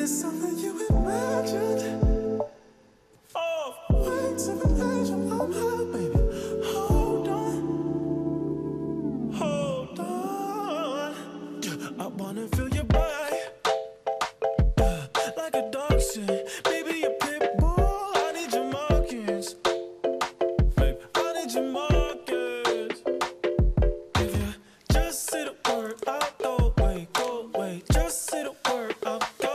this something you imagined? Oh, wings of an angel, I'm high, baby. Hold on. I wanna feel your body like a dog shit. Baby, a pit bull. I need your markings, babe. I need your markings. If you just say the word, I'll go away, go away. Just say the word, I'll go.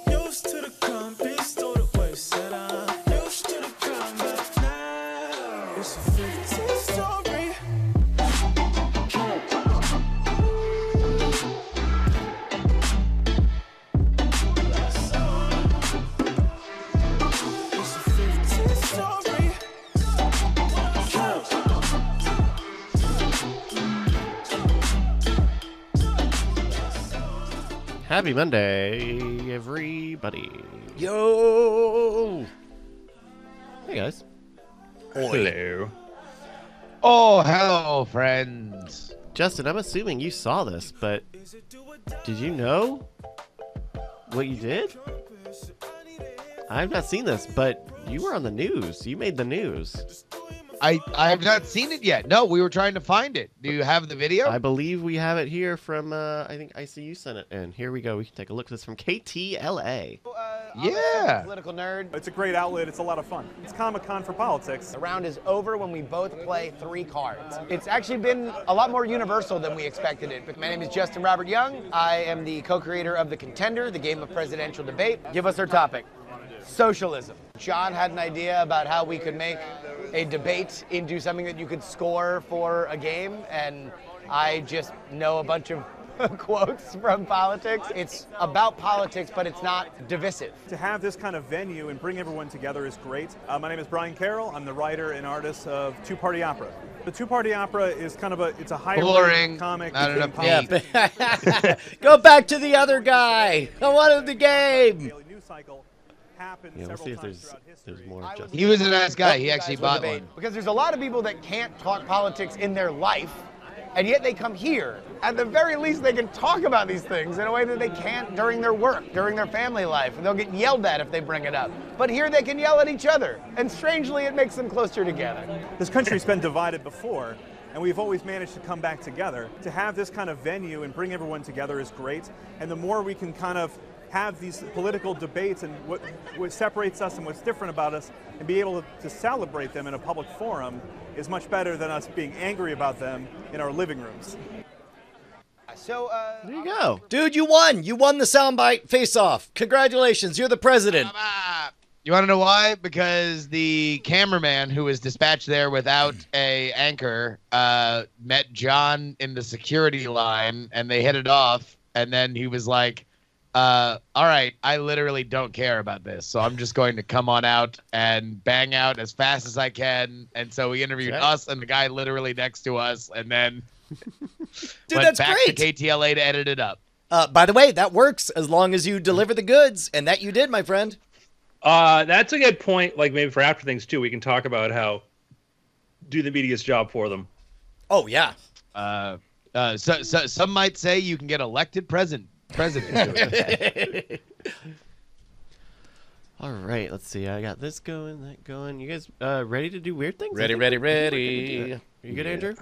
Used to the crime, be stowed away. Said I'm used to the crime, but now it's a 15 story. It's a 15 story. Happy Monday, everybody. Yo! Hey, guys. Hello. Oh, hello, friends. Justin, I'm assuming you saw this, but did you know what you did? I've not seen this, but you were on the news. You made the news. I have not seen it yet. No, we were trying to find it. Do you have the video? I believe we have it here from, I think ICU sent it in. Here we go. We can take a look. This is from KTLA. Yeah. Political nerd. It's a great outlet. It's a lot of fun. It's Comic-Con for politics. The round is over when we both play 3 cards. It's actually been a lot more universal than we expected it. My name is Justin Robert Young. I am the co-creator of The Contender, the game of presidential debate. Give us our topic. Socialism. John had an idea about how we could make a debate into something that you could score for a game, and I just know a bunch of quotes from politics. It's about politics, but it's not divisive. To have this kind of venue and bring everyone together is great. My name is Brian Carroll. I'm the writer and artist of Two Party Opera. The Two Party Opera is kind of it's a higher Boring. comic. Not enough politics. Go back to the other guy. I wanted the game. Daily news cycle happens Yeah, we'll several see if times there's throughout history. more of Justin. He was a nice guy. He You actually guys bought will debate. one. Because there's a lot of people that can't talk politics in their life, and yet they come here. At the very least, they can talk about these things in a way that they can't during their work, during their family life, and they'll get yelled at if they bring it up. But here they can yell at each other, and strangely, it makes them closer together. This country's been divided before, and we've always managed to come back together. To have this kind of venue and bring everyone together is great, and the more we can kind of have these political debates and what separates us and what's different about us and be able to celebrate them in a public forum is much better than us being angry about them in our living rooms. So, There you go. Dude, you won. You won the soundbite face-off. Congratulations. You're the president. You want to know why? Because the cameraman who was dispatched there without a anchor met John in the security line, and they hit it off, and then he was like, all right, I literally don't care about this, so I'm just going to come on out and bang out as fast as I can. And so we interviewed us and the guy literally next to us, and then Dude, went that's back great. to KTLA to edit it up. By the way, that works as long as you deliver the goods, and that you did, my friend. That's a good point. Like maybe for after things too, we can talk about how do the media's job for them. Oh, yeah. So some might say you can get elected president. All right, let's see. I got this going, that going. You guys ready to do weird things? Ready, I think ready, we can ready. do that. Are you good, Andrew?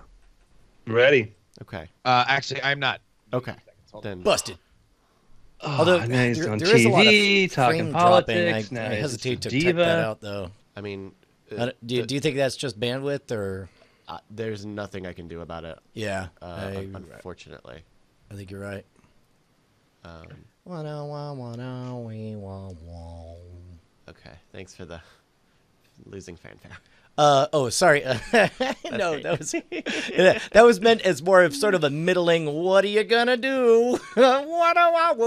Ready? Okay. Actually, I'm not. Okay. Then Busted. Although now he's on TV, talking politics. I Now he's hesitate to a type that diva. out, though. I mean, Do you think that's just bandwidth, or? there's nothing I can do about it. Yeah, I Unfortunately. think you're right. Okay. Thanks for the losing fanfare. Oh, sorry. No, that was meant as more of sort of a middling. What are you gonna do?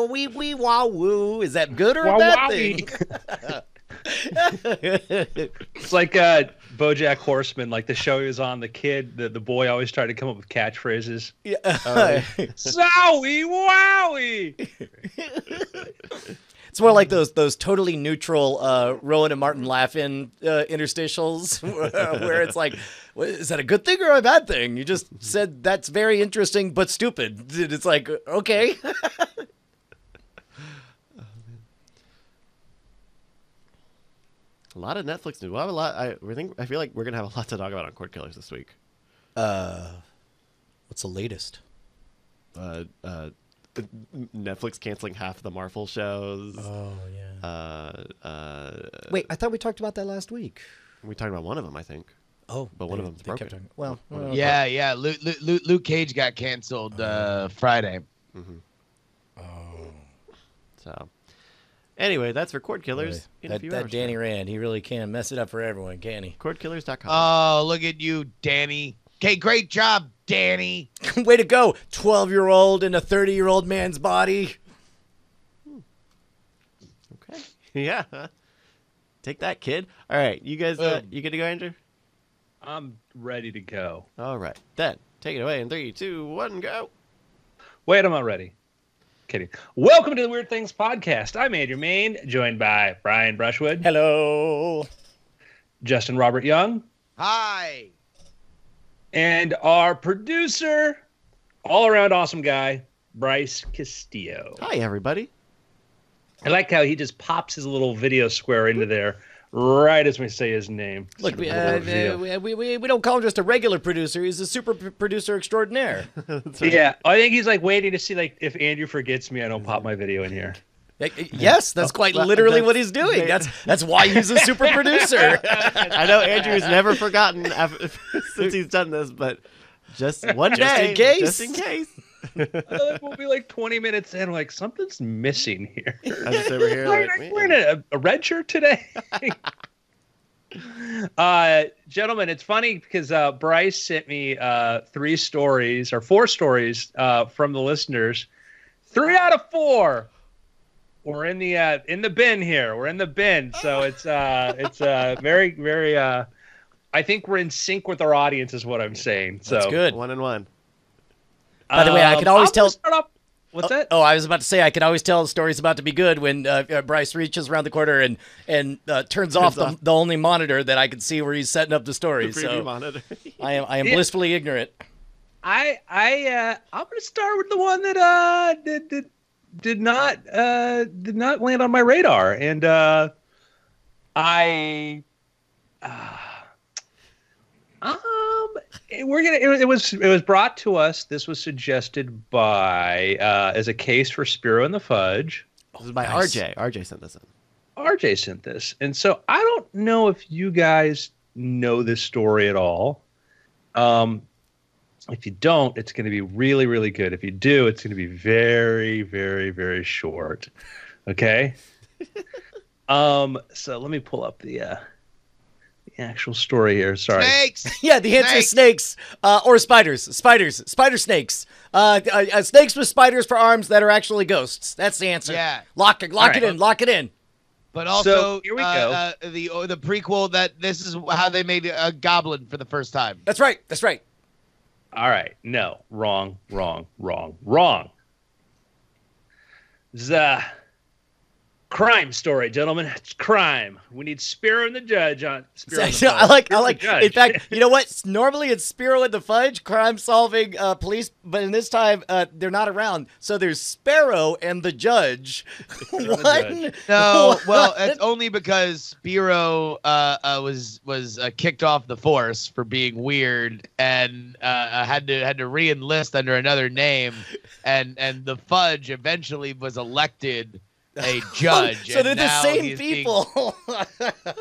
Wee-wee-wah-woo. Is that good or a bad thing? It's like BoJack Horseman, like the show he was on. The kid, the boy, always tried to come up with catchphrases. Yeah. Zowie wowie. It's more like those totally neutral Rowan and Martin Laugh-In interstitials where it's like, is that a good thing or a bad thing? You just said that's very interesting but stupid. It's like, okay. A lot of Netflix news. We'll have a lot. I feel like we're gonna have a lot to talk about on Court Killers this week. What's the latest? Netflix canceling half the Marvel shows. Oh yeah. Wait, I thought we talked about that last week. we talked about one of them, I think. Oh, But one of them's they kept broken. talking- Well, Yeah. Luke Cage got canceled Friday. So, anyway, that's for Court Killers in a few that hours. Danny Rand, he really can mess it up for everyone, can he? CourtKillers.com. Oh, look at you, Danny. Okay, great job, Danny. Way to go, 12-year-old in a 30-year-old man's body. Okay. Yeah. Take that, kid. All right, you guys, you good to go, Andrew? I'm ready to go. All right, then take it away in 3, 2, 1, go. Wait, I'm not ready. Kidding. Welcome to the Weird Things Podcast. I'm Andrew Main, joined by Brian Brushwood, Hello. Justin Robert Young, Hi. and our producer, all-around awesome guy, Bryce Castillo. Hi, everybody. I like how he just pops his little video square into there right as we say his name. Look, we Video. don't call him just a regular producer. He's a super producer extraordinaire. Yeah, I think he's like waiting to see like if Andrew forgets me, I don't pop my video in here. Yes, that's quite literally what he's doing. That's why he's a super producer. I know Andrew's never forgotten since he's done this, but just one Just day, in case. just in case. We'll be like 20 minutes in, like something's missing here. I'm just over here like, We're in a red shirt today. Gentlemen, it's funny because Bryce sent me 4 stories from the listeners. 3 out of 4 were in the bin here. We're in the bin, so it's very very. I think we're in sync with our audience, is what I'm saying. So That's good. 1 and 1. By the way, I can always I'm gonna tell. start off- What's that? Oh, I was about to say I can always tell the story's about to be good when Bryce reaches around the corner and turns off the only monitor that I can see where he's setting up the story. Preview So monitor. I am blissfully ignorant. I'm gonna start with the one that did not land on my radar, and it was brought to us. This was suggested by as a case for Spiro and the Fudge. This is by nice. RJ. RJ sent this in. RJ sent this, and so I don't know if you guys know this story at all. If you don't, it's going to be really, really good. If you do, it's going to be very, very, very short. Okay. So let me pull up the actual story here. Sorry. Snakes. Yeah, the answer is snakes or spiders. Spider snakes. Snakes with spiders for arms that are actually ghosts. That's the answer. Yeah. Lock it right. in. Lock it in. But also, So, here we go. The prequel that this is how they made a goblin for the first time. That's right. That's right. All right. No. Wrong. This is a crime story, gentlemen. It's crime. We need Spiro and the Judge on. Spiro and the I Fudge. like. Spiro and the Judge. In fact, you know what? Normally it's Spiro and the Fudge, crime-solving police, but in this time they're not around. So there's Sparrow and the Judge. Judge. No, well, it's only because Spiro was kicked off the force for being weird and had to re-enlist under another name, and the Fudge eventually was elected a judge. So and they're the now same he's being- people.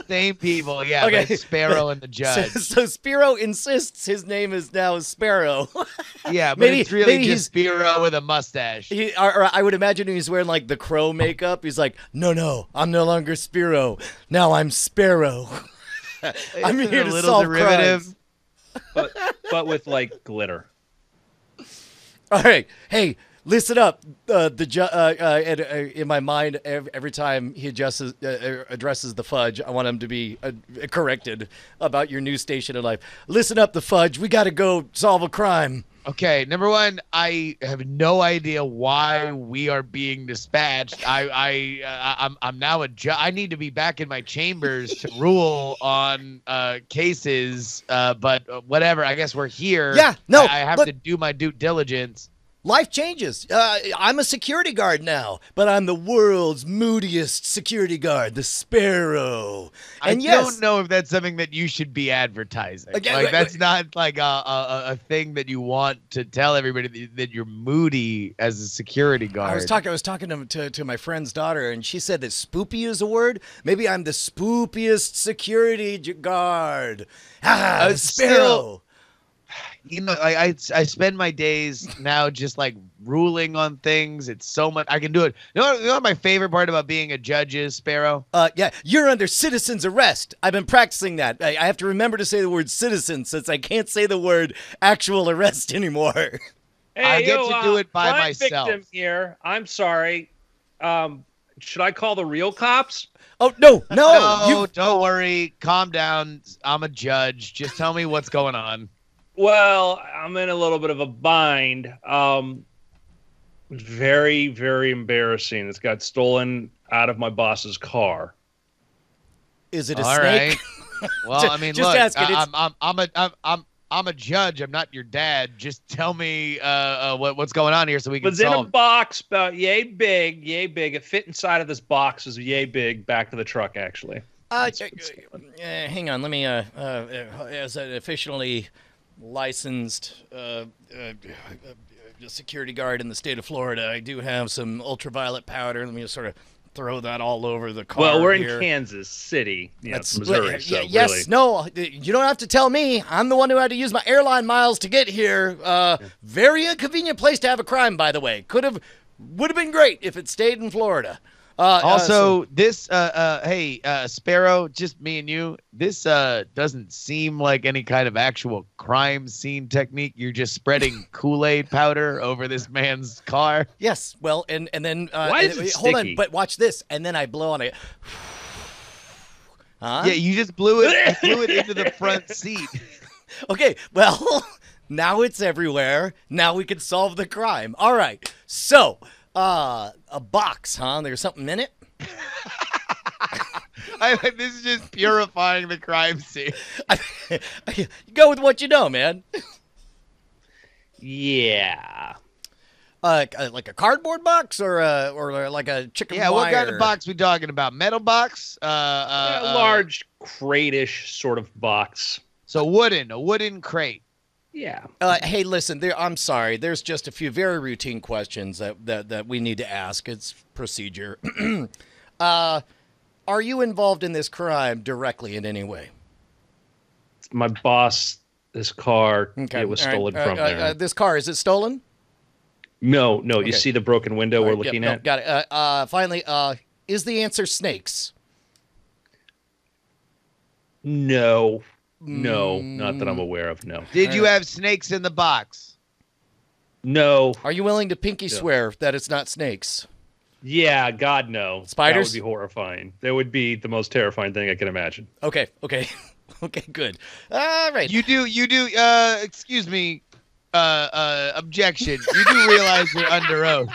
Same people, yeah. Okay. But Sparrow and the judge. So Spiro insists his name is now Sparrow. Yeah, but maybe- it's really maybe just Spiro with a mustache. Or I would imagine he's wearing like the crow makeup. He's like, no, I'm no longer Spiro. Now I'm Sparrow. I'm Isn't here it to a little solve derivative? crimes. but with like glitter. All right, hey, listen up. In my mind, every time he addresses the Fudge, I want him to be corrected about your news station in life. Listen up, the Fudge. We got to go solve a crime. Okay, number one, I have no idea why we are being dispatched. I'm now a judge. I need to be back in my chambers to rule on cases. But whatever. I guess we're here. Yeah, no, I have look- to do my due diligence. life changes. I'm a security guard now, but I'm the world's moodiest security guard, the Sparrow. And I don't know if that's something that you should be advertising. Again, That's not like a thing that you want to tell everybody that you're moody as a security guard. I was talking to my friend's daughter, and she said that spoopy is a word. Maybe I'm the spoopiest security guard. The Sparrow. I spend my days now just like ruling on things. It's so much I can do it. You know what my favorite part about being a judge is, Sparrow? Yeah, you're under citizen's arrest. I've been practicing that. I have to remember to say the word citizen since I can't say the word actual arrest anymore. Hey, I get to do it by crime myself. Victim here. I'm sorry. Should I call the real cops? Oh, no. No, don't worry. Calm down. I'm a judge. Just tell me what's going on. Well, I'm in a little bit of a bind. Very, very embarrassing. It's got stolen out of my boss's car. Is it a All snake? right. Well, I mean, Just look, asking, I'm a judge. I'm not your dad. Just tell me what's going on here so we can Was in a solve. box about yay big. It fit inside of this box. Is yay big. Back to the truck, actually. Hang on. Let me, as an officially licensed security guard in the state of Florida, I do have some ultraviolet powder. Let me just sort of throw that all over the car. Well, we're here. in Kansas City, That's Missouri. So yes, really. no, you don't have to tell me. I'm the one who had to use my airline miles to get here. Very inconvenient place to have a crime, by the way. Would have been great if it stayed in Florida. Hey, Sparrow, just me and you. This doesn't seem like any kind of actual crime scene technique. You're just spreading Kool-Aid powder over this man's car. Yes, well, and then Why is it hold on, sticky? but watch this, and then I blow on it. Huh? Yeah, you just blew it into the front seat. Okay, well, now it's everywhere. Now we can solve the crime. All right, so a box, huh? There's something in it. This is just purifying the crime scene. Go with what you know, man. Yeah. Like a cardboard box or like a chicken Yeah, wire? what kind of box we talking about? Metal box? A large crate-ish sort of box. So a wooden crate. Yeah. Hey, listen. I'm sorry. There's just a few very routine questions that we need to ask. It's procedure. Are you involved in this crime directly in any way? My boss, this car, Okay. it was All right. stolen from there. This car, is it stolen? No. Okay. You see the broken window we're looking at? Got it. Finally, is the answer snakes? No, not that I'm aware of. No. Did you have snakes in the box? No. Are you willing to pinky swear that it's not snakes? Yeah, God, no. Spiders? That would be horrifying. That would be the most terrifying thing I can imagine. Okay. Okay, good. All right. You do, excuse me, objection. You do realize you're under oath.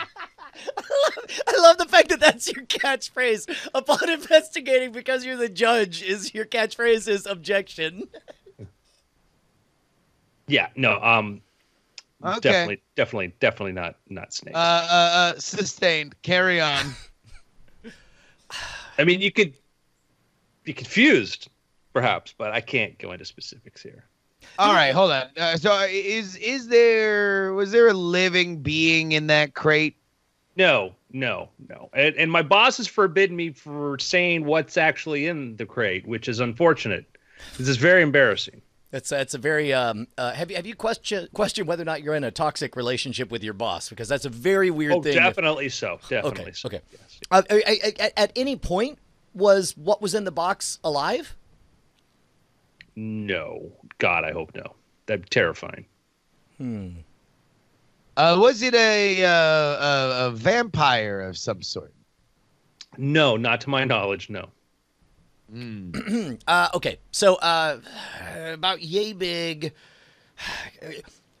I love the fact that that's your catchphrase. Upon investigating, because you're the judge, is your catchphrase is objection. Yeah, no, Okay. definitely not snakes. Sustained. Carry on. I mean, you could be confused, perhaps, but I can't go into specifics here. All right, hold on. Was there a living being in that crate? No. And my boss has forbidden me for saying what's actually in the crate, which is unfortunate. This is very embarrassing. It's a very have you questioned whether or not you're in a toxic relationship with your boss, because that's a very weird thing. Definitely so. Definitely so. Okay. Yes. At any point, was what was in the box alive? No. God, I hope no. That'd be terrifying. Was it a vampire of some sort? No, not to my knowledge, no. Okay, so about yay big.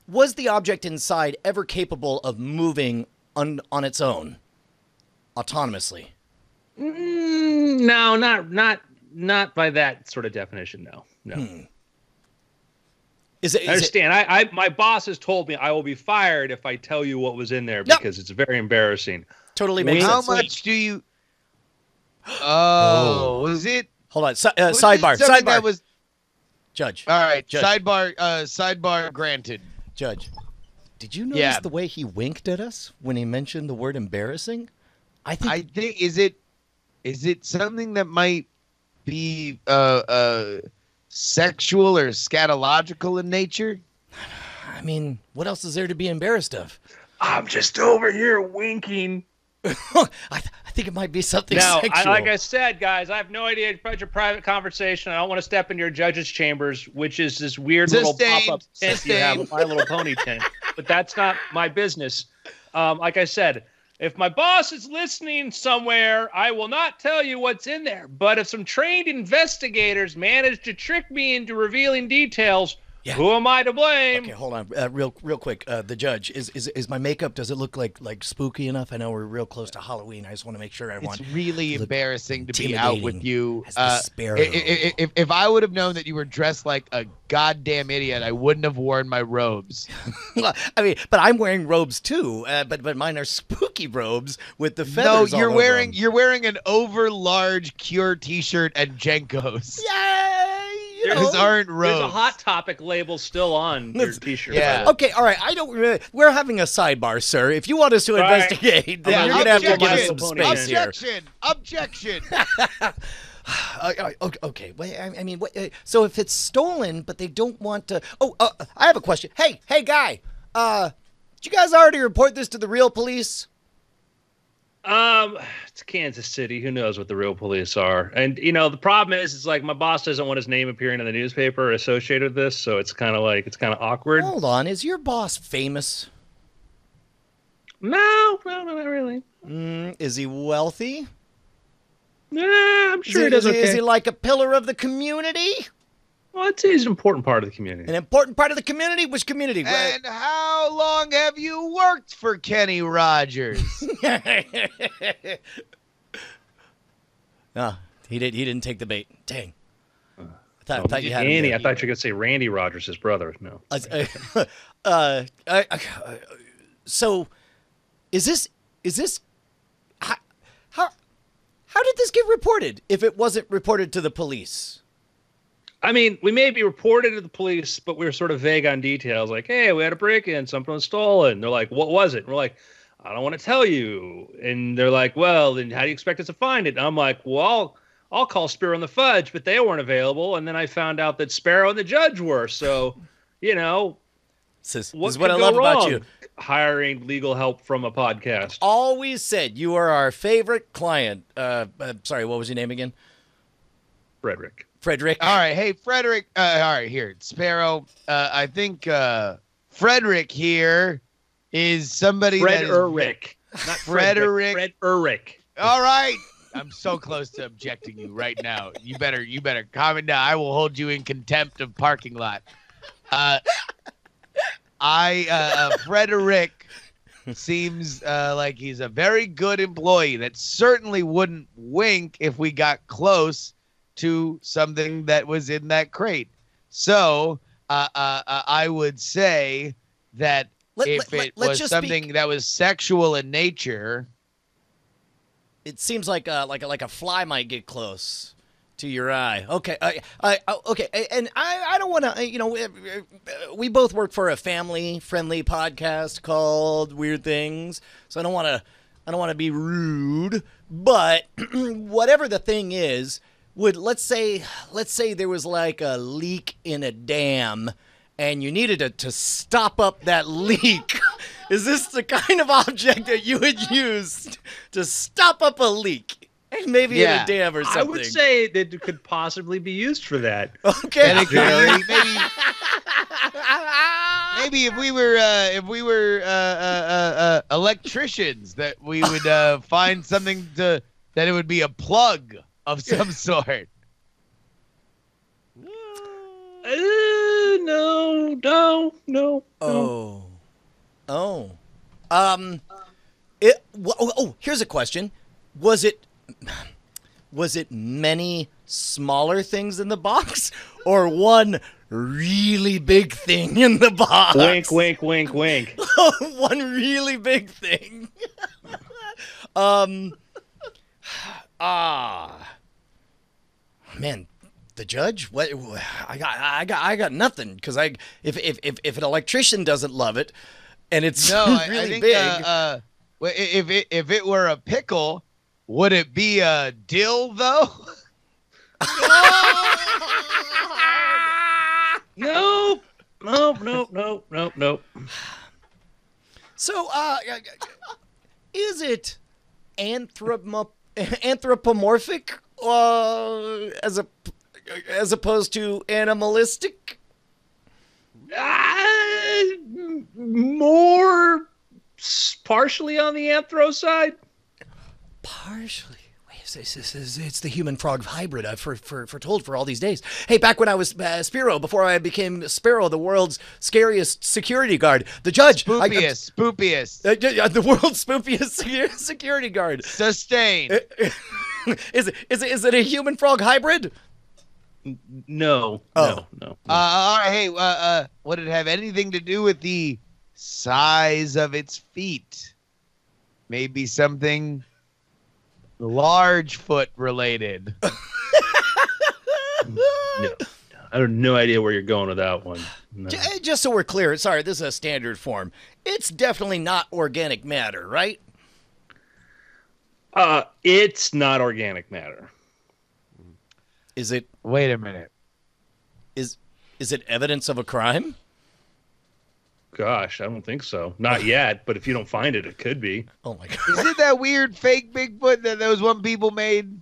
Was the object inside ever capable of moving on its own, autonomously? No, not by that sort of definition. No. Is it? I understand. I my boss has told me I will be fired if I tell you what was in there Yep. because it's very embarrassing. Totally makes How sense. much do you? Oh, was it? Hold on. was it Sidebar. something Sidebar. That was Judge. all right. Judge. Sidebar. Sidebar granted. Judge. Did you notice Yeah. the way he winked at us when he mentioned the word embarrassing? I think I think is it something that might be sexual or scatological in nature? I mean, what else is there to be embarrassed of? I'm just over here winking. I think it might be something Now, sexual. like I said, guys, I have no idea about your private conversation. I don't want to step into your judge's chambers, which is this weird little Sustained. pop-up tent you have, a My Little Pony tent. But that's not my business. Like I said, if my boss is listening somewhere, I will not tell you what's in there. But if some trained investigators manage to trick me into revealing details, Yeah. who am I to blame? Okay, hold on, real quick. The judge, is my makeup? Does it look like spooky enough? I know we're real close to Halloween. I just want to make sure everyone. It's really look embarrassing to be out with intimidating you. as the Sparrow. If I would have known that you were dressed like a goddamn idiot, I wouldn't have worn my robes. I mean, but I'm wearing robes too. But mine are spooky robes with the No, feathers. you're all over wearing 'em. you're wearing an over large Cure T-shirt and Jenkos. Yeah, you know. Those aren't There's robes. a Hot Topic label still on your t-shirt. Yeah. Okay, all right. I don't. We're having a sidebar, sir. If you want us to All right. investigate, then Yeah, you're gonna have to give us objection. some space here. Objection! Okay. Wait, I mean, so if it's stolen, but they don't want to. Oh, I have a question. Hey, guy. Did you guys already report this to the real police? It's Kansas City. Who knows what the real police are? And the problem is, it's like my boss doesn't want his name appearing in the newspaper associated with this, so it's kind of awkward. Hold on. Is your boss famous? No, not really. Is he wealthy? Nah, I'm sure he does okay. Is he like a pillar of the community? Well, I'd say he's an important part of the community. An important part of the community? Which community? And how long have you worked for Kenny Rogers? No, he didn't take the bait. Dang. I Oh, thought you had him Andy. there. I thought you were going to say Randy Rogers, his brother. No. So, is this how did this get reported if it wasn't reported to the police? I mean, we may be reported to the police, but we were sort of vague on details. Like, hey, we had a break-in, something was stolen. They're like, what was it? And we're like, I don't want to tell you. And they're like, well, then how do you expect us to find it? And I'm like, well, I'll call Sparrow and the Fudge, but they weren't available. And then I found out that Sparrow and the Judge were. So, This is what what I could love go about wrong? you. Hiring legal help from a podcast. Always said you are our favorite client. Sorry, what was your name again? Frederick. Frederick. All right, hey Frederick. All right, here, Sparrow. I think Frederick here is somebody that is Frederick. Not Frederick. Frederick. All right, I'm so close to objecting you right now. You better calm it down. I will hold you in contempt of parking lot. Frederick seems like he's a very good employee that certainly wouldn't wink if we got close to something that was in that crate. So I would say that if it was something that was sexual in nature, It seems like a fly might get close to your eye. Okay, okay, and I don't want to. We both work for a family-friendly podcast called Weird Things, so I don't want to be rude. But whatever the thing is, let's say there was like a leak in a dam, and you needed to stop up that leak. Is this the kind of object that you would use to stop up a leak? Maybe in a dam or something. I would say that it could possibly be used for that. Okay. and it could be maybe if we were electricians, that we would find something that it would be a plug of some sort. No. Here's a question. Was it many smaller things in the box or one really big thing in the box. Wink, wink, wink, wink. One really big thing. Man, the judge? What? I got nothing because if an electrician doesn't love it, and it's No, really I think big. if it were a pickle, would it be a dill though? Nope. Nope. So, is it anthropomorphic as opposed to animalistic? More partially on the anthro side. Partially. Wait, it's the human frog hybrid I've foretold for all these days. Hey, back when I was Spiro, before I became Sparrow, the world's scariest security guard, the judge. Spoopiest. The world's spoopiest security guard. Sustain. Is it a human frog hybrid? No. Oh. No. All right, hey, would it have anything to do with the size of its feet? Maybe something large foot related. No. I have no idea where you're going with that one. No. Just so we're clear, sorry, this is a standard form. It's definitely not organic matter, right? It's not organic matter. Is it? Wait a minute. Is it evidence of a crime? Gosh, I don't think so. Not yet, but if you don't find it, it could be. Oh my god. Is it that weird fake Bigfoot that those one people made?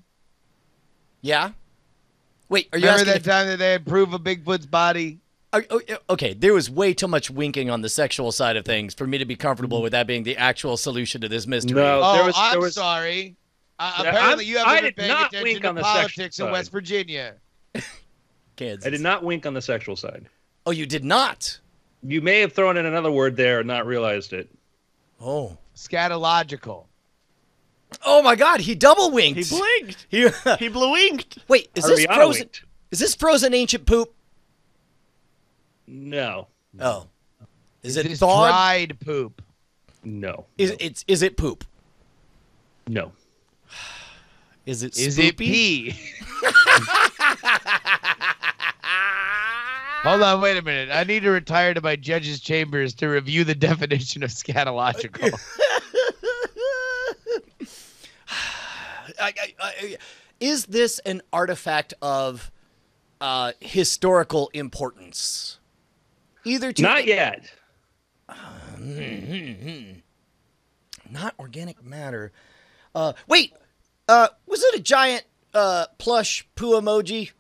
Yeah. Wait, are you Remember asking? that time that they had proof of Bigfoot's body? Okay, there was way too much winking on the sexual side of things for me to be comfortable with that being the actual solution to this mystery. No. Oh, there I'm was- sorry. Apparently, you I haven't did been paying not attention wink to on the sexual politics in side. West Virginia. Kansas. I did not wink on the sexual side. Oh, you did not? You may have thrown in another word there and not realized it. Oh. Scatological. Oh my god, he double winked. He blinked. He He blinked. Wait, is this Ariana frozen? winked. Is this frozen ancient poop? No. Oh. Is it This thawed? dried poop. No. Is it poop? No. Is it Is it spoopy? pee? Hold on, wait a minute. I need to retire to my judge's chambers to review the definition of scatological. Is this an artifact of historical importance? Either to Not yet. Not organic matter. Wait, was it a giant plush poo emoji?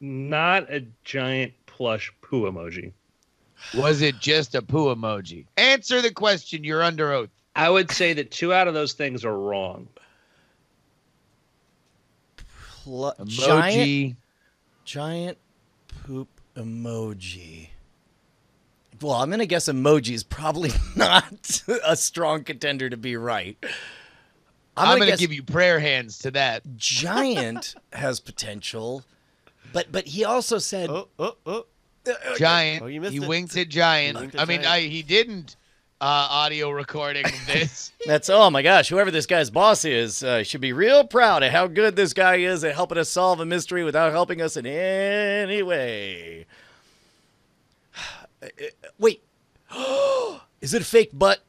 Not a giant plush poo emoji. Was it just a poo emoji? Answer the question. You're under oath. I would say that 2 out of those things are wrong. Emoji. Giant poop emoji. Well, I'm gonna guess emoji is probably not a strong contender to be right. I'm going to guess give you prayer hands to that. giant has potential, but he also said Oh. Giant. Oh, you missed he it. winked at giant. Winked at I mean, giant. he didn't audio recording of this. that's, oh my gosh, whoever this guy's boss is should be real proud of how good this guy is at helping us solve a mystery without helping us in any way. Wait, is it a fake butt?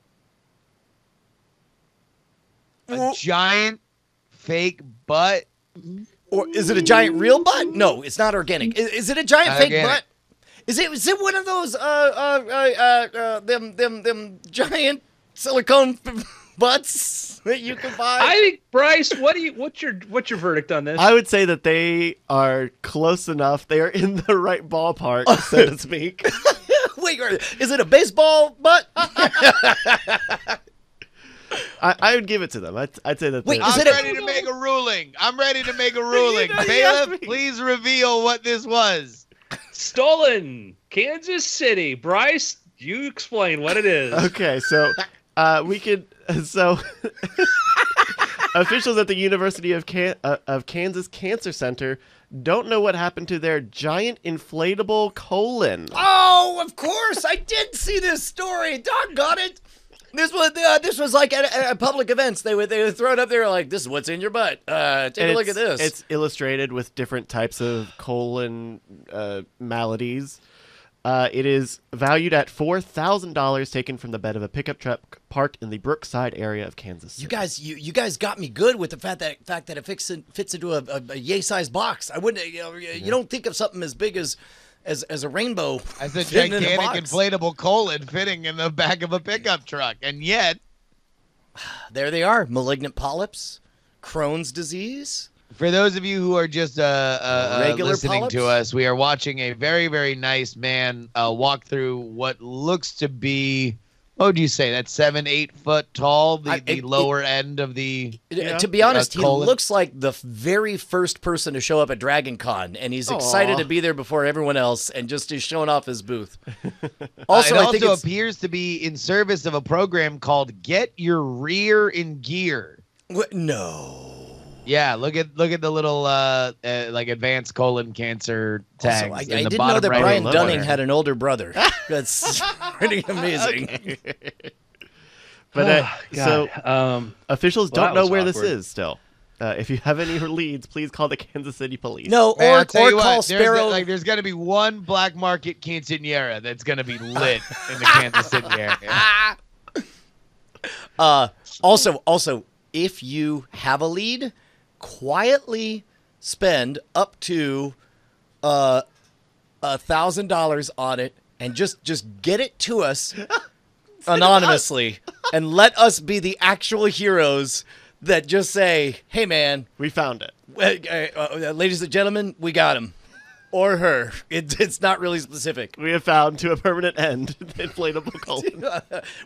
A giant fake butt. Or is it a giant real butt? No, it's not organic. Is it a giant Not fake organic. butt? Is it one of those them giant silicone butts that you can buy? I think Bryce, what's your verdict on this? I would say that they are close enough. They are in the right ballpark, so to speak. Wait, is it a baseball butt? I would give it to them. I'd say that. Wait, they're- is I'm it a- ready to make a ruling. I'm ready to make a ruling. You asked Bailiff, me. please reveal what this was. Stolen, Kansas City. Bryce, you explain what it is. Okay, so we could. So Officials at the University of Kansas Cancer Center don't know what happened to their giant inflatable colon. Oh, of course. I did see this story. Doggone it. This was like at public events. They would throw it up there like, this is what's in your butt. Take a look at this. It's illustrated with different types of colon maladies. It is valued at $4,000, taken from the bed of a pickup truck parked in the Brookside area of Kansas City. You guys got me good with the fact that it fits into a yay-sized box. I wouldn't. You don't think of something as big as a rainbow. As a fitting in gigantic box. inflatable colon fitting in the back of a pickup truck. And yet, There they are. Malignant polyps, Crohn's disease. for those of you who are just Regular listening polyps? to us, we are watching a very, very nice man walk through what looks to be, what would you say, that's 7-8 foot tall, the lower end of the... To be honest, he colon. looks like the very first person to show up at Dragon Con, and he's excited to be there before everyone else, and just is showing off his booth. Also, it I think also it's, appears to be in service of a program called Get Your Rear in Gear. no. Yeah, look at the little like advanced colon cancer tags. Also, in I the didn't bottom know that right Brian corner. Dunning had an older brother. That's pretty amazing. But so God. officials well, don't that know was where this awkward. is still. If you have any leads, please call the Kansas City Police. No, Man, I'll or tell you call what, Sparrow. there's going to be one black market quinceañera that's going to be lit in the Kansas City area. Also, if you have a lead, quietly spend up to $1,000 on it, and just get it to us anonymously, and let us be the actual heroes that just say, "Hey, man, We found it. ladies and gentlemen, we got him." Or her. It's not really specific. We have found to a permanent end the inflatable colon.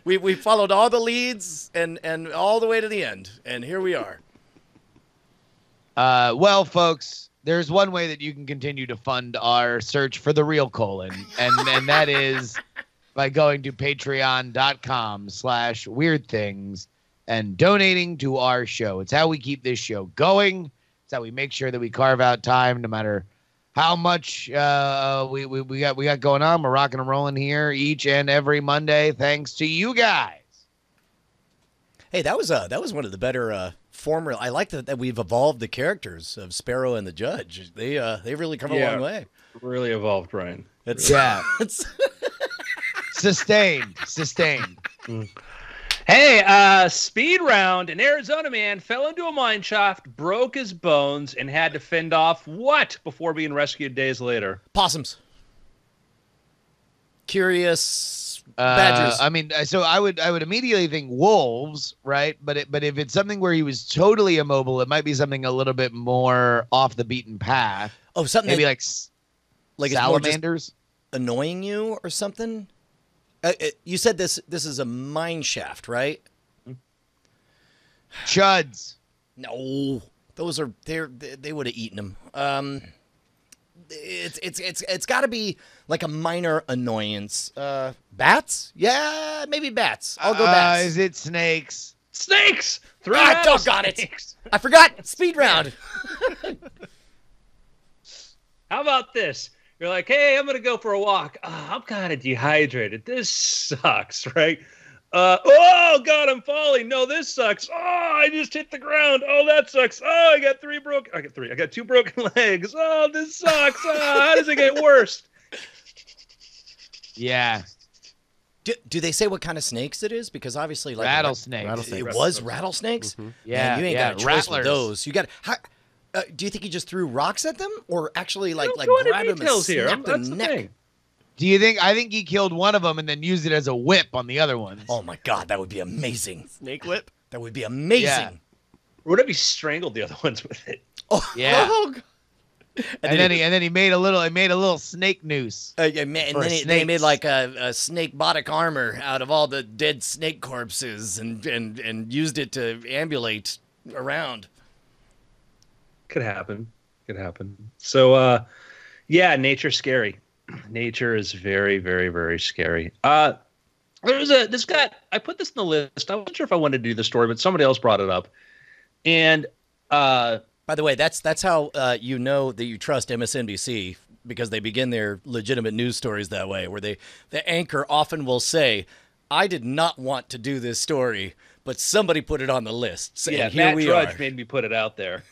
We followed all the leads and all the way to the end, and here we are. Well, folks, there's one way that you can continue to fund our search for the real colon, and that is by going to patreon.com/weirdthings and donating to our show. It's how we keep this show going. It's how we make sure that we carve out time, no matter how much we got going on. We're rocking and rolling here each and every Monday, thanks to you guys. Hey, that was one of the better former. I like that we've evolved the characters of Sparrow and the Judge. They've really come a Yeah. long way. Really evolved, Brian. It's, Yeah. it's, Sustained. Hey, speed round. An Arizona man fell into a mine shaft, broke his bones, and had to fend off what before being rescued days later? possums. Curious badgers. I mean, so I would immediately think wolves, right? But if it's something where he was totally immobile, it might be something a little bit more off the beaten path. Oh, something Maybe that, like it's more just salamanders. annoying you or something. You said this is a mine shaft, right? Chuds. No, those are they would have eaten them. It's got to be like a minor annoyance. Bats? Yeah, maybe bats. I'll go bats. Is it snakes? Snakes! Three Ah, doggone it. rattlesnakes. I forgot. Speed round. How about this? You're like, hey, I'm going to go for a walk. Oh, I'm kind of dehydrated. This sucks, right? Oh, God, I'm falling. No, this sucks. Oh, I just hit the ground. Oh, that sucks. Oh, I got two broken legs. Oh, this sucks. Oh, how does it get worse? Yeah, Do they say what kind of snakes it is? Because obviously, like rattlesnakes. Rattlesnakes. it was rattlesnakes. Yeah, Man, you ain't got a choice rattlers. with those. You got. Do you think he just threw rocks at them, or actually like Don't go into grab him and details here. snap the That's the neck? thing. Do you think? I think he killed one of them and then used it as a whip on the other ones. Oh my God, that would be amazing. Snake whip. That would be amazing. Yeah. Or would have he strangled the other ones with it? Yeah. Oh, God. and then he made a little snake noose. And then For they snakes. made like a snake bodic armor out of all the dead snake corpses and used it to ambulate around. Could happen. So, yeah, nature's scary. Nature is very, very, very scary. This guy, I put this in the list. I wasn't sure if I wanted to do the story, but somebody else brought it up. And By the way, that's how you know that you trust MSNBC, because they begin their legitimate news stories that way, where the anchor often will say, "I did not want to do this story, but somebody put it on the list." So, yeah, and here Matt we Drudge are. made me put it out there.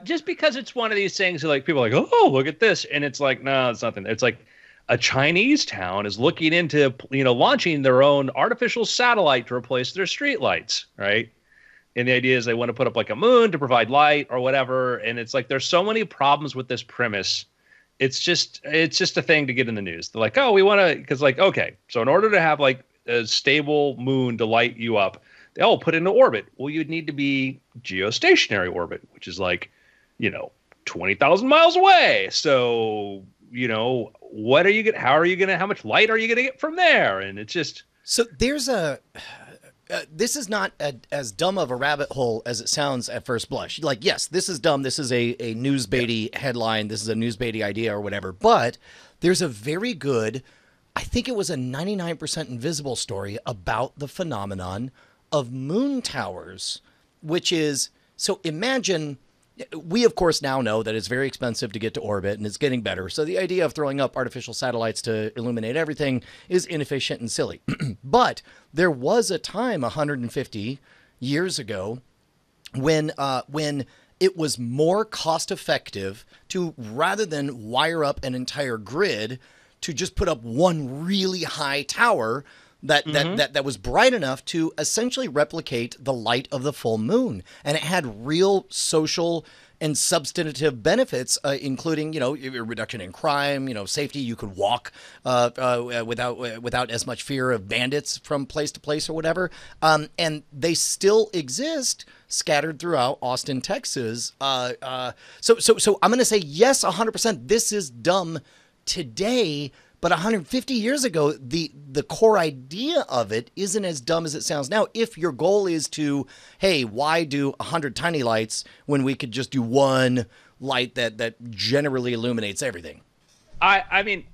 Just because it's one of these things that like people are like, oh, look at this, and it's like, no, it's nothing. It's like a Chinese town is looking into launching their own artificial satellite to replace their street lights, right? And the idea is they want to put up like a moon to provide light or whatever. And it's like there's so many problems with this premise. It's just a thing to get in the news. They're like, oh, we want to, because like, okay, so in order to have like a stable moon to light you up, they all put into orbit. Well, you'd need to be geostationary orbit, which is like, 20,000 miles away. So, what are you gonna? How are you gonna? How much light are you gonna get from there? And it's just So there's a. This is not as dumb of a rabbit hole as it sounds at first blush. Like, yes, this is dumb. This is a newsbaity headline. This is a newsbaity idea or whatever. But there's a very good, I think it was a 99% Invisible story about the phenomenon of moon towers, which is, so imagine, we of course now know that it's very expensive to get to orbit and it's getting better. So the idea of throwing up artificial satellites to illuminate everything is inefficient and silly. But there was a time 150 years ago when it was more cost effective to, rather than wire up an entire grid, to just put up one really high tower that was bright enough to essentially replicate the light of the full moon. And it had real social and substantive benefits, including, reduction in crime, safety. You could walk without as much fear of bandits from place to place or whatever. And they still exist scattered throughout Austin, Texas. So I'm going to say yes, 100%. This is dumb today. But 150 years ago, the core idea of it isn't as dumb as it sounds now. If your goal is to, hey, why do 100 tiny lights when we could just do one light that generally illuminates everything? I mean,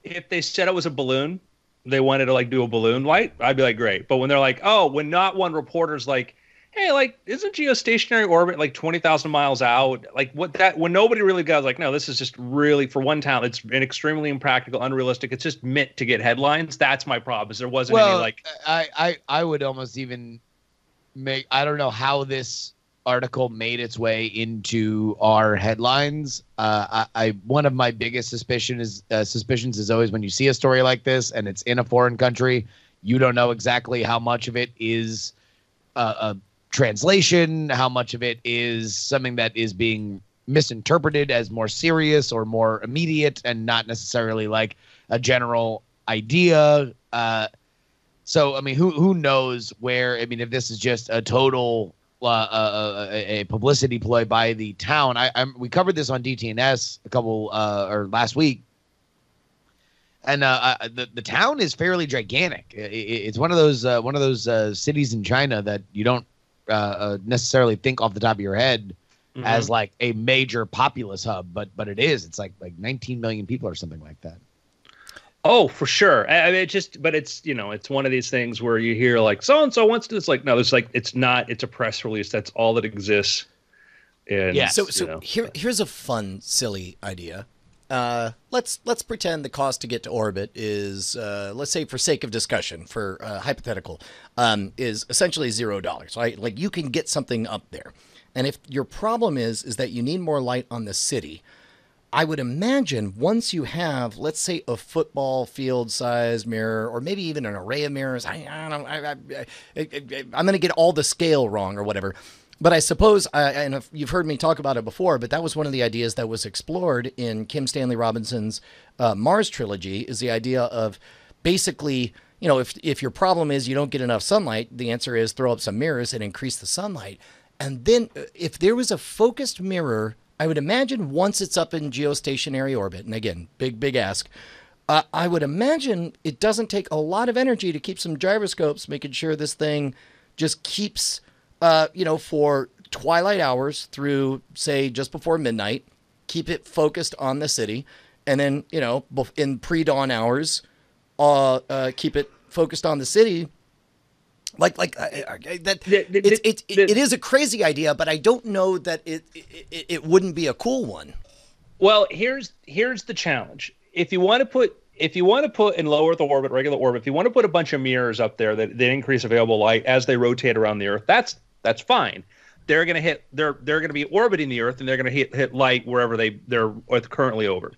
if they said it was a balloon, they wanted to like do a balloon light, I'd be like, great. But when they're like, oh, when not one reporter's like, hey, like, isn't geostationary orbit like 20,000 miles out? Like, when nobody really goes, like, no, this is just really, for one town, it's an extremely impractical, unrealistic. It's just meant to get headlines. That's my problem, is there wasn't any, like. I would almost even I don't know how this article made its way into our headlines. One of my biggest suspicions is always when you see a story like this and it's in a foreign country, you don't know exactly how much of it is a translation, how much of it is something that is being misinterpreted as more serious or more immediate and not necessarily like a general idea. So, I mean, who knows where, I mean, if this is just a total a publicity ploy by the town. We covered this on DTNS last week. And the town is fairly gigantic. It's one of those cities in China that you don't necessarily think off the top of your head as like a major populous hub, but it is. It's like 19 million people or something like that. Oh, for sure. I mean, it's one of these things where you hear like so and so wants to. It's like no, it's like it's not. It's a press release. That's all that exists. And yeah. So here's a fun, silly idea. Let's pretend the cost to get to orbit is, let's say for sake of discussion, for hypothetical, is essentially $0, right? Like you can get something up there. And if your problem is that you need more light on the city, I would imagine once you have, let's say, a football field size mirror, or maybe even an array of mirrors, I'm going to get all the scale wrong or whatever. But I suppose, and you've heard me talk about it before, but that was one of the ideas that was explored in Kim Stanley Robinson's Mars trilogy, is the idea of basically, if your problem is you don't get enough sunlight, the answer is throw up some mirrors and increase the sunlight. And then if there was a focused mirror, I would imagine once it's up in geostationary orbit, and again, big ask, I would imagine it doesn't take a lot of energy to keep some gyroscopes making sure this thing just keeps... for twilight hours through, say, just before midnight, keep it focused on the city. And then, in pre-dawn hours, keep it focused on the city. It is a crazy idea, but I don't know that it wouldn't be a cool one. Well, here's the challenge. If you want to put in low Earth orbit, regular orbit, if you want to put a bunch of mirrors up there that increase available light as they rotate around the Earth, that's fine. They're going to be orbiting the Earth, and they're going to hit light wherever they're currently over.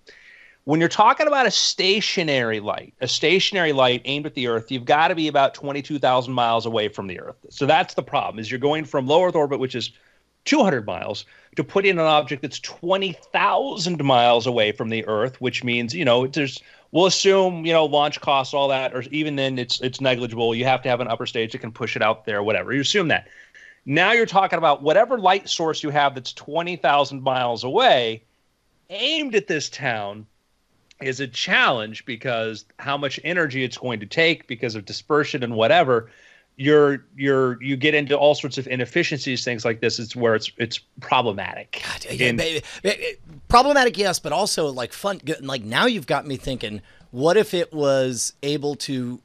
When you're talking about a stationary light aimed at the Earth, you've got to be about 22,000 miles away from the Earth. So that's the problem, is you're going from low Earth orbit, which is 200 miles, to put in an object that's 20,000 miles away from the Earth, which means, we'll assume, launch costs, all that, or even then it's negligible. You have to have an upper stage that can push it out there, whatever. You assume that. Now you're talking about whatever light source you have that's 20,000 miles away, aimed at this town, is a challenge because how much energy it's going to take because of dispersion and whatever. You get into all sorts of inefficiencies, things like this. It's where it's problematic. God, problematic, yes, but also like fun. Like now you've got me thinking, what if it was able to,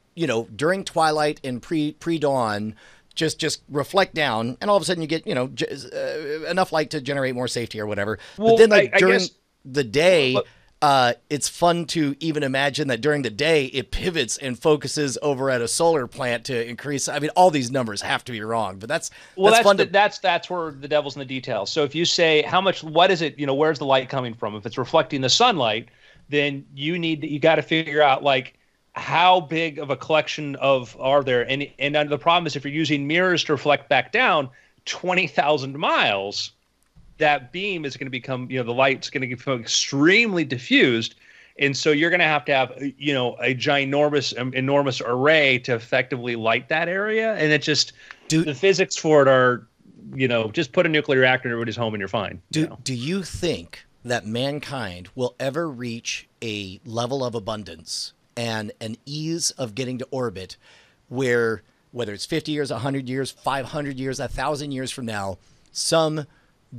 during twilight and pre-dawn, just reflect down, and all of a sudden you get, enough light to generate more safety or whatever. Well, but then during the day, it's fun to even imagine that during the day it pivots and focuses over at a solar plant to increase. I mean, all these numbers have to be wrong, but that's fun. That's where the devil's in the details. So if you say what is it? Where's the light coming from? If it's reflecting the sunlight, then you got to figure out like how big of a collection are there. And the problem is if you're using mirrors to reflect back down 20,000 miles. That beam is going to become, the light's going to become extremely diffused. And so you're going to have, a enormous array to effectively light that area. And the physics for it are, just put a nuclear reactor in everybody's home and you're fine. Do you think that mankind will ever reach a level of abundance and an ease of getting to orbit where, whether it's 50 years, 100 years, 500 years, 1,000 years from now, some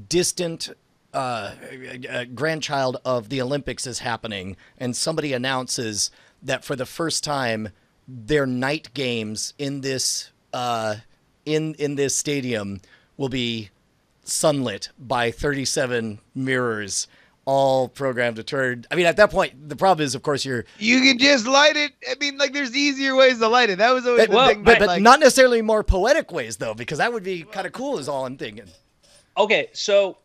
distant grandchild of the Olympics is happening, and somebody announces that for the first time their night games in this in this stadium will be sunlit by 37 mirrors, all programmed to turn. I mean, at that point, the problem is, of course, you can just light it. I mean, like, there's easier ways to light it. That was always the thing. But not necessarily more poetic ways, though, because that would be kind of cool is all I'm thinking. Okay, so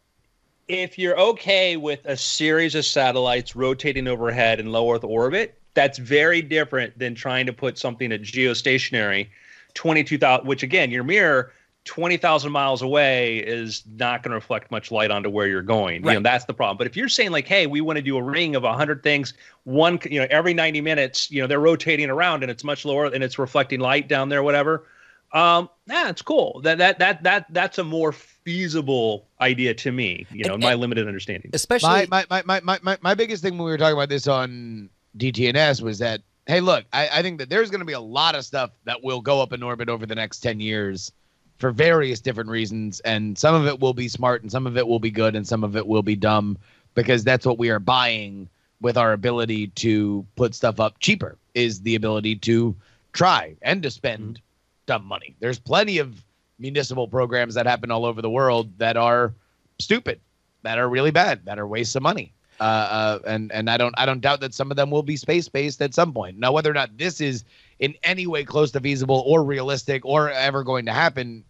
if you're okay with a series of satellites rotating overhead in low Earth orbit, that's very different than trying to put something at geostationary, 22,000, which again, your mirror 20,000 miles away is not going to reflect much light onto where you're going. Right. That's the problem. But if you're saying like, hey, we want to do a ring of 100 things, every 90 minutes, they're rotating around and it's much lower and it's reflecting light down there, whatever. It's cool. That's a more feasible idea to me, in my limited understanding. Especially my biggest thing when we were talking about this on DTNS was that, hey, look, I think that there's going to be a lot of stuff that will go up in orbit over the next 10 years for various different reasons. And some of it will be smart and some of it will be good and some of it will be dumb, because that's what we are buying with our ability to put stuff up cheaper, is the ability to try and to spend dumb money. There's plenty of municipal programs that happen all over the world that are stupid, that are really bad, that are wastes of money. And I don't doubt that some of them will be space-based at some point. Now, whether or not this is in any way close to feasible or realistic or ever going to happen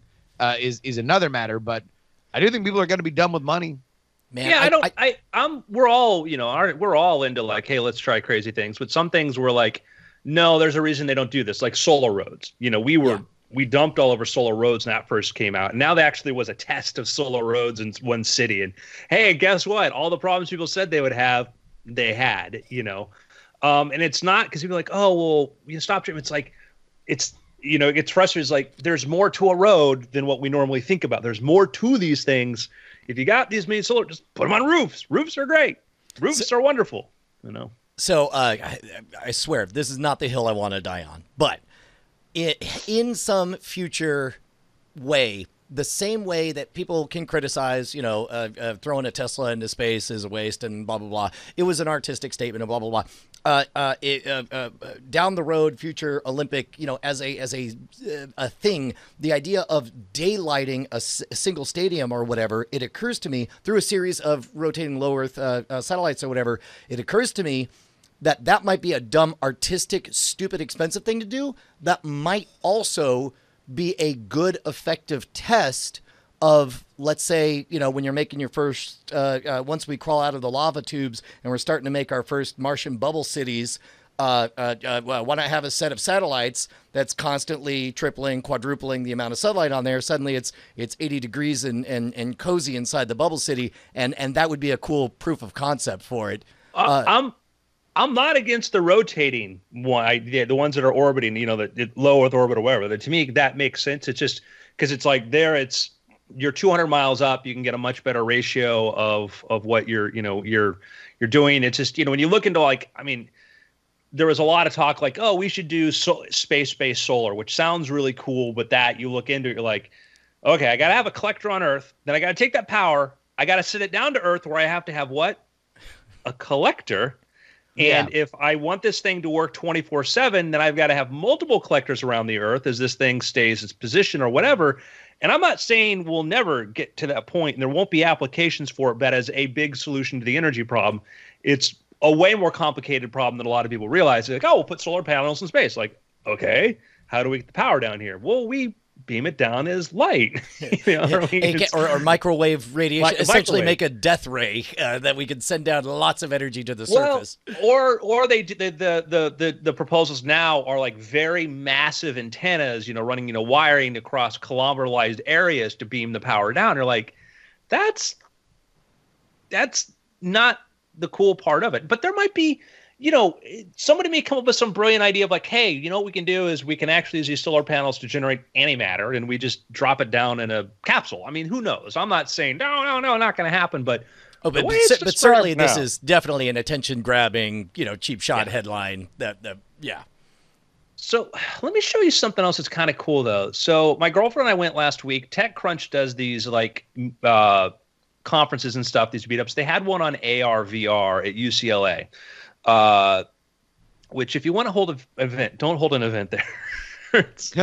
is another matter. But I do think people are going to be dumb with money. Man, yeah, we're all, we're all into like, hey, let's try crazy things. But some things we're like, no, there's a reason they don't do this. Like solar roads. We dumped all over solar roads when that first came out. And now there actually was a test of solar roads in one city. And hey, guess what? All the problems people said they would have, they had, and it's not because people are like, oh, well, stop treatment. It's like, it's frustrating. It's like, there's more to a road than what we normally think about. There's more to these things. If you got these many solar, just put them on roofs. Roofs are great. Roofs are wonderful, So I swear, this is not the hill I want to die on, but in some future way, the same way that people can criticize, throwing a Tesla into space is a waste and blah, blah, blah. It was an artistic statement and blah, blah, blah. Down the road, future Olympic, as a thing, the idea of daylighting a single stadium or whatever, it occurs to me through a series of rotating low Earth satellites or whatever, it occurs to me that might be a dumb, artistic, stupid, expensive thing to do. That might also be a good, effective test of, let's say, when you're making your first, once we crawl out of the lava tubes and we're starting to make our first Martian bubble cities, why not have a set of satellites that's constantly tripling, quadrupling the amount of sunlight on there? Suddenly it's 80 degrees and cozy inside the bubble city, and that would be a cool proof of concept for it. I'm not against the rotating one, the ones that are orbiting, the low Earth orbit or whatever. To me, that makes sense. It's just because it's like you're 200 miles up, you can get a much better ratio of what you're doing. It's just, when you look into there was a lot of talk like, oh, we should do space-based solar, which sounds really cool. But that you look into it, you're like, okay, I got to have a collector on Earth. Then I got to take that power. I got to send it down to Earth where I have to have what? A collector. And if I want this thing to work 24/7, then I've got to have multiple collectors around the Earth as this thing stays its position or whatever. And I'm not saying we'll never get to that point and there won't be applications for it, but as a big solution to the energy problem, it's a way more complicated problem than a lot of people realize. They're like, oh, we'll put solar panels in space. Like, okay, how do we get the power down here? Well, we beam it down as light. Or microwave radiation, essentially microwave. make a death ray that we can send down lots of energy to the surface. Or they the proposals now are like very massive antennas, running wiring across kilometerized areas to beam the power down. You're like, that's not the cool part of it. But there might be, somebody may come up with some brilliant idea of like, hey, what we can do is we can actually use these solar panels to generate antimatter and we just drop it down in a capsule. I mean, who knows? I'm not saying, no, not going to happen. But but certainly this is definitely an attention-grabbing, cheap shot headline. Yeah. So let me show you something else that's kind of cool, though. So my girlfriend and I went last week. TechCrunch does these conferences and stuff, these meetups. They had one on AR, VR at UCLA. Which if you want to hold an event, don't hold an event there. it's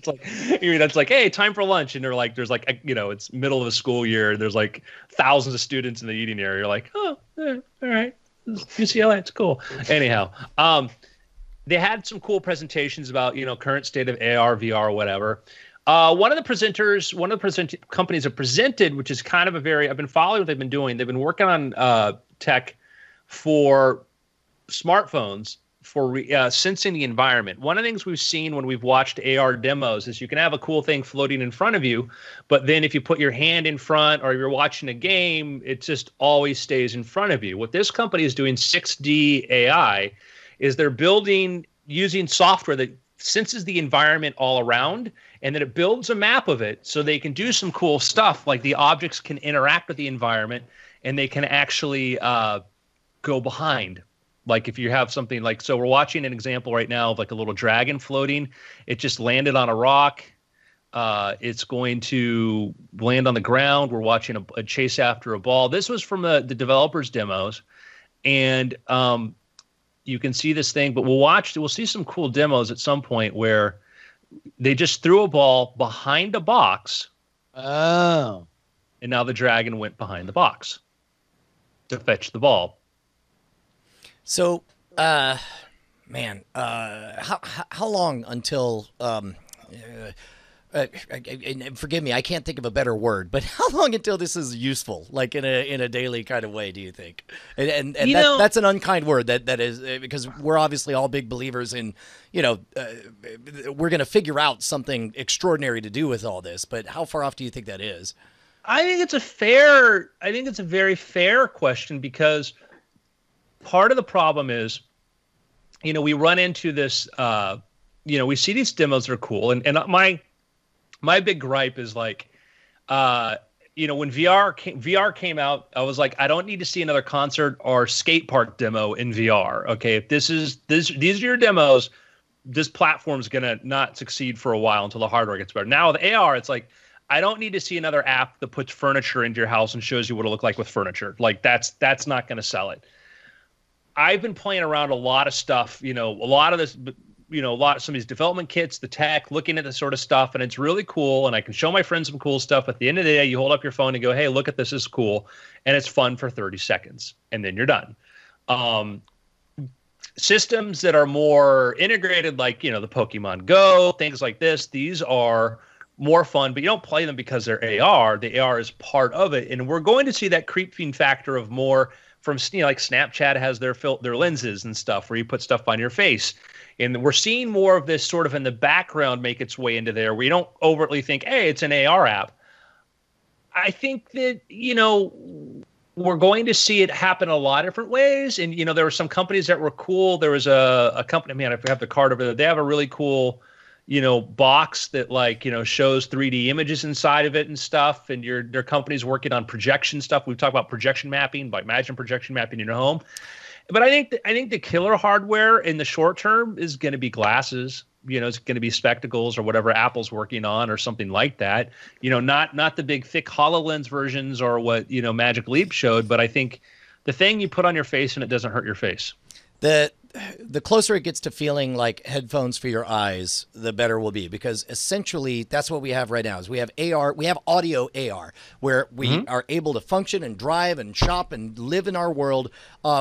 like, that's like, hey, time for lunch. And there's it's middle of the school year. And there's like thousands of students in the eating area. You're like, oh, all right. UCLA, it's cool. Anyhow, they had some cool presentations about, current state of AR, VR, whatever. One of the companies that presented, which is kind of I've been following what they've been doing. They've been working on tech for smartphones for sensing the environment. One of the things we've seen when we've watched AR demos is you can have a cool thing floating in front of you, but then if you put your hand in front or you're watching a game, it just always stays in front of you. What this company is doing, 6D AI, is they're building using software that senses the environment all around, and then it builds a map of it so they can do some cool stuff, like the objects can interact with the environment and they can actually go behind. Like if you have something like, so we're watching an example right now of like a little dragon floating. It just landed on a rock. It's going to land on the ground. We're watching a chase after a ball. This was from the developers' demos. And you can see this thing, but we'll see some cool demos at some point where they just threw a ball behind a box. Oh. And now the dragon went behind the box to fetch the ball. So, how long until forgive me, I can't think of a better word, but how long until this is useful, like in a daily kind of way, do you think? And that's an unkind word that is, because we're obviously all big believers in, we're going to figure out something extraordinary to do with all this, but how far off do you think that is? I think it's a very fair question, because part of the problem is, we run into this, we see these demos that are cool. And my big gripe is like, when VR came out, I was like, I don't need to see another concert or skate park demo in VR. Okay. If these are your demos, this platform's going to not succeed for a while until the hardware gets better. Now with AR, it's like, I don't need to see another app that puts furniture into your house and shows you what it'll look like with furniture. Like that's not going to sell it. I've been playing around a lot of stuff, a lot of this, some of these development kits, the tech, looking at this sort of stuff, and it's really cool. And I can show my friends some cool stuff. At the end of the day, you hold up your phone and go, hey, look at this, is cool. And it's fun for 30 seconds. And then you're done. Systems that are more integrated, like, the Pokemon Go, things like this, these are more fun, but you don't play them because they're AR. The AR is part of it. And we're going to see that creep fiend factor of more from, like Snapchat has their lenses and stuff where you put stuff on your face. And we're seeing more of this sort of in the background make its way into there where you don't overtly think, hey, it's an AR app. I think that, we're going to see it happen a lot of different ways. And, there were some companies that were cool. There was a company, man, I have the card over there. They have a really cool, box that shows 3D images inside of it and stuff. And their company's working on projection stuff. We've talked about projection mapping, but imagine projection mapping in your home. But I think the killer hardware in the short term is going to be glasses. It's going to be spectacles or whatever Apple's working on or something like that. Not the big thick HoloLens versions or what, Magic Leap showed, but I think the thing you put on your face and it doesn't hurt your face. The closer it gets to feeling like headphones for your eyes, the better will be, because essentially that's what we have right now is we have AR, we have audio AR, where we are able to function and drive and shop and live in our world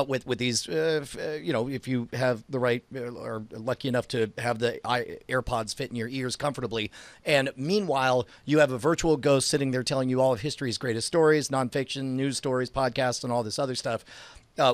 with these, if you have the right or lucky enough to have the AirPods fit in your ears comfortably. And meanwhile, you have a virtual ghost sitting there telling you all of history's greatest stories, nonfiction, news stories, podcasts, and all this other stuff.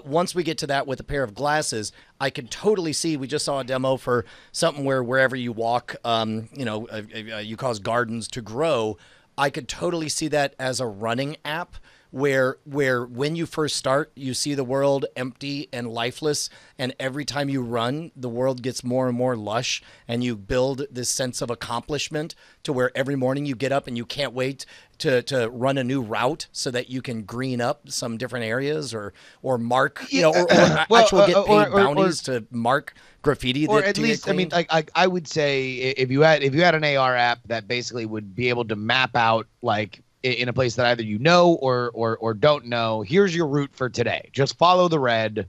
Once we get to that with a pair of glasses, I could totally see, we just saw a demo for something where wherever you walk, you cause gardens to grow. I could totally see that as a running app where when you first start, you see the world empty and lifeless. And every time you run, the world gets more and more lush, and you build this sense of accomplishment to where every morning you get up and you can't wait to run a new route so that you can green up some different areas or mark, actual get paid bounties to mark graffiti. Or at least, I mean, I would say if you had an AR app that basically would be able to map out, like, in a place that either or don't know, here's your route for today. Just follow the red,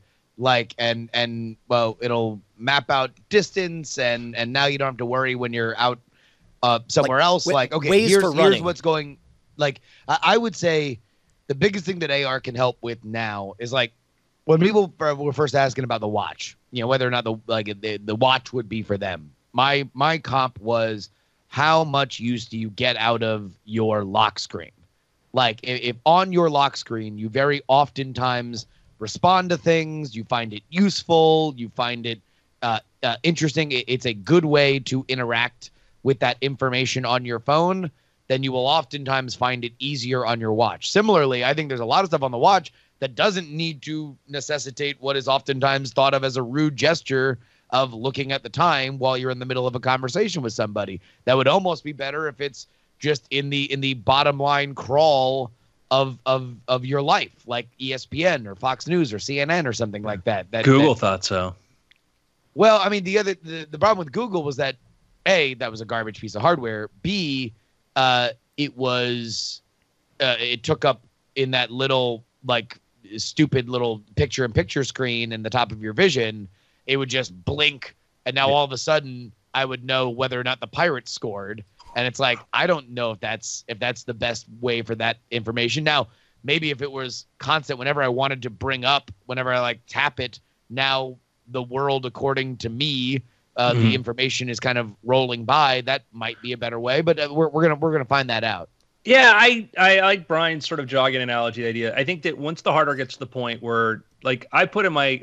and it'll map out distance, and now you don't have to worry when you're out somewhere else. Here's what's going. I would say the biggest thing that AR can help with now is when people were first asking about the watch, whether or not the watch would be for them. My comp was, how much use do you get out of your lock screen? If on your lock screen, you very oftentimes respond to things, you find it useful, you find it interesting, it's a good way to interact with that information on your phone, then you will oftentimes find it easier on your watch. Similarly, I think there's a lot of stuff on the watch that doesn't need to necessitate what is oftentimes thought of as a rude gesture of looking at the time while you're in the middle of a conversation with somebody. That would almost be better if it's just in the bottom line crawl of your life, like ESPN or Fox News or CNN or something like that. Google thought so. Well, I mean, the problem with Google was that A, that was a garbage piece of hardware. B, it took up in that little stupid little picture-in-picture screen in the top of your vision. It would just blink, and now all of a sudden I would know whether or not the Pirates scored. And it's I don't know if that's the best way for that information. Now, maybe if it was constant whenever I wanted to bring up, whenever I tap it, now the world, according to me, the information is kind of rolling by. That might be a better way, but we're gonna find that out. Yeah, I like Brian's sort of jogging analogy idea. I think that once the hardware gets to the point where, I put in my,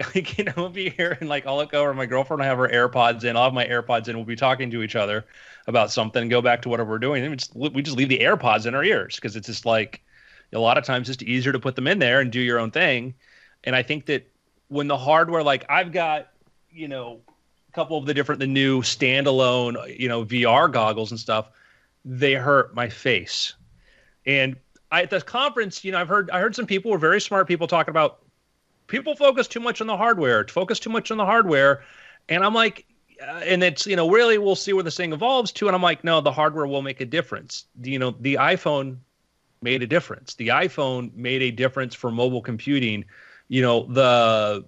I'll be here and I'll look over, my girlfriend will have her AirPods in, I'll have my AirPods in, we'll be talking to each other about something and go back to whatever we're doing. And we just leave the AirPods in our ears because it's just a lot of times just easier to put them in there and do your own thing. And I think that when the hardware, I've got, a couple of the new standalone, VR goggles and stuff, they hurt my face. And at this conference, I heard some people were very smart people talking about people focus too much on the hardware, And I'm like, and it's, really we'll see where this thing evolves to. And I'm like, no, the hardware will make a difference. The iPhone made a difference. The iPhone made a difference for mobile computing. The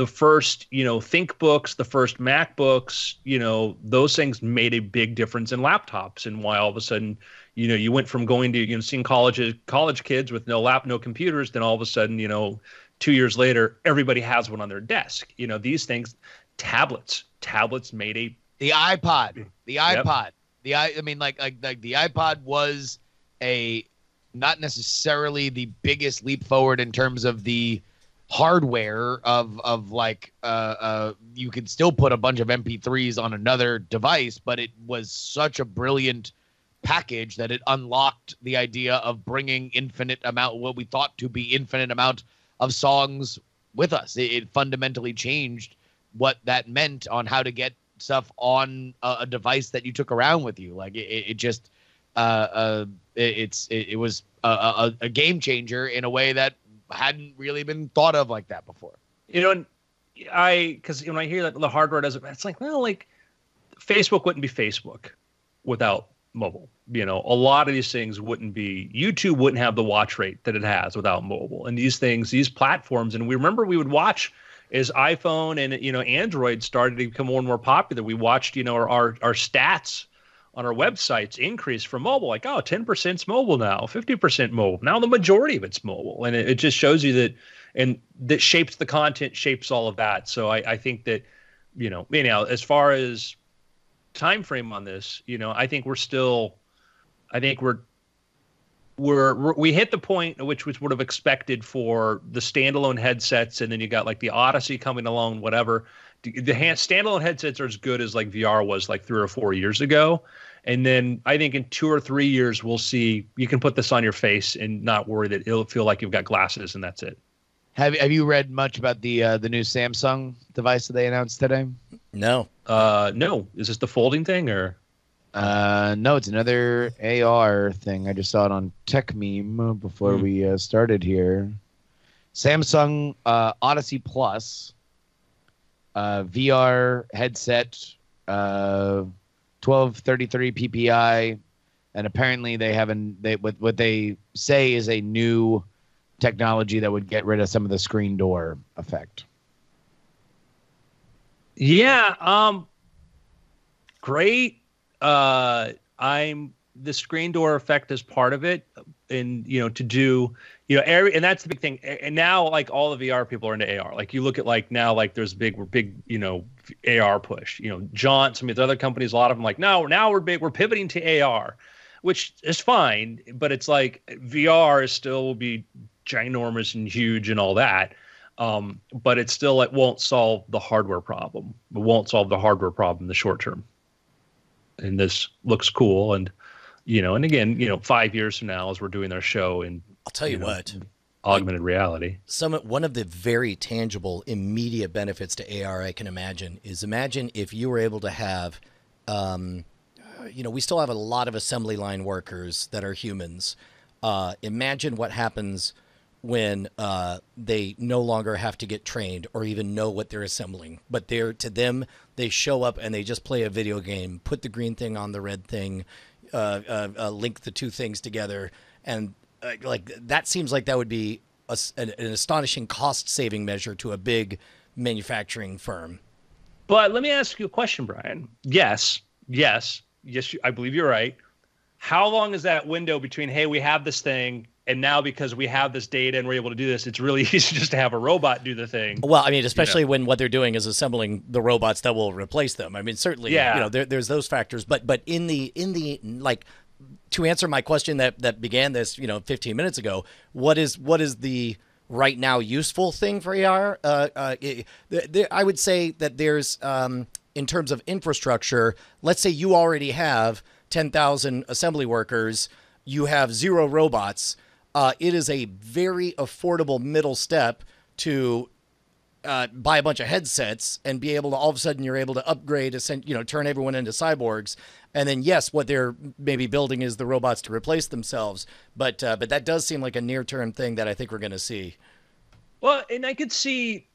first, ThinkBooks, the first MacBooks, those things made a big difference in laptops. And why all of a sudden, you went from going to, seeing college kids with no computers, then all of a sudden, 2 years later, everybody has one on their desk. These things, tablets made The iPod. Yep. The iPod was not necessarily the biggest leap forward in terms of the hardware of you could still put a bunch of MP3s on another device, but it was such a brilliant package that it unlocked the idea of bringing what we thought to be infinite amount of songs with us. It fundamentally changed what that meant on how to get stuff on a device that you took around with you. Like it was a game changer in a way that hadn't really been thought of like that before. Because when I hear that the hardware doesn't, it's like, well, like Facebook wouldn't be Facebook without mobile. A lot of these things wouldn't be. YouTube wouldn't have the watch rate that it has without mobile. And these things, these platforms, and we would watch as iPhone and Android started to become more and more popular. We watched our stats on our websites increase from mobile, like 10%'s mobile now, 50% mobile. Now the majority of it's mobile, and it just shows you that, and that shapes the content, shapes all of that. So I think that as far as time frame on this, I think we hit the point which was would have expected for the standalone headsets, and then you got like the Odyssey coming along, whatever. The standalone headsets are as good as like VR was like 3 or 4 years ago. And then I think in 2 or 3 years, we'll see you can put this on your face and not worry that it'll feel like you've got glasses and that's it. Have you read much about the new Samsung device that they announced today? No. No. Is this the folding thing or? No, it's another AR thing. I just saw it on Tech Meme before we started here. Samsung Odyssey Plus VR headset, 1233 PPI, and apparently they have what they say is a new technology that would get rid of some of the screen door effect. Yeah, great. The screen door effect is part of it, and to do and that's the big thing. And now like all the VR people are into AR. Like you look at like now like there's big AR push. Some of the other companies, a lot of them like now we're pivoting to AR, which is fine, but it's like VR is still will be ginormous and huge and all that. But it won't solve the hardware problem. It won't solve the hardware problem in the short term. And this looks cool. And, and again, 5 years from now, as we're doing our show and I'll tell you what, augmented reality. One of the very tangible, immediate benefits to AR I can imagine if you were able to have, we still have a lot of assembly line workers that are humans. Imagine what happens when they no longer have to get trained or even know what they're assembling. But to them, they show up and they just play a video game, put the green thing on the red thing, link the two things together. And that seems like that would be an astonishing cost-saving measure to a big manufacturing firm. But let me ask you a question, Brian. Yes, I believe you're right. How long is that window between, hey, we have this thing, and now because we have this data and we're able to do this, it's really easy just to have a robot do the thing? Well, I mean, especially when what they're doing is assembling the robots that will replace them. I mean, certainly, there's those factors. But in the to answer my question that began this, 15 minutes ago, what is the right now useful thing for AR? I would say that there's, in terms of infrastructure, let's say you already have 10,000 assembly workers, you have 0 robots. It is a very affordable middle step to buy a bunch of headsets and be able to, all of a sudden you're able to upgrade, turn everyone into cyborgs. And then, yes, what they're maybe building is the robots to replace themselves. But that does seem like a near-term thing that I think we're going to see. Well, and I could see,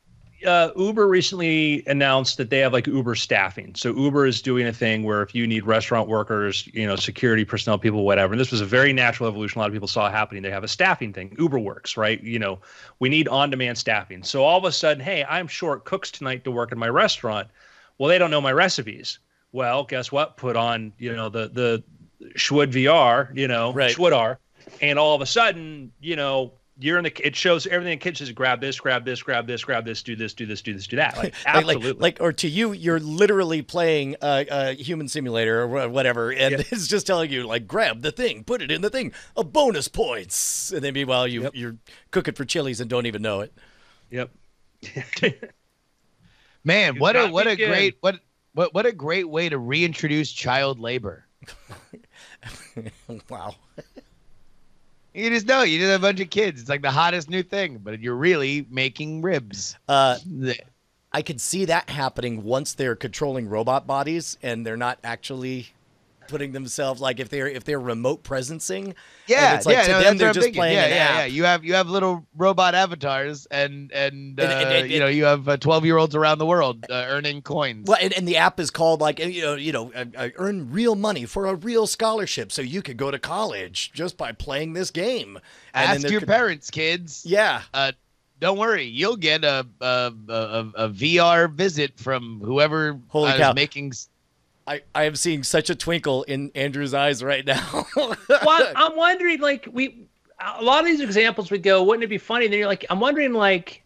Uber recently announced that they have like Uber staffing. So Uber is doing a thing where if you need restaurant workers, security personnel, people, whatever, and this was a very natural evolution. A lot of people saw it happening. They have a staffing thing. Uber works, right? We need on-demand staffing. So all of a sudden, hey, I'm short cooks tonight to work in my restaurant. Well, they don't know my recipes. Well, guess what? Put on, the Schwood VR, Right. Schwoodar, and all of a sudden, you're in it shows everything in the kitchen is grab this, do this, do that. Like, absolutely. Or to you, you're literally playing a human simulator or whatever, and it's just telling you, like, grab the thing, put it in the thing, a bonus points. And then meanwhile, you're cooking for Chili's and don't even know it. Yep. Man, what a great way to reintroduce child labor. Wow. You just know, you just have a bunch of kids. It's like the hottest new thing, but you're really making ribs. I could see that happening once they're controlling robot bodies and they're not actually putting themselves, like if they're remote presencing. Yeah, it's like to them they're just playing an yeah. app. You have little robot avatars, and you have 12-year-olds around the world earning coins. Well, and the app is called like earn real money for a real scholarship, so you could go to college just by playing this game. Ask your parents, kids. Yeah. Don't worry, you'll get a VR visit from whoever Holy cow. is making. I am seeing such a twinkle in Andrew's eyes right now. Well, I'm wondering, like, a lot of these examples we go, wouldn't it be funny? And then you're like, I'm wondering, like,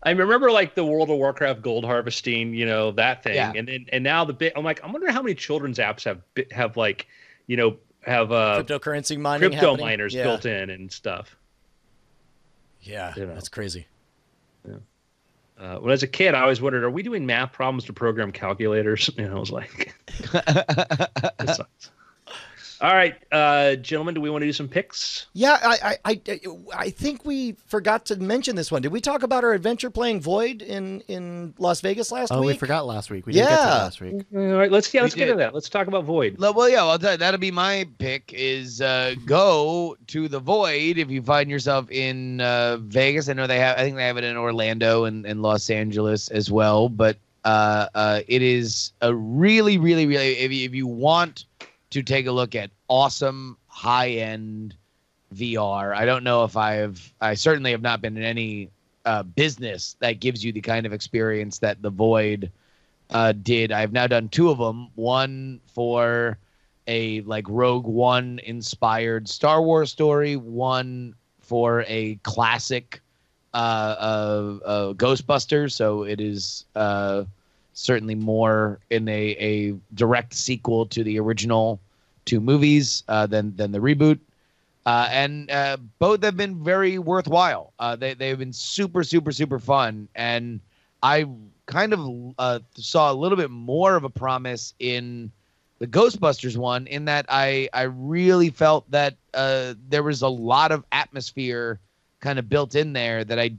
I remember like the World of Warcraft gold harvesting, that thing, Yeah. and now I'm wondering how many children's apps have Cryptocurrency mining crypto happening? miners Yeah. built in and stuff. Yeah, that's crazy. When I was a kid, I always wondered, are we doing math problems to program calculators? And I was like, this sucks. All right, gentlemen, do we want to do some picks? Yeah, I think we forgot to mention this one. Did we talk about our adventure playing Void in Las Vegas last week? Oh, we forgot last week. We didn't get to that last week. All right, let's get did. into that. Let's talk about Void. Well, yeah, I'll tell you, that'll be my pick. Is go to the Void if you find yourself in Vegas. I think they have it in Orlando and Los Angeles as well. But it is a really, really, really, if you want to take a look at awesome high-end VR. I don't know if I certainly have not been in any business that gives you the kind of experience that the Void did. I've now done two of them. One for a like Rogue One inspired Star Wars story. One for a classic Ghostbusters. So it is certainly more in a direct sequel to the original two movies than the reboot. And both have been very worthwhile. They've been super, super, super fun. And I kind of saw a little bit more of a promise in the Ghostbusters one, in that I really felt that there was a lot of atmosphere kind of built in there that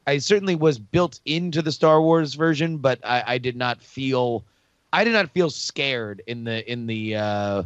I certainly was built into the Star Wars version, but I did not feel scared in the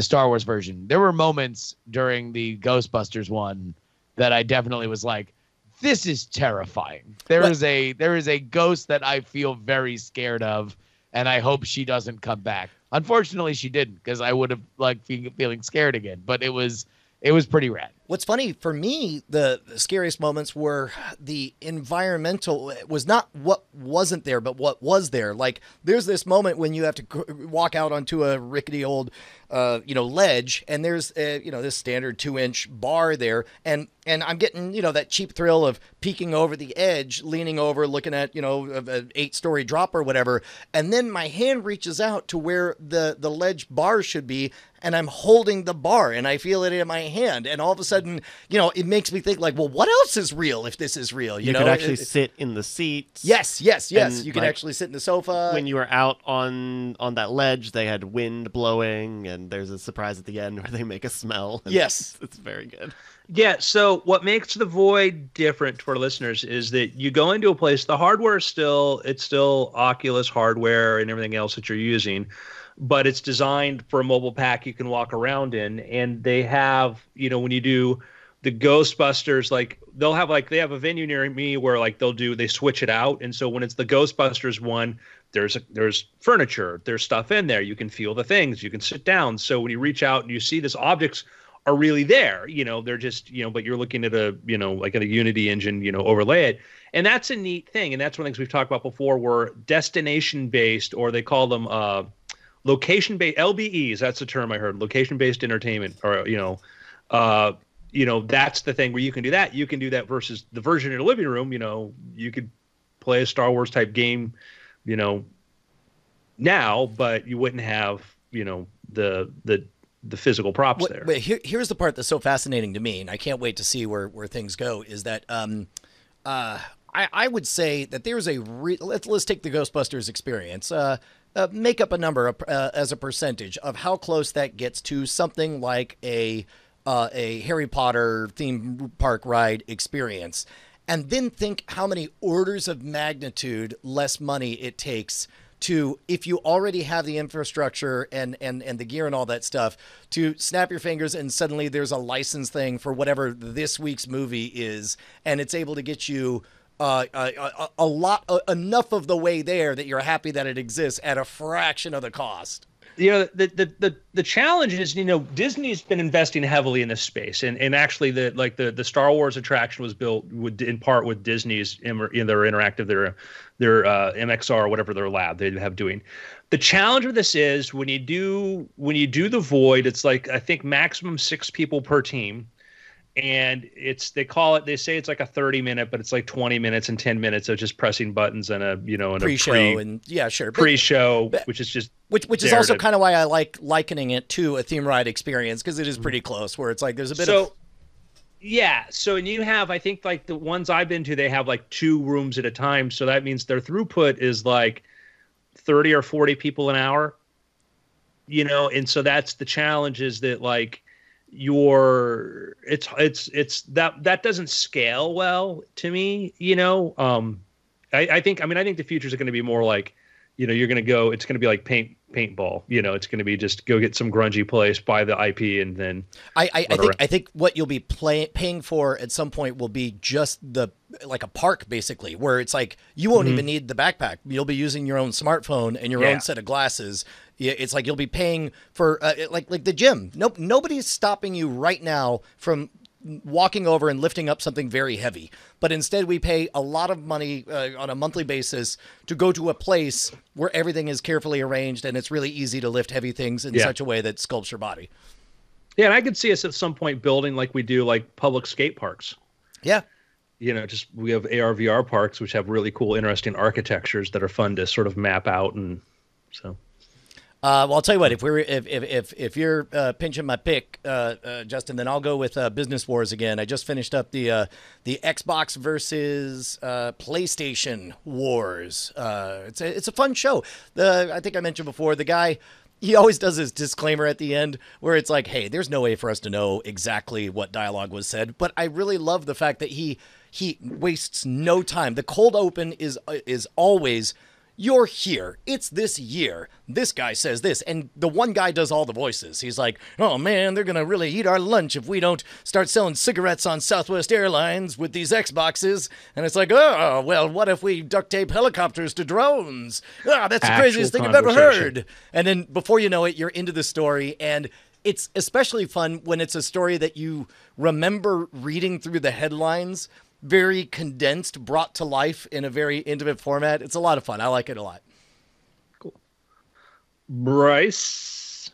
Star Wars version. There were moments during the Ghostbusters one that I definitely was like, this is terrifying. There is a ghost that I feel very scared of, and I hope she doesn't come back. Unfortunately, she didn't, because I would have liked feeling scared again. But it was pretty rad. What's funny for me, the scariest moments were the environmental. It was not what wasn't there, but what was there. Like there's this moment when you have to walk out onto a rickety old, ledge, and there's this standard 2-inch bar there, and I'm getting that cheap thrill of peeking over the edge, leaning over, looking at an 8-story drop or whatever, and then my hand reaches out to where the ledge bar should be, and I'm holding the bar, and I feel it in my hand, and all of a sudden, it makes me think like, well, what else is real if this is real? You could actually sit in the seats. Yes. And, You can actually sit in the sofa. When you were out on that ledge, they had wind blowing, and there's a surprise at the end where they make a smell. Yes. It's very good. Yeah, so what makes the Void different to our listeners is that you go into a place, the hardware is still Oculus hardware and everything else that you're using, but it's designed for a mobile pack you can walk around in. And they have, when you do the Ghostbusters, like they'll have like they have a venue near me where like they switch it out, and so when it's the Ghostbusters one, there's furniture, there's stuff in there, you can feel the things, you can sit down. So when you reach out and you see these objects are really there, they're just but you're looking at a like at a Unity engine, overlay it, and that's a neat thing. And that's one of the things we've talked about before, where destination based, or they call them location based LBEs. That's the term I heard, location based entertainment, or that's the thing where you can do that. You can do that versus the version in your living room. You could play a Star Wars type game, now, but you wouldn't have, the physical props there. Wait, here's the part that's so fascinating to me, and I can't wait to see where things go, is that I would say that there's let's take the Ghostbusters experience. Make up a number as a percentage of how close that gets to something like a Harry Potter theme park ride experience, and then think how many orders of magnitude less money it takes to, if you already have the infrastructure and the gear and all that stuff, to snap your fingers and suddenly there's a license thing for whatever this week's movie is, and it's able to get you enough of the way there that you're happy that it exists at a fraction of the cost. The challenge is, Disney's been investing heavily in this space, and actually the Star Wars attraction was built in part with Disney's their interactive, their MXR, or whatever their lab they have doing. The challenge with this is when you do the Void, it's like, I think maximum 6 people per team. And they say it's like a 30-minute, but it's like 20 minutes and 10 minutes of just pressing buttons and a pre-show and yeah, sure. Pre-show, which is just which is also kind of why I like likening it to a theme ride experience, because it is pretty close, where it's like there's a bit of. Yeah. So, and you have, I think, like the ones I've been to, they have like 2 rooms at a time. So that means their throughput is like 30 or 40 people an hour, and so that's the challenge, is that like it's that doesn't scale well to me. I think the futures are going to be more like, you're going to go, it's going to be like paintball, it's going to be just go get some grungy place, buy the IP, and then I think what you'll be paying for at some point will be just like a park, basically, where it's like you won't even need the backpack. You'll be using your own smartphone and your own set of glasses. Yeah, it's like you'll be paying for like the gym. Nope, nobody's stopping you right now from walking over and lifting up something very heavy. But instead, we pay a lot of money on a monthly basis to go to a place where everything is carefully arranged and it's really easy to lift heavy things in such a way that sculpts your body. Yeah, and I could see us at some point building like we do like public skate parks. Yeah. We have AR VR parks, which have really cool, interesting architectures that are fun to sort of map out, and so. Well, I'll tell you what. If you're pinching my pick, Justin, then I'll go with Business Wars again. I just finished up the Xbox versus PlayStation Wars. It's a fun show. I think I mentioned before, the guy, he always does his disclaimer at the end where it's like, hey, there's no way for us to know exactly what dialogue was said. But I really love the fact that he wastes no time. The cold open is always, you're here. It's this year. This guy says this. And the one guy does all the voices. He's like, oh man, they're going to really eat our lunch if we don't start selling cigarettes on Southwest Airlines with these Xboxes. And it's like, oh, well, what if we duct tape helicopters to drones? That's the craziest thing I've ever heard. And then before you know it, you're into the story. And it's especially fun when it's a story that you remember reading through the headlines, very condensed, brought to life in a very intimate format. It's a lot of fun. I like it a lot. Cool. Bryce?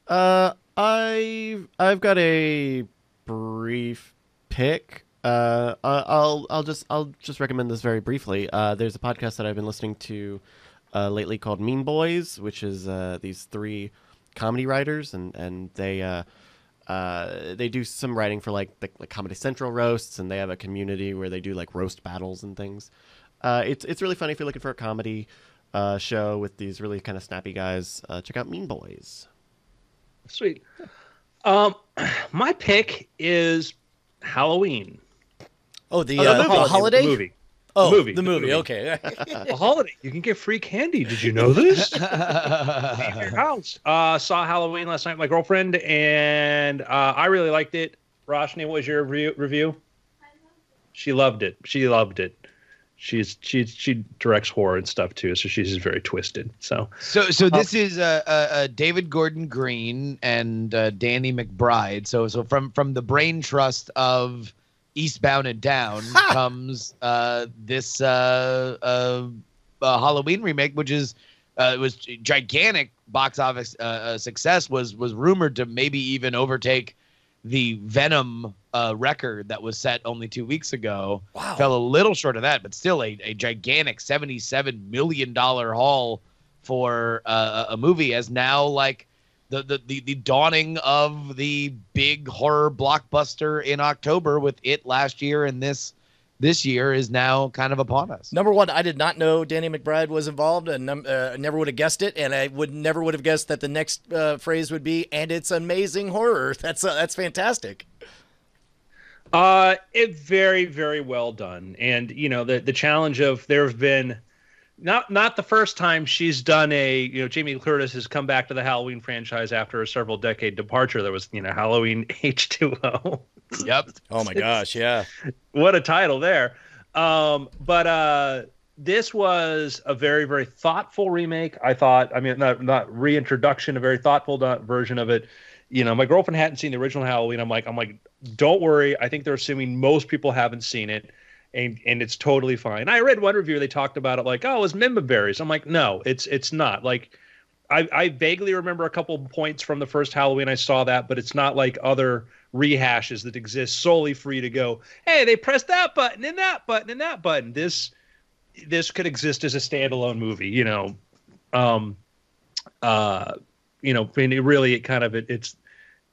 I've got a brief pick. I'll just recommend this very briefly. There's a podcast that I've been listening to lately called Mean Boys, which is these 3 comedy writers, and they do some writing for like the Comedy Central roasts, and they have a community where they do like roast battles and things. It's really funny if you're looking for a comedy show with these really kind of snappy guys. Check out Mean Boys. Sweet. My pick is Halloween. Oh, the holiday movie. Oh, the movie. Okay. A holiday. You can get free candy. Did you know this? Leave your house. Saw Halloween last night with my girlfriend, and I really liked it. Roshni, what was your review? She loved it. She loved it. She directs horror and stuff too, so she's just very twisted. So this is David Gordon Green and Danny McBride. So from the brain trust of Eastbound and Down comes this Halloween remake, which is was gigantic box office success. Was rumored to maybe even overtake the Venom record that was set only 2 weeks ago. Wow. Fell a little short of that, but still a gigantic $77 million haul for a movie, as now like the dawning of the big horror blockbuster in October with It last year, and this year is now kind of upon us. Number one, I did not know Danny McBride was involved, and never would have guessed it. And I never would have guessed that the next phrase would be, "and it's amazing horror." That's fantastic. It very, very well done. And the challenge of, there have been not the first time she's done Jamie Lee Curtis has come back to the Halloween franchise after a several decade departure. There was Halloween H2O. Yep. Oh my gosh, yeah. What a title there. But this was a very, very thoughtful remake, I thought. I mean, not reintroduction, a very thoughtful version of it. My girlfriend hadn't seen the original Halloween. I'm like, don't worry. I think they're assuming most people haven't seen it, and it's totally fine. I read one review, they talked about it like, oh, it was Mimba Berries. I'm like, no, it's not. Like, I vaguely remember a couple of points from the first Halloween I saw that, but it's not like other rehashes that exist solely free to go, hey, they pressed that button and that button and that button. This could exist as a standalone movie, really it's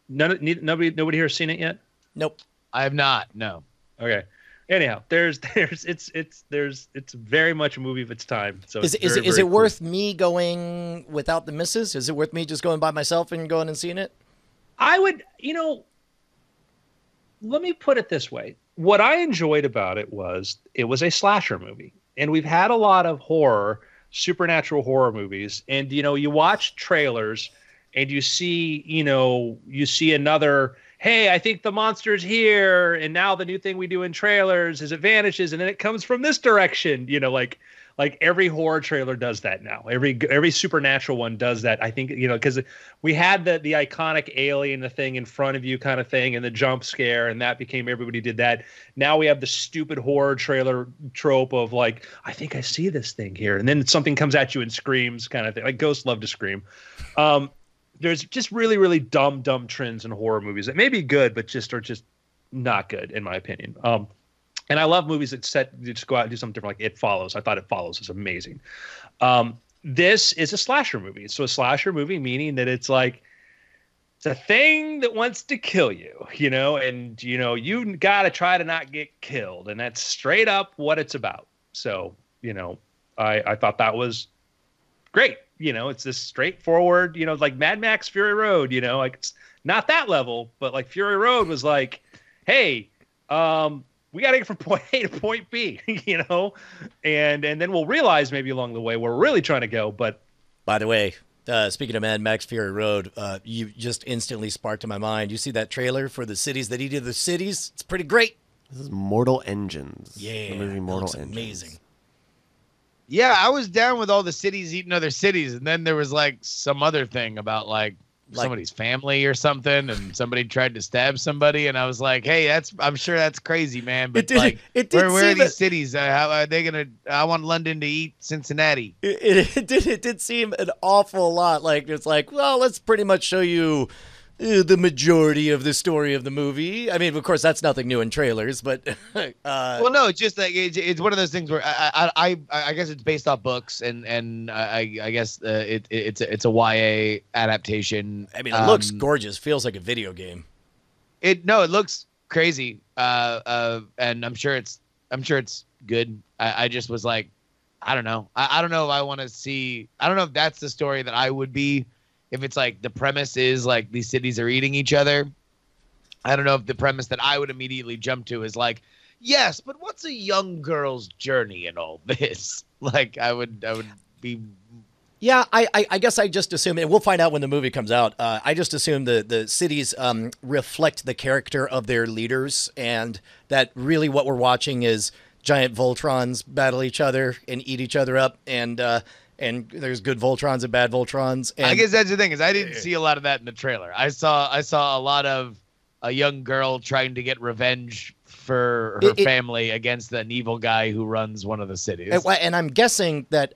nobody here has seen it yet? Nope. I have not. No. Okay. Anyhow, it's very much a movie of its time. So is it worth me going without the missus? Is it worth me just going by myself and going and seeing it? I would, let me put it this way. What I enjoyed about it was a slasher movie. And we've had a lot of supernatural horror movies. And, you watch trailers and you see another, hey, I think the monster's here. And now the new thing we do in trailers is it vanishes and then it comes from this direction. Like every horror trailer does that now. Every supernatural one does that. I think, because we had the iconic alien, the thing in front of you kind of thing, and the jump scare, and that became, everybody did that. Now we have the stupid horror trailer trope of like, I think I see this thing here. And then something comes at you and screams kind of thing. Like ghosts love to scream. There's just really, really dumb trends in horror movies that may be good, but are just not good, in my opinion. And I love movies that just go out and do something different, like It Follows. I thought It Follows is amazing. This is a slasher movie. So a slasher movie meaning that it's like, it's a thing that wants to kill you, and, you got to try to not get killed. And that's straight up what it's about. So, I thought that was great. It's this straightforward, like Mad Max Fury Road, like it's not that level, but like Fury Road was like, hey, we got to get from point A to point B, and then we'll realize maybe along the way where we're really trying to go. But by the way, speaking of Mad Max Fury Road, you just instantly sparked to my mind. You see that trailer for the Cities That Eat Other Cities? It's pretty great. This is Mortal Engines. Yeah, the movie Mortal Engines. Amazing. Yeah, I was down with all the cities eating other cities, and then there was like some other thing about like somebody's family or something, and somebody tried to stab somebody, and I was like, hey, I'm sure that's crazy, man. But where are these cities? How are they gonna? I want London to eat Cincinnati. It did seem an awful lot like it's like, well, let's pretty much show you the majority of the story of the movie. I mean, of course, that's nothing new in trailers, but well, no, it's just like it's one of those things where I guess it's based off books, and I guess it's a YA adaptation. I mean, it looks gorgeous. Feels like a video game. It looks crazy, and I'm sure it's good. I just was like, I don't know. I don't know if I want to see. I don't know if that's the story that I would be. If it's like the premise is like these cities are eating each other, I don't know if the premise that I would immediately jump to is like, yes, but what's a young girl's journey in all this? Like I would be Yeah, I guess I just assume, and we'll find out when the movie comes out. I just assume the cities reflect the character of their leaders, and that really what we're watching is giant Voltrons battle each other and eat each other up, and there's good Voltrons and bad Voltrons. And I guess that's the thing is I didn't see a lot of that in the trailer. I saw a lot of a young girl trying to get revenge for her family against an evil guy who runs one of the cities. And I'm guessing that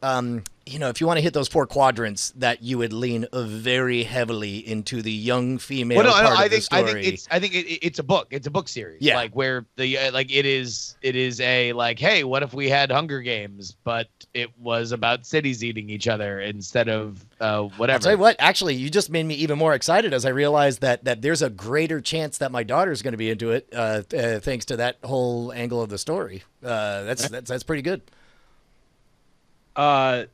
if you want to hit those 4 quadrants, that you would lean very heavily into the young female part of the story. I think it's a book. It's a book series. Yeah. Like where the it is a like, hey, what if we had Hunger Games, but it was about cities eating each other instead of whatever. I'll tell you what, actually, you just made me even more excited as I realized that there's a greater chance that my daughter's going to be into it thanks to that whole angle of the story. That's pretty good. I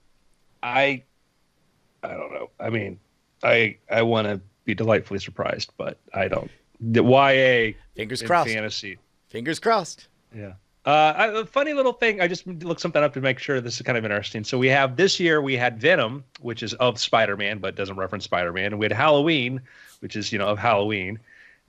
don't know. I mean, I want to be delightfully surprised, but I don't. The YA Fingers crossed. fantasy. Fingers crossed. Yeah. A funny little thing. I just looked something up to make sure this is kind of interesting. So we had Venom, which is of Spider-Man, but doesn't reference Spider-Man. And we had Halloween, which is, of Halloween.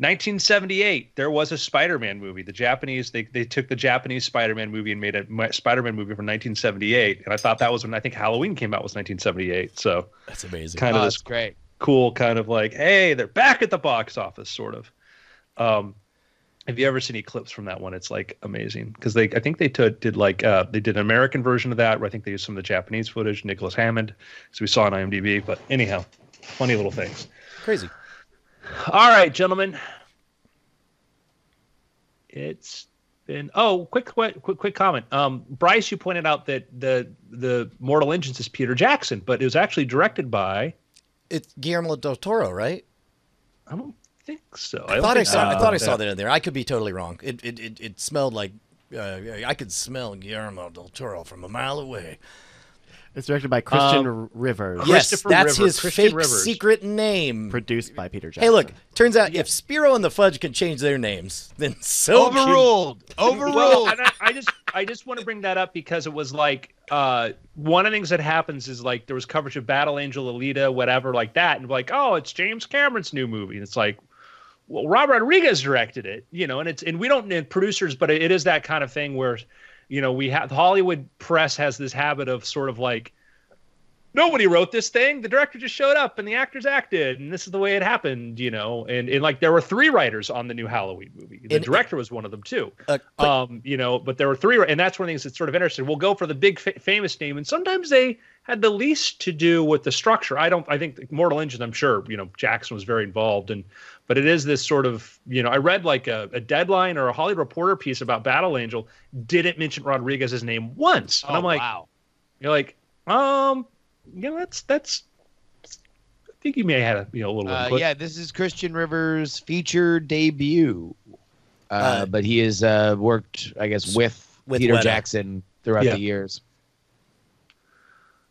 1978, there was a Spider-Man movie. The Japanese, they took the Japanese Spider-Man movie and made a Spider-Man movie from 1978. And I thought that was when I think Halloween came out was 1978. So that's amazing. Kind of this great, cool kind of like, hey, they're back at the box office, sort of. Have you ever seen any clips from that one? It's like amazing because I think they did an American version of that where I think they used some of the Japanese footage, Nicholas Hammond, as we saw on IMDb. But anyhow, funny little things. Crazy. All right, gentlemen. It's been quick comment. Bryce, you pointed out that the Mortal Engines is Peter Jackson, but it was actually directed by it's Guillermo del Toro, right? I don't think so. I thought I saw that in there. I could be totally wrong. It smelled like I could smell Guillermo del Toro from a mile away. It's directed by Christian Rivers. Yes, that's Rivers. his Christian fake Rivers. secret name. Produced by Peter Jackson. Hey, look, turns out if Spiro and the Fudge can change their names, then so overruled. Well, and I just want to bring that up because it was like one of the things that happens is like there was coverage of Battle Angel, Alita, whatever like that, and like, oh, it's James Cameron's new movie, and it's like, well, Robert Rodriguez directed it, and we don't need producers, but it is that kind of thing where. We have the Hollywood press has this habit of sort of like, nobody wrote this thing. The director just showed up and the actors acted, and this is the way it happened, and like there were 3 writers on the new Halloween movie. The director was one of them too. But there were 3, and that's one of the things that's sort of interesting. We'll go for the big famous name, and sometimes they had the least to do with the structure. I think Mortal Engine, I'm sure, Jackson was very involved but it is this sort of, I read like a Deadline or a Hollywood Reporter piece about Battle Angel didn't mention Rodriguez's name once. And I'm like, wow. You're like, that's, I think you may have had a little input. Yeah, this is Christian Rivers' feature debut. But he has worked, I guess, with Peter Weta. Jackson throughout the years.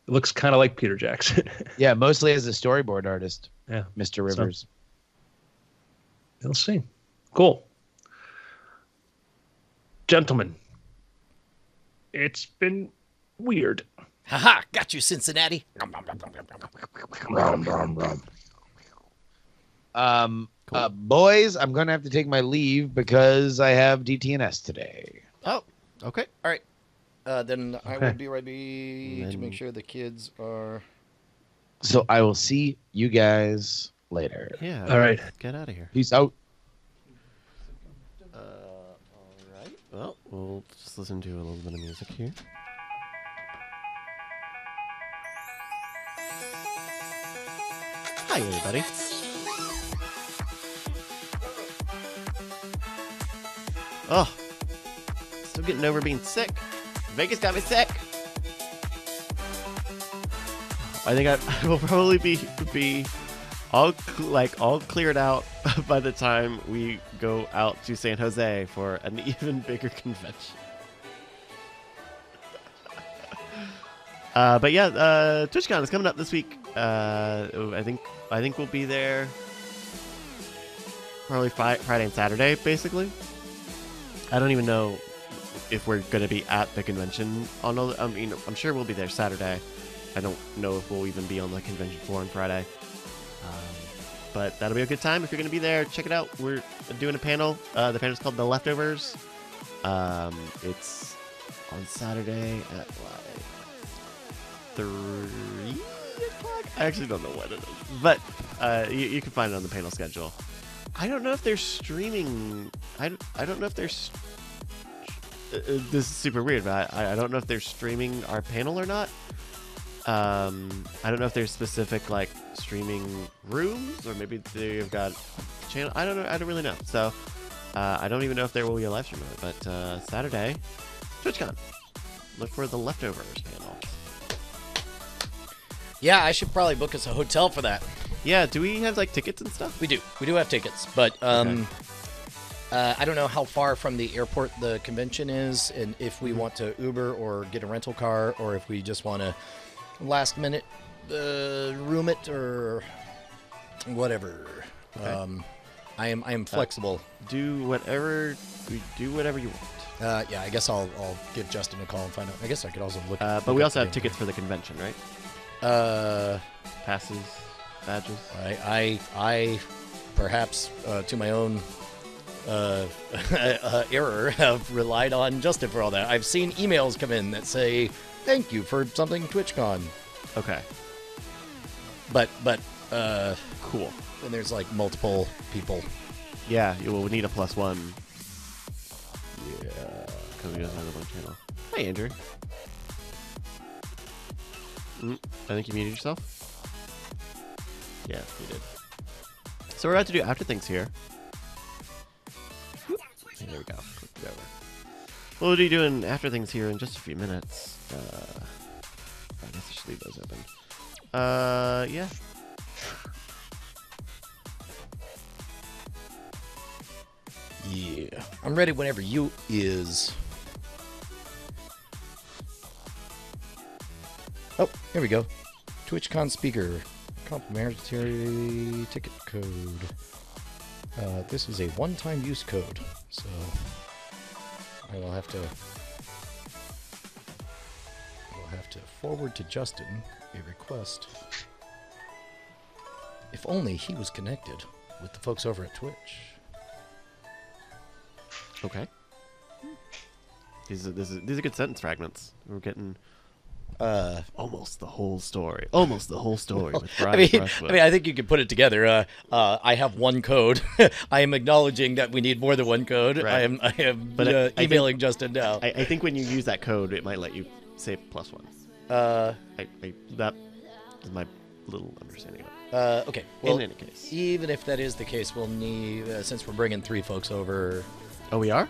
It looks kind of like Peter Jackson. Yeah, mostly as a storyboard artist. Yeah, Mr. Rivers. We'll see. Cool. Gentlemen, it's been weird. Haha, got you, Cincinnati. Boys, I'm going to have to take my leave because I have DTNS today. Oh, okay. All right. Then I will be right to make sure the kids are... So I will see you guys later. Yeah. All right. Get out of here. Peace out. All right. Well, we'll just listen to a little bit of music here. Hi, everybody. Oh, still getting over being sick. Vegas got me sick. I think I will probably be all cleared out by the time we go out to San Jose for an even bigger convention. But yeah, TwitchCon is coming up this week. I think we'll be there probably Friday and Saturday, basically. I don't even know if we're going to be at the convention. I'm sure we'll be there Saturday. I don't know if we'll even be on the convention floor on Friday. But that'll be a good time. If you're going to be there, check it out. We're doing a panel. The panel's called The Leftovers. It's on Saturday at like 3 o'clock. I actually don't know what it is. But you can find it on the panel schedule. I don't know if they're streaming. I don't know if they're... this is super weird, but I don't know if they're streaming our panel or not. I don't know if there's specific like streaming rooms, or maybe they've got a channel. I don't know. I don't really know. So I don't even know if there will be a live stream of it. But Saturday, TwitchCon. Look for the Leftovers panel. Yeah, I should probably book us a hotel for that. Yeah. Do we have like tickets and stuff? We do. We do have tickets, but Okay. I don't know how far from the airport the convention is, and if we want to Uber or get a rental car, or if we just want to last minute room it or whatever. Okay. I am flexible. Do whatever you want. Yeah, I guess I'll give Justin a call and find out. I guess I could also look. But look we up also the have tickets for the convention, right? Passes, badges. I perhaps to my own error have relied on Justin for all that. I've seen emails come in that say thank you for something TwitchCon. Okay. But Cool. and there's like multiple people. Yeah, you will need a +1. Yeah. Because he doesn't have the one channel. Hi, Andrew. I think you muted yourself. Yeah, you did. So we're about to do After Things here. Okay, there we go. Click it over. We'll be doing After Things here in just a few minutes. I guess I should leave those open. Yeah. Yeah. I'm ready whenever you is. Oh, here we go. TwitchCon speaker. Complimentary ticket code. This is a one-time use code, so I will have to forward to Justin a request. If only he was connected with the folks over at Twitch. Okay. These are good sentence fragments. We're getting almost the whole story. Almost the whole story with Brian Brushwood. I think you could put it together. I have one code. I am acknowledging that we need more than one code. Right. I am But I think- emailing Justin now. I think when you use that code, it might let you say +1. That is my little understanding of it. Okay. Well, In any case. even if that is the case, we'll need, since we're bringing 3 folks over, Oh, we are?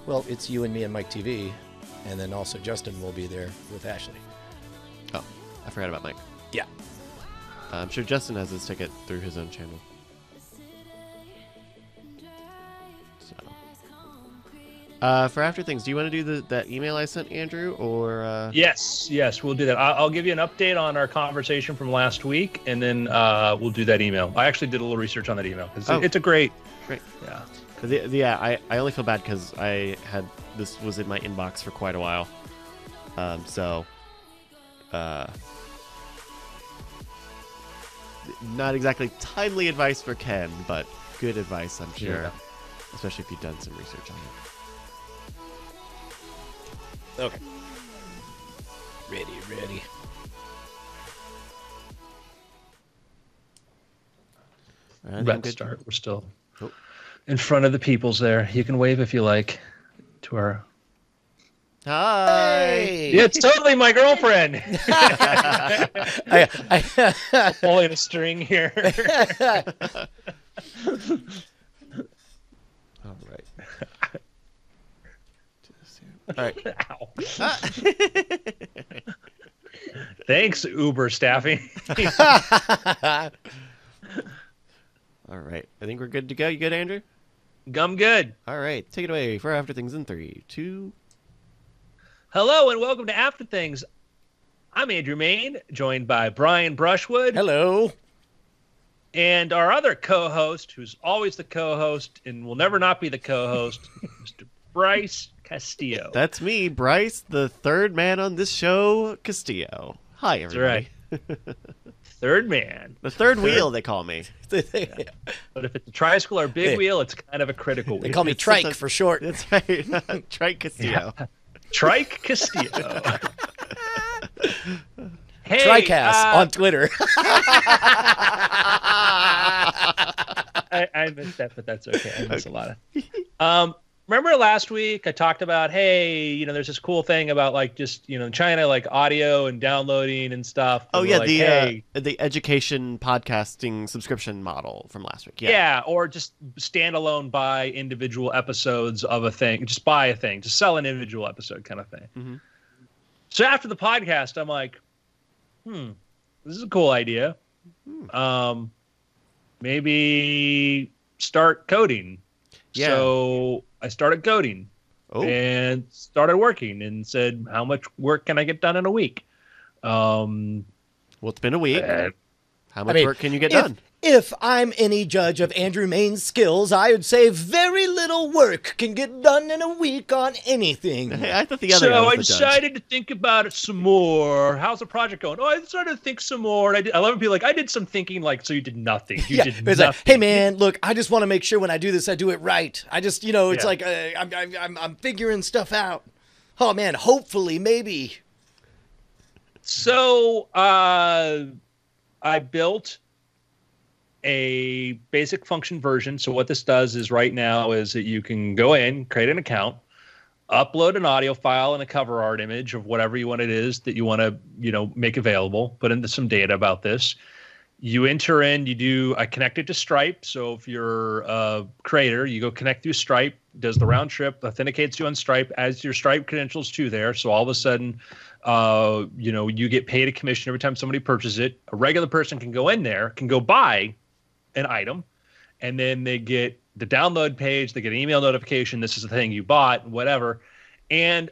well, it's you and me and Mike TV, and then also Justin will be there with Ashley. Oh, I forgot about Mike. Yeah. I'm sure Justin has his ticket through his own channel. So, for After Things, do you want to do that email I sent Andrew, or? Yes, we'll do that. I'll give you an update on our conversation from last week, and then we'll do that email. I actually did a little research on that email because Oh. it's a great. Great. Yeah. Cause I only feel bad because this was in my inbox for quite a while. Not exactly timely advice for Ken, but good advice, I'm sure. Yeah. Especially if you've done some research on it. Okay. Ready. I think I'm Red good. start. We're still Oh. in front of the peoples there. You can wave if you like to our. Hi. Hey! Yeah, it's totally my girlfriend. I Pulling a string here. All right. All right. Ow. Thanks, Uber staffing. All right. I think we're good to go. You good, Andrew? Gum good. All right. Take it away for After Things in 3, 2. Hello and welcome to After Things. I'm Andrew Main, joined by Brian Brushwood. Hello. And our other co-host, who's always the co-host and will never not be the co-host, Mr. Bryce Castillo. That's me, Bryce, the third man on this show, Castillo. Hi, everybody. Third man. The third wheel, they call me. But if it's a tricycle or big Hey. wheel, it's kind of a critical wheel. They call me Trike for short. That's right. Trike Castillo. Trike Castillo. Hey, Tricast on Twitter. I missed that, but that's okay. I miss a lot of. Remember last week I talked about, hey, there's this cool thing about like just in China, like audio and downloading and stuff. Oh And yeah, we're like, the education podcasting subscription model from last week. yeah, or just standalone buy individual episodes of a thing. Just buy a thing, just sell an individual episode kind of thing. Mm-hmm. So after the podcast, I'm like, this is a cool idea. Maybe start coding. Yeah. So I started coding and started working and said, how much work can I get done in a week? Well, it's been a week. How much work can you get done? If I'm any judge of Andrew Maine's skills, I would say very little work can get done in a week on anything. Hey, I thought the other guy So was I the judge. decided to think about it some more. How's the project going? Oh, I started to think some more. And I love when people are like, I did some thinking, like, so you did nothing. You did it's nothing. like, hey man, look, I just want to make sure when I do this, I do it right. I just, it's like I'm figuring stuff out. Oh man, hopefully, maybe. So I built a basic function version. So what this does is right now is that you can go in, create an account, upload an audio file and a cover art image of whatever you want it is that you want to, make available, put into some data about this. You enter in, I connect it to Stripe. So if you're a creator, you go connect through Stripe, does the round trip, authenticates you on Stripe, adds your Stripe credentials to there. So all of a sudden, you get paid a commission every time somebody purchases it. A regular person can go in there, can go buy an item, and then they get the download page, they get an email notification, this is the thing you bought, whatever. And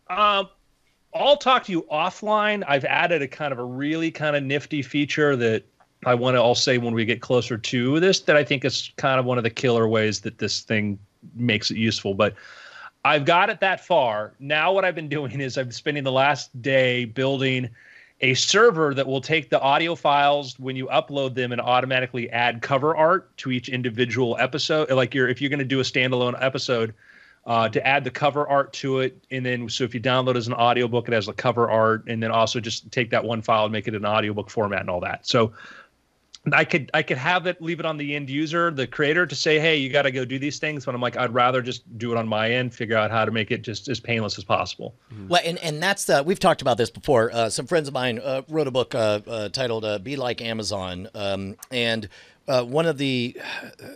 I'll talk to you offline. I've added a really kind of nifty feature that I'll say when we get closer to this, that I think is kind of one of the killer ways that this thing makes it useful. But I've got it that far. Now what I've been doing is I'm spending the last day building a server that will take the audio files when you upload them and automatically add cover art to each individual episode. Like if you're going to do a standalone episode, to add the cover art to it. And then, so if you download as an audiobook, it has the cover art, and then also just take that one file and make it an audiobook format and all that. So I could have it, leave it on the end user, the creator, to say, hey, you got to go do these things. But I'm like, I'd rather just do it on my end, figure out how to make it just as painless as possible. Well, and that's we've talked about this before. Some friends of mine wrote a book titled "Be Like Amazon," and one of the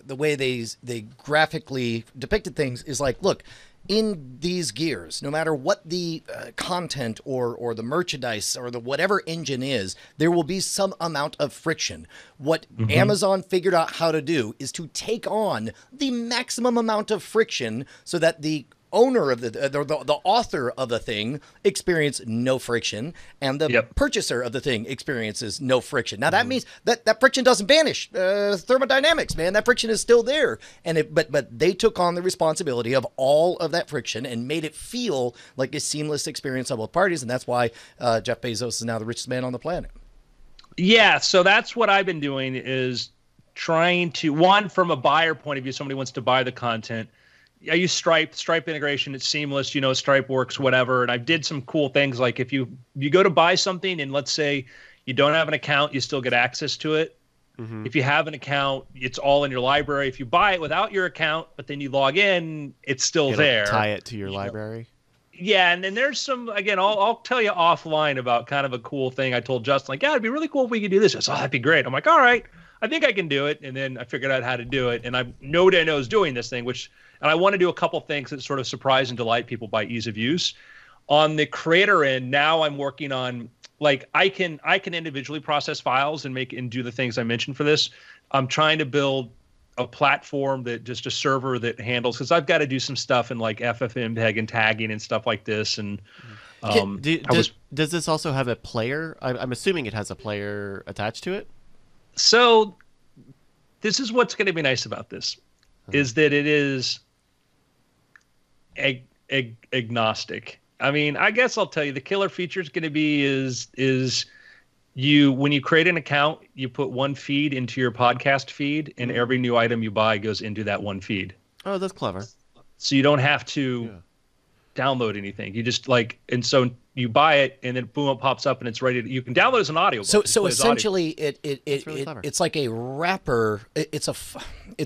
way they graphically depicted things is like, look, in these gears, no matter what the content or the merchandise or the whatever engine is, there will be some amount of friction. What Amazon figured out how to do is to take on the maximum amount of friction so that the owner of the author of the thing experience no friction, and the purchaser of the thing experiences no friction. Now that means that friction doesn't vanish. Thermodynamics, man, that friction is still there. And but they took on the responsibility of all of that friction and made it feel like a seamless experience on both parties. And that's why Jeff Bezos is now the richest man on the planet. Yeah, so that's what I've been doing, is trying to, one, from a buyer point of view, somebody wants to buy the content. I use Stripe integration. It's seamless. Stripe works, whatever. And I did some cool things. Like if you go to buy something and let's say you don't have an account, you still get access to it. If you have an account, it's all in your library. If you buy it without your account, but then you log in, it's still there. Tie it to your library. Yeah, and then there's some, again, I'll tell you offline about kind of a cool thing. I told Justin, like, yeah, it'd be really cool if we could do this. I said, oh, that'd be great. I'm like, all right, I think I can do it. And then I figured out how to do it. And nobody I know is doing this thing, and I want to do a couple things that sort of surprise and delight people by ease of use. On the creator end, now I'm working on, like, I can individually process files and do the things I mentioned for this. I'm trying to build a platform that just a server that handles, because I've got to do some stuff in like FFmpeg and tagging and stuff like this. And does this also have a player? I'm assuming it has a player attached to it. So this is what's going to be nice about this, is that it is agnostic. I mean, I guess I'll tell you the killer feature is going to be is when you create an account, you put one feed into your podcast feed, and every new item you buy goes into that one feed. Oh, that's clever. So you don't have to download anything. You just and so you buy it, and then boom, it pops up, and it's ready. You can download it as an audio. So essentially, really clever. it's like a wrapper. It's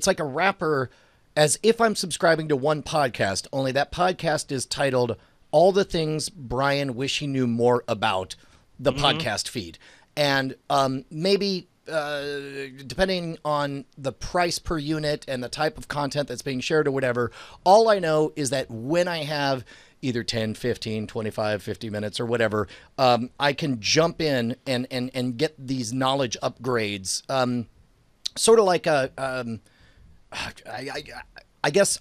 like a wrapper, as if I'm subscribing to one podcast. Only that podcast is titled "All the Things Brian Wish He Knew More About," the podcast feed, and maybe. Depending on the price per unit and the type of content that's being shared or whatever, all I know is that when I have either 10, 15, 25, 50 minutes or whatever, I can jump in and get these knowledge upgrades. Sort of like I guess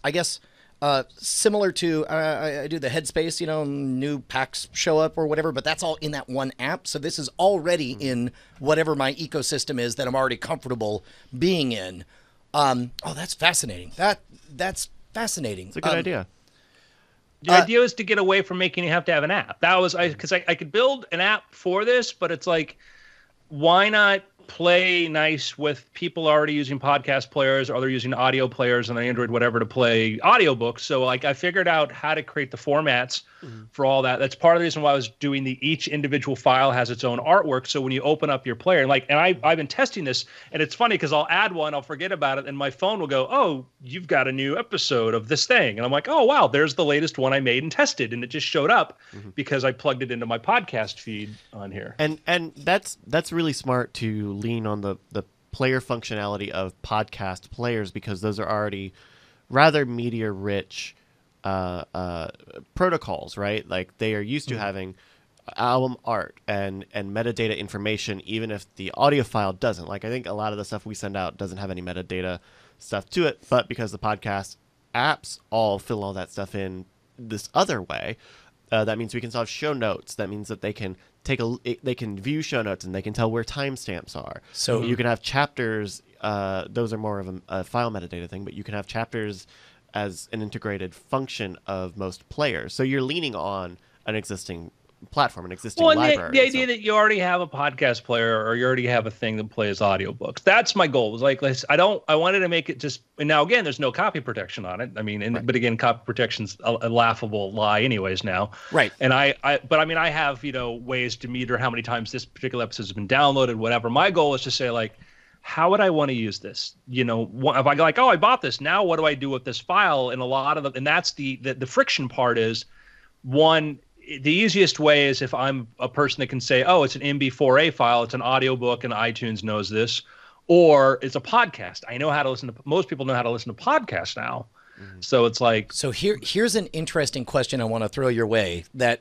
similar to I do the Headspace, new packs show up or whatever, but that's all in that one app. So this is already in whatever my ecosystem is that I'm already comfortable being in. That's fascinating. That's fascinating. It's a good idea. The idea is to get away from making you have to have an app. That was because I could build an app for this, but it's like, why not play nice with people already using podcast players, or they're using audio players on Android, whatever, to play audiobooks. So I figured out how to create the formats for all that. That's part of the reason why I was doing each individual file has its own artwork. So when you open up your player, and I've been testing this, and it's funny because I'll add one, I'll forget about it, and my phone will go, "Oh, you've got a new episode of this thing." And I'm like, "Oh, wow, there's the latest one I made and tested." And it just showed up because I plugged it into my podcast feed on here. And that's really smart to lean on the player functionality of podcast players, because those are already rather media rich protocols, right? Like they are used to having album art and metadata information, even if the audio file doesn't. Like I think a lot of the stuff we send out doesn't have any metadata stuff to it, but because the podcast apps all fill all that stuff in this other way, that means we can have show notes. That means that they can they can view show notes and they can tell where timestamps are. So you can have chapters. Those are more of a file metadata thing, but you can have chapters as an integrated function of most players. So you're leaning on an existing platform, an existing library. The idea that you already have a podcast player, or you already have a thing that plays audiobooks. That's my goal. Was like, I wanted to make it just, and now again, there's no copy protection on it. I mean, but again, copy protection's a laughable lie anyways now. Right. And I have, ways to meter how many times this particular episode has been downloaded, whatever. My goal is to say, like, how would I want to use this? If I go like, oh, I bought this, now what do I do with this file? And a lot of and that's the friction part is, one, the easiest way is if I'm a person that can say, oh, it's an MB4A file, it's an audiobook, and iTunes knows this, or it's a podcast. I know how to listen to, most people know how to listen to podcasts now. So it's like, so here's an interesting question I want to throw your way. That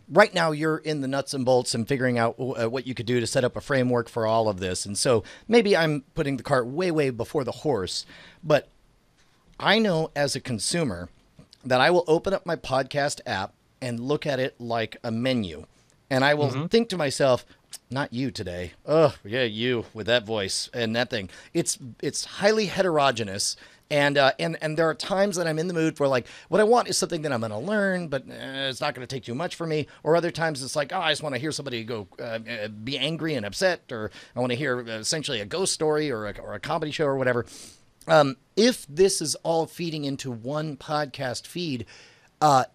right now you're in the nuts and bolts and figuring out what you could do to set up a framework for all of this, and so maybe I'm putting the cart way before the horse. But I know as a consumer that I will open up my podcast app and look at it like a menu, and I will think to myself, not you today. Oh yeah, you with that voice and that thing. It's highly heterogeneous. And there are times that I'm in the mood for, like, what I want is something that I'm going to learn, but it's not going to take too much for me. Or other times it's like, oh, I just want to hear somebody go be angry and upset, or I want to hear essentially a ghost story or a comedy show or whatever. If this is all feeding into one podcast feed,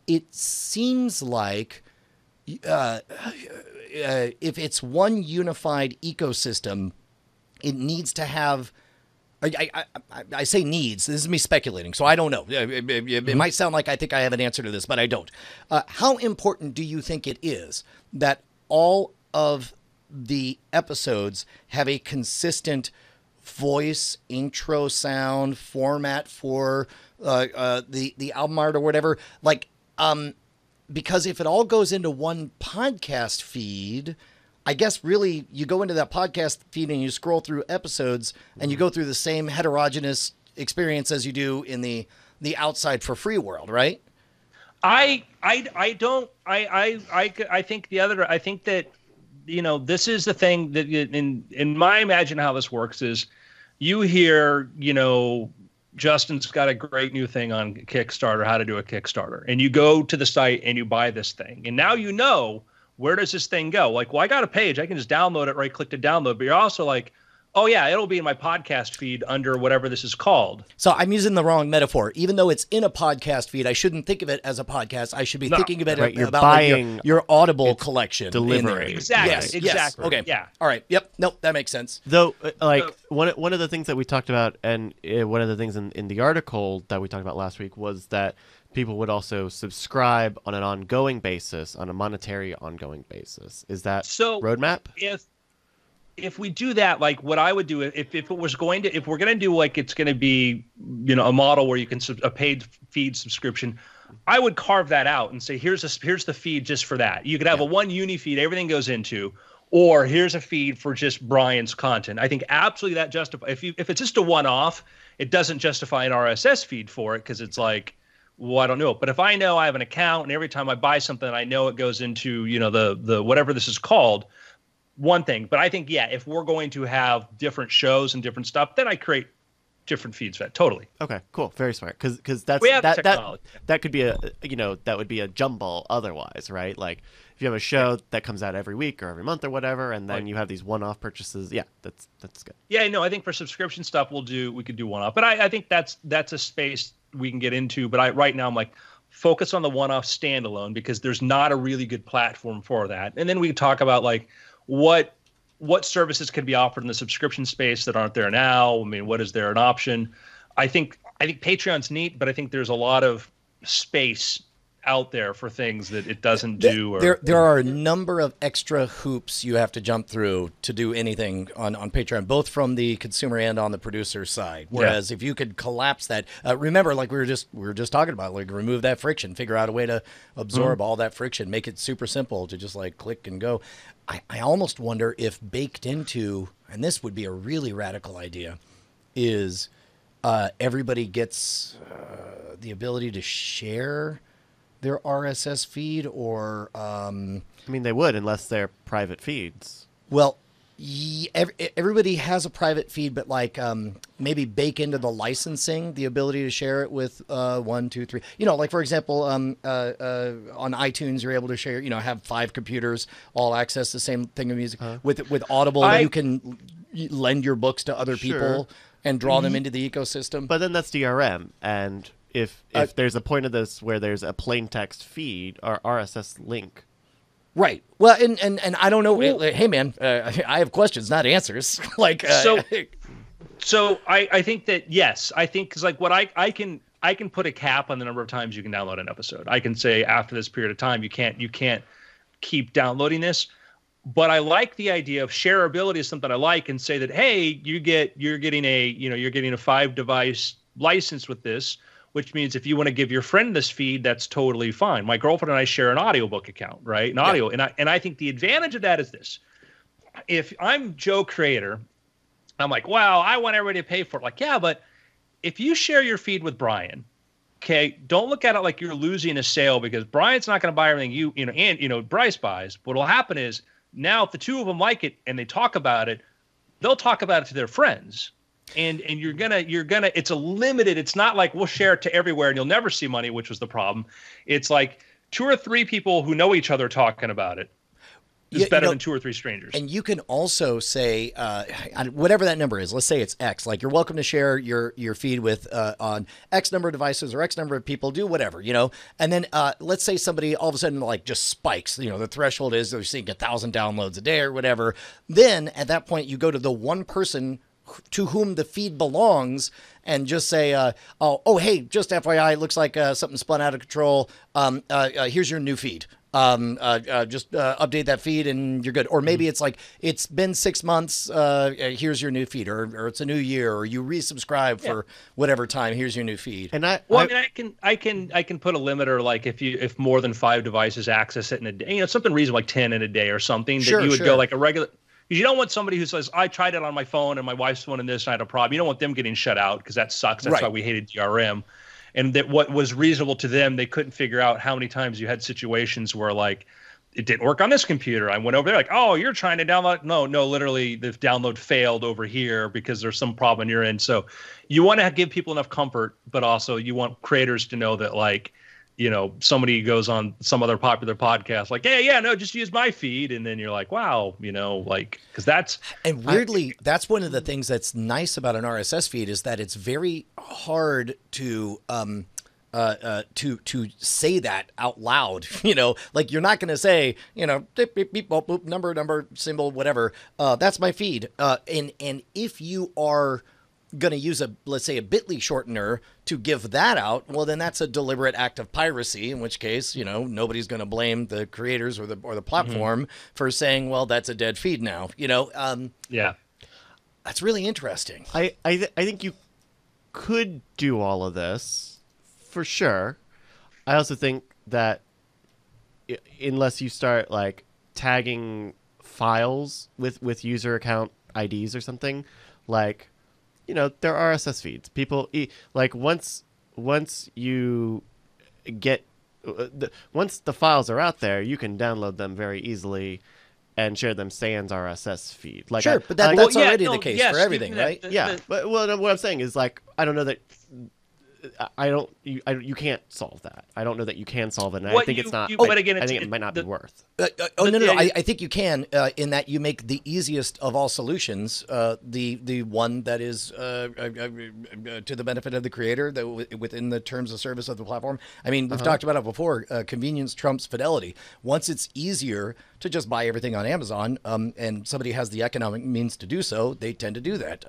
it seems like if it's one unified ecosystem, it needs to have. I say needs. This is me speculating, so I don't know. It might sound like I think I have an answer to this, but I don't. How important do you think it is that all of the episodes have a consistent voice, intro sound, format for the album art or whatever? Like, because if it all goes into one podcast feed, I guess really you go into that podcast feed and you scroll through episodes and you go through the same heterogeneous experience as you do in the outside for free world, right? I think that, this is the thing that in my imagine how this works is you hear, Justin's got a great new thing on Kickstarter, how to do a Kickstarter, and you go to the site and you buy this thing. And now where does this thing go? Like, well, I got a page. I can just download it, right click to download. But you're also like, oh, yeah, it'll be in my podcast feed under whatever this is called. So I'm using the wrong metaphor. Even though it's in a podcast feed, I shouldn't think of it as a podcast. I should be thinking of it Right, you're about buying your Audible collection. delivery. in there. Exactly, Yes, exactly. Yes. Okay. Yeah. All right. Yep. Nope. That makes sense. Though, one of the things that we talked about, and one of the things in the article that we talked about last week was that people would also subscribe on an ongoing basis, on a monetary ongoing basis. Is that So roadmap? If we do that, like what I would do if it was going to, if we're going to do like it's going to be, a model where you can a paid feed subscription, I would carve that out and say, here's the feed just for that. You could have a one uni feed, everything goes into, or here's a feed for just Brian's content. I think absolutely that justifies. If it's just a one-off, it doesn't justify an RSS feed for it because it's like, well, I don't know. But if I know I have an account and every time I buy something, I know it goes into, the whatever this is called, one thing. But I think, if we're going to have different shows and different stuff, then I create different feeds for that. Totally. Okay, cool. Very smart. Because that's We have the that technology. that could be that would be a jumble otherwise, right? Like if you have a show that comes out every week or every month or whatever, and then you have these one-off purchases. Yeah, that's good. Yeah, no, I think for subscription stuff, we could do one-off. But I think that's a space we can get into. But right now I'm like, focus on the one-off standalone because there's not a really good platform for that. And then we talk about like what services can be offered in the subscription space that aren't there now. I mean, what is there an option? I think Patreon's neat, but I think there's a lot of space out there for things that it doesn't do. There are a number of extra hoops you have to jump through to do anything on Patreon, both from the consumer and on the producer side. Whereas if you could collapse that, remember, like we were just talking about, like remove that friction, figure out a way to absorb all that friction, make it super simple to just like click and go. I almost wonder if baked into, and this would be a really radical idea, is everybody gets the ability to share their RSS feed, or I mean, they would unless they're private feeds. well, everybody has a private feed, but like maybe bake into the licensing the ability to share it with 1, 2, 3. Like for example, on iTunes, you're able to share. Have 5 computers all access the same thing of music. With Audible, you can lend your books to other people and draw them into the ecosystem. But then that's DRM, and if there's a point of this where there's a plain text feed or RSS link. Right. Well, and I don't know. Hey, man, I have questions, not answers. So I think that, yes, I think because like what I can put a cap on the number of times you can download an episode. I can say after this period of time, you can't keep downloading this. But I like the idea of shareability is something I like, and say that, hey, you're getting a 5-device license with this, which means if you want to give your friend this feed, that's totally fine. My girlfriend and I share an audiobook account, right? An audio. And I think the advantage of that is this. If I'm Joe Creator, I'm like, wow, I want everybody to pay for it. Like, yeah, but if you share your feed with Brian, okay, don't look at it like you're losing a sale because Brian's not going to buy everything Bryce buys. What'll happen is now if the two of them like it and they talk about it, they'll talk about it to their friends. And you're gonna it's a limited, it's not like we'll share it to everywhere and you'll never see money, which was the problem. It's like 2 or 3 people who know each other talking about it is better than 2 or 3 strangers. And you can also say, whatever that number is, let's say it's X, like you're welcome to share your feed with on X number of devices or X number of people, do whatever, and then let's say somebody all of a sudden like just spikes, the threshold is they're seeing 1,000 downloads a day or whatever. Then at that point you go to the one person to whom the feed belongs and just say, hey, just FYI, it looks like something spun out of control. Here's your new feed. Just update that feed and you're good. Or maybe it's like, it's been 6 months. Here's your new feed, or it's a new year, or you resubscribe for whatever time. Here's your new feed. And I can put a limiter, like if more than 5 devices access it in a day, something reasonable, like 10 in a day or something, that you would go like a regular. Because you don't want somebody who says, I tried it on my phone and my wife's phone and this and I had a problem. You don't want them getting shut out because that sucks. That's why we hated DRM. And that what was reasonable to them, they couldn't figure out how many times you had situations where like it didn't work on this computer. I went over there like, oh, you're trying to download. No, literally the download failed over here because there's some problem on your end. So you want to give people enough comfort, but also you want creators to know that like somebody goes on some other popular podcast like, hey, yeah, no, just use my feed. And then you're like, wow, because that's. And weirdly, that's one of the things that's nice about an RSS feed is that it's very hard to say that out loud. Like you're not going to say, beep, beep, beep, boop, boop, number, symbol, whatever. That's my feed. And if you are going to use let's say a Bitly shortener to give that out, well, then that's a deliberate act of piracy, in which case, nobody's going to blame the creators or the platform for saying, well, that's a dead feed now, Yeah. That's really interesting. I think you could do all of this for sure. I also think that unless you start like tagging files with user account IDs or something, like, there are RSS feeds. People like once you get once the files are out there, you can download them very easily and share them sans RSS feed. Like sure, but that's already the case for everything, right? But what I'm saying is like I don't know that. You can't solve that. I don't know that you can solve it. And I think it's not. But again, I think it might not be worth. No. I think you can, in that you make the easiest of all solutions, the one that is to the benefit of the creator, within the terms of service of the platform. I mean, we've talked about it before. Convenience trumps fidelity. Once it's easier to just buy everything on Amazon, and somebody has the economic means to do so, they tend to do that.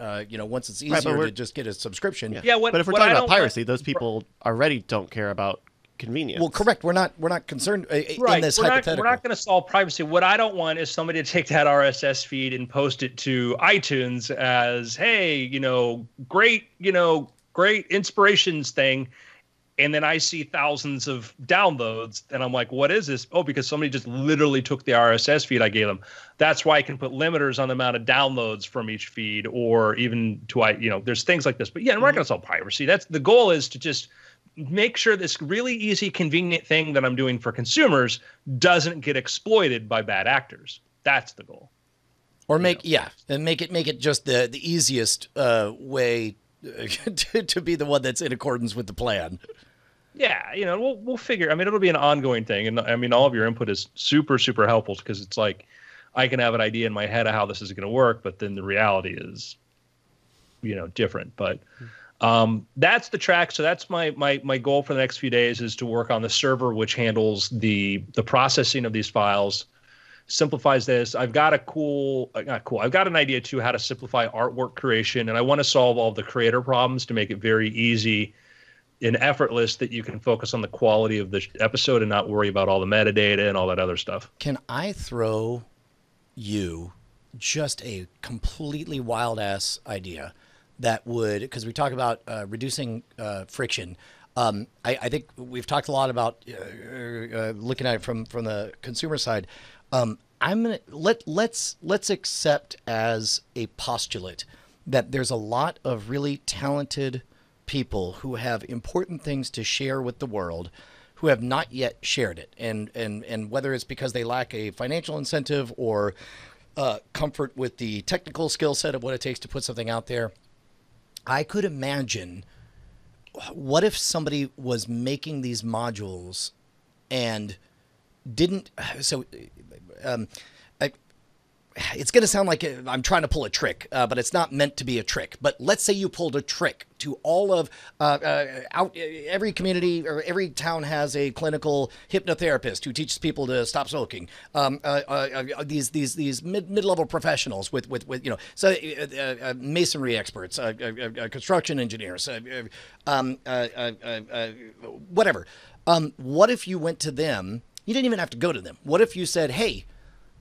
Once it's easier to just get a subscription. But if we're talking about piracy, those people already don't care about convenience. Well, correct. We're not concerned in this hypothetical. We're not going to solve privacy. What I don't want is somebody to take that RSS feed and post it to iTunes as, hey, great inspirations thing. And then I see thousands of downloads and I'm like, what is this? Oh, because somebody just literally took the RSS feed I gave them. That's why I can put limiters on the amount of downloads from each feed, or even there's things like this. But yeah, we're not going to solve piracy. That's the goal, is to just make sure this really easy, convenient thing that I'm doing for consumers doesn't get exploited by bad actors. That's the goal. Or make it just the easiest way to be the one that's in accordance with the plan. Yeah, we'll figure. I mean, it'll be an ongoing thing, and I mean, all of your input is super, super helpful, because it's like I can have an idea in my head of how this is going to work, but then the reality is, different. But that's the track. So that's my goal for the next few days, is to work on the server which handles the processing of these files, simplifies this. I've got I've got an idea too how to simplify artwork creation, and I want to solve all the creator problems to make it very easy and effortless, that you can focus on the quality of the episode and not worry about all the metadata and all that other stuff. Can I throw you just a completely wild ass idea that would, because we talk about reducing friction. I think we've talked a lot about looking at it from the consumer side. I'm gonna let's accept as a postulate that there's a lot of really talented people who have important things to share with the world, who have not yet shared it, and whether it's because they lack a financial incentive or comfort with the technical skill set of what it takes to put something out there. I could imagine, what if somebody was making these modules and didn't, it's going to sound like I'm trying to pull a trick, but it's not meant to be a trick. But let's say you pulled a trick to all of every community or every town has a clinical hypnotherapist who teaches people to stop smoking. These mid-level professionals with masonry experts, construction engineers, whatever. What if you went to them? You didn't even have to go to them. What if you said, hey,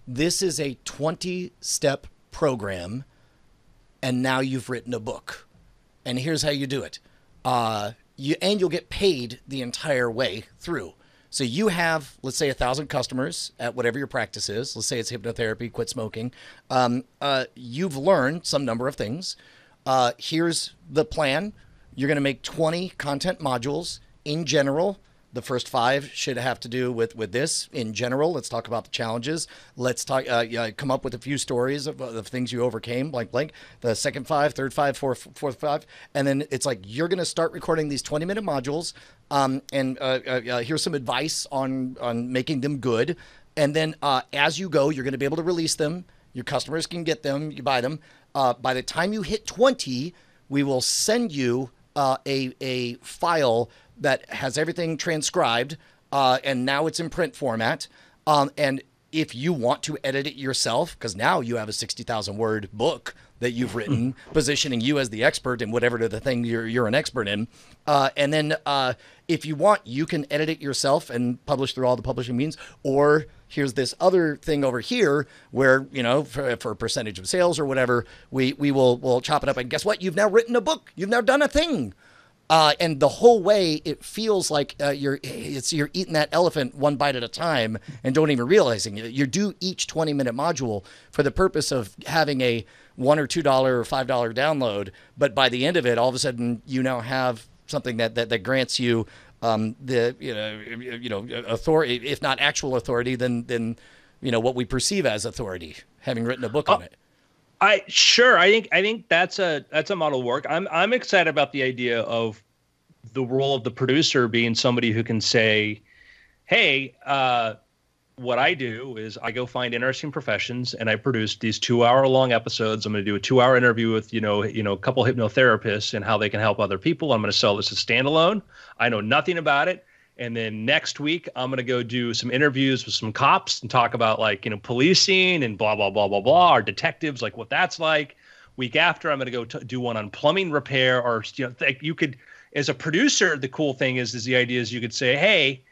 this is a 20-step program, and now you've written a book, and here's how you do it. You'll get paid the entire way through. So you have, let's say, 1,000 customers at whatever your practice is. Let's say it's hypnotherapy, quit smoking. You've learned some number of things. Here's the plan. You're going to make 20 content modules in general. The first 5 should have to do with this in general. Let's talk about the challenges. Let's talk. Come up with a few stories of things you overcame, blank blank. The second 5, third 5, fourth 5, and then it's like you're going to start recording these 20-minute modules. And here's some advice on making them good. And then as you go, you're going to be able to release them. Your customers can get them. You buy them. By the time you hit 20, we will send you a file that has everything transcribed, and now it's in print format. And if you want to edit it yourself, because now you have a 60,000 word book that you've written, positioning you as the expert in whatever the thing you're an expert in. And then if you want, you can edit it yourself and publish through all the publishing means. Or here's this other thing over here where, for a percentage of sales or whatever, we'll chop it up. And guess what? You've now written a book. You've now done a thing. And the whole way it feels like you're eating that elephant one bite at a time and don't even realizing it. You do each 20-minute module for the purpose of having a $1 or $2 or $5 download. But by the end of it, all of a sudden you now have something that grants you the authority, if not actual authority, then what we perceive as authority, having written a book on it. I think that's a model work. I'm excited about the idea of the role of the producer being somebody who can say, hey, what I do is I go find interesting professions and I produce these 2-hour-long episodes. I'm going to do a 2-hour interview with a couple hypnotherapists and how they can help other people. I'm going to sell this as standalone. I know nothing about it. And then next week, I'm going to go do some interviews with some cops and talk about policing and blah, blah, blah, blah, blah, or detectives, like what that's like. Week after, I'm going to go do one on plumbing repair, or, you could, as a producer, the cool thing is the idea is you could say, hey,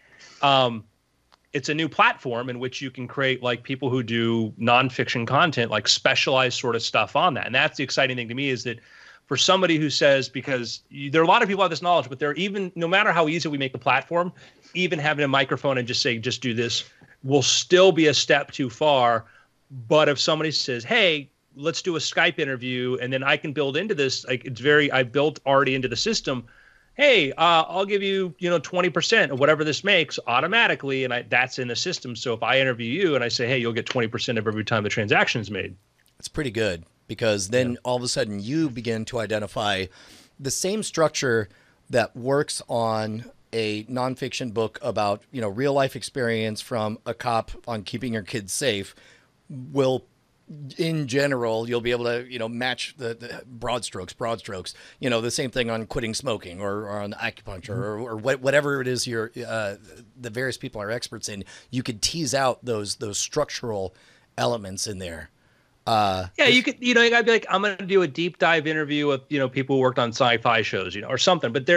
it's a new platform in which you can create people who do nonfiction content, like specialized sort of stuff on that. And that's the exciting thing to me is that for somebody who says, because there are a lot of people who have this knowledge, but they're even, no matter how easy we make the platform, even having a microphone and just saying, just do this will still be a step too far. But if somebody says, hey, let's do a Skype interview, and then I can build into this, I built already into the system. Hey, I'll give you, 20% of whatever this makes automatically. And that's in the system. So if I interview you and I say, hey, you'll get 20% of every time the transaction is made. It's pretty good. Because then all of a sudden you begin to identify the same structure that works on a nonfiction book about, real life experience from a cop on keeping your kids safe will, in general, you'll be able to, match the broad strokes, the same thing on quitting smoking or on acupuncture or whatever it is the various people are experts in. You could tease out those structural elements in there. You could, I'd be like, I'm going to do a deep dive interview with, people who worked on sci-fi shows, or something. But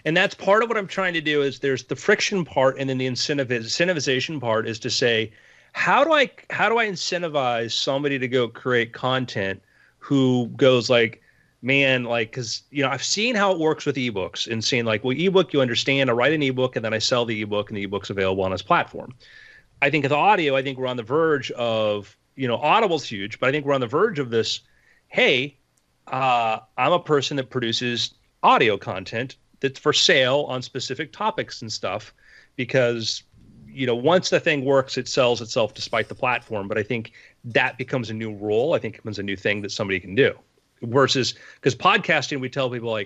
and that's part of what I'm trying to do is there's the friction part, and then the incentivization part is to say, how do I incentivize somebody to go create content who goes because, I've seen how it works with ebooks and seeing ebook, you understand, I write an ebook and then I sell the ebook and the ebook's available on this platform. I think with audio, we're on the verge of, Audible's huge, but I think we're on the verge of this. Hey, I'm a person that produces audio content that's for sale on specific topics and stuff because, once the thing works, it sells itself despite the platform. But I think that becomes a new role. I think it becomes a new thing that somebody can do versus because podcasting, we tell people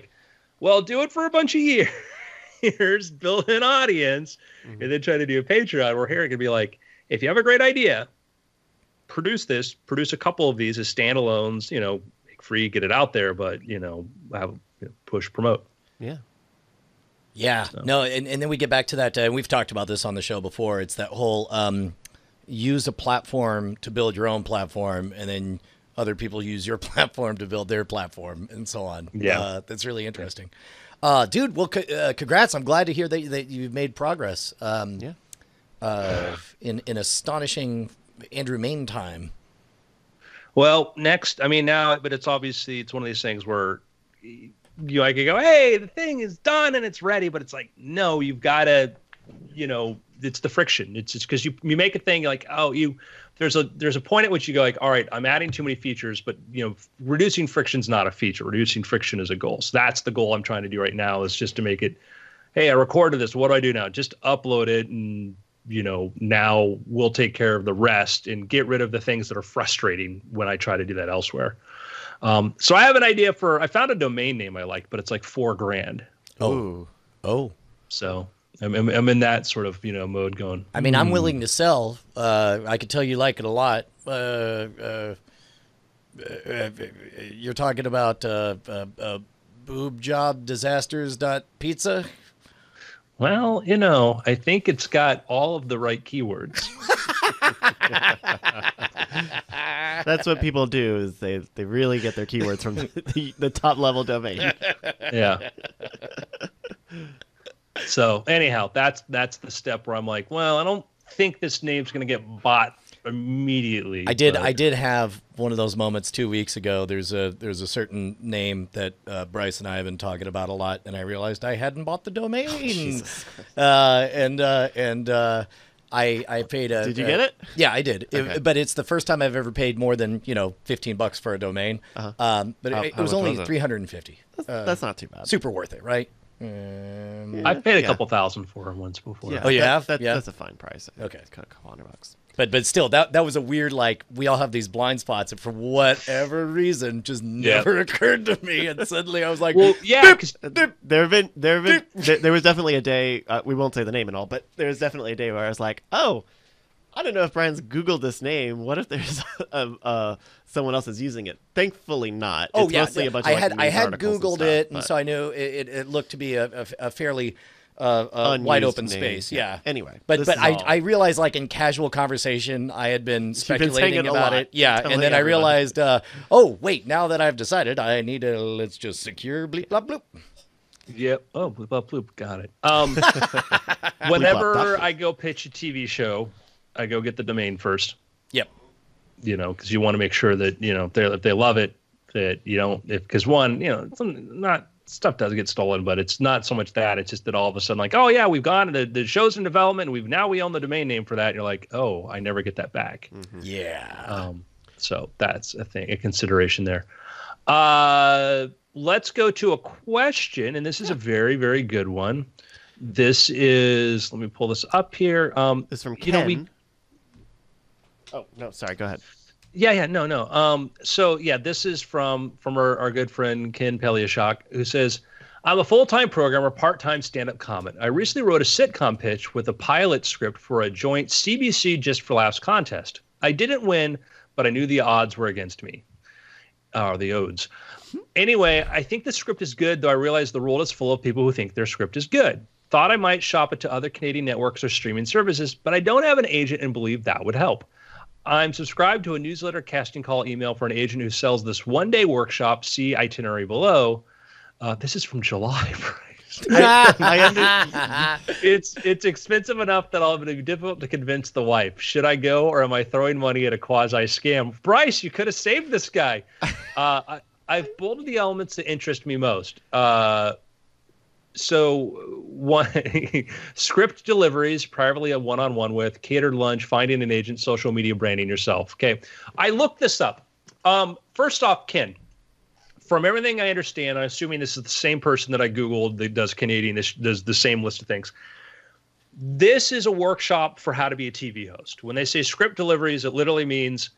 well, do it for a bunch of years, build an audience, and then try to do a Patreon. We're here. It could be if you have a great idea, produce a couple of these as standalones, make free, get it out there, but, push, promote. Yeah. Yeah. So. No, and then we get back to that. And we've talked about this on the show before. It's that whole use a platform to build your own platform, and then other people use your platform to build their platform, and so on. Yeah. That's really interesting. Dude, well, congrats. I'm glad to hear that you've made progress. In astonishing Andrew Main time. Well, next, but it's obviously, it's one of these things where I could go, hey, the thing is done and it's ready, but it's no, you've got to, it's the friction. It's just because you make a thing there's a point at which you go all right, I'm adding too many features, but reducing friction's not a feature. Reducing friction is a goal. So that's the goal I'm trying to do right now is just to make it, hey, I recorded this. What do I do now? Just upload it, and now we'll take care of the rest and get rid of the things that are frustrating when I try to do that elsewhere. So I have an idea I found a domain name I like, but it's like $4,000. Oh. So I'm in that sort of mode going. I mean, I'm willing to sell. I could tell you like it a lot. You're talking about boobjobdisasters.pizza? Well, I think it's got all of the right keywords. That's what people do, is they really get their keywords from the top level domain. Yeah. So anyhow, that's the step where I'm like, well, I don't think this name's going to get bought immediately. I did have one of those moments 2 weeks ago. There's a certain name that Bryce and I have been talking about a lot, and I realized I hadn't bought the domain. I paid a. Did you get it? Yeah, I did. Okay. But it's the first time I've ever paid more than $15 for a domain. Uh-huh. But How it was much only was it? $350. That's not too bad. Super worth it, right? I've paid a couple thousand for them once before. Yeah. Oh, you have? That, Yeah. That's a fine price. I think. Okay. It's kind of $200. But still, that was a weird, like, we all have these blind spots, and for whatever reason, just never occurred to me. And suddenly I was like, Well, yeah, 'cause There was definitely a day. We won't say the name and all, but there was definitely a day where I was like, oh, I don't know if Brian's Googled this name. What if there's someone else is using it? Thankfully not. oh It's yeah, mostly a bunch of, like, I news had articles and Googled stuff, it, and but so I knew it looked to be a fairly wide unused open name. space. Yeah. Anyway, But this but is all- I realized, like, in casual conversation, I had been saying speculating it a about lot, it. Yeah, telling and then I everyone. realized, oh wait, now that I've decided, I need to let's just secure bleep blah bloop. Yep. Oh, bloop, bloop, bloop. Got it. Whenever I go pitch a TV show, I go get the domain first. Yep. Because you want to make sure that if they love it, that because stuff does get stolen, but it's not so much that. It's just that all of a sudden, like, oh yeah, we've gone to the show's in development, and we own the domain name for that. And you're like, oh, I never get that back. Mm-hmm. Yeah. So that's a consideration there. Let's go to a question, and this is a very, very good one. This is, let me pull this up here. It's from Ken. Oh no, sorry. Go ahead. Yeah, no. So yeah, this is from our good friend Ken Peliashok, who says, I'm a full-time programmer, part-time stand-up comic. I recently wrote a sitcom pitch with a pilot script for a joint CBC Just for Laughs contest. I didn't win, but I knew the odds were against me. Or the odds. Anyway, I think the script is good, though I realize the world is full of people who think their script is good. Thought I might shop it to other Canadian networks or streaming services, but I don't have an agent and believe that would help. I'm subscribed to a newsletter casting call email for an agent who sells this one-day workshop. See itinerary below. This is from July. It's expensive enough that it'll be difficult to convince the wife. Should I go, or am I throwing money at a quasi-scam? Bryce, you could have saved this guy. I've bolded the elements that interest me most. So one script deliveries, privately a one-on-one with, catered lunch, finding an agent, social media branding yourself. Okay. I looked this up. First off, Ken, from everything I understand, I'm assuming this is the same person that I Googled that does Canadian, does the same list of things. This is a workshop for how to be a TV host. When they say script deliveries, it literally means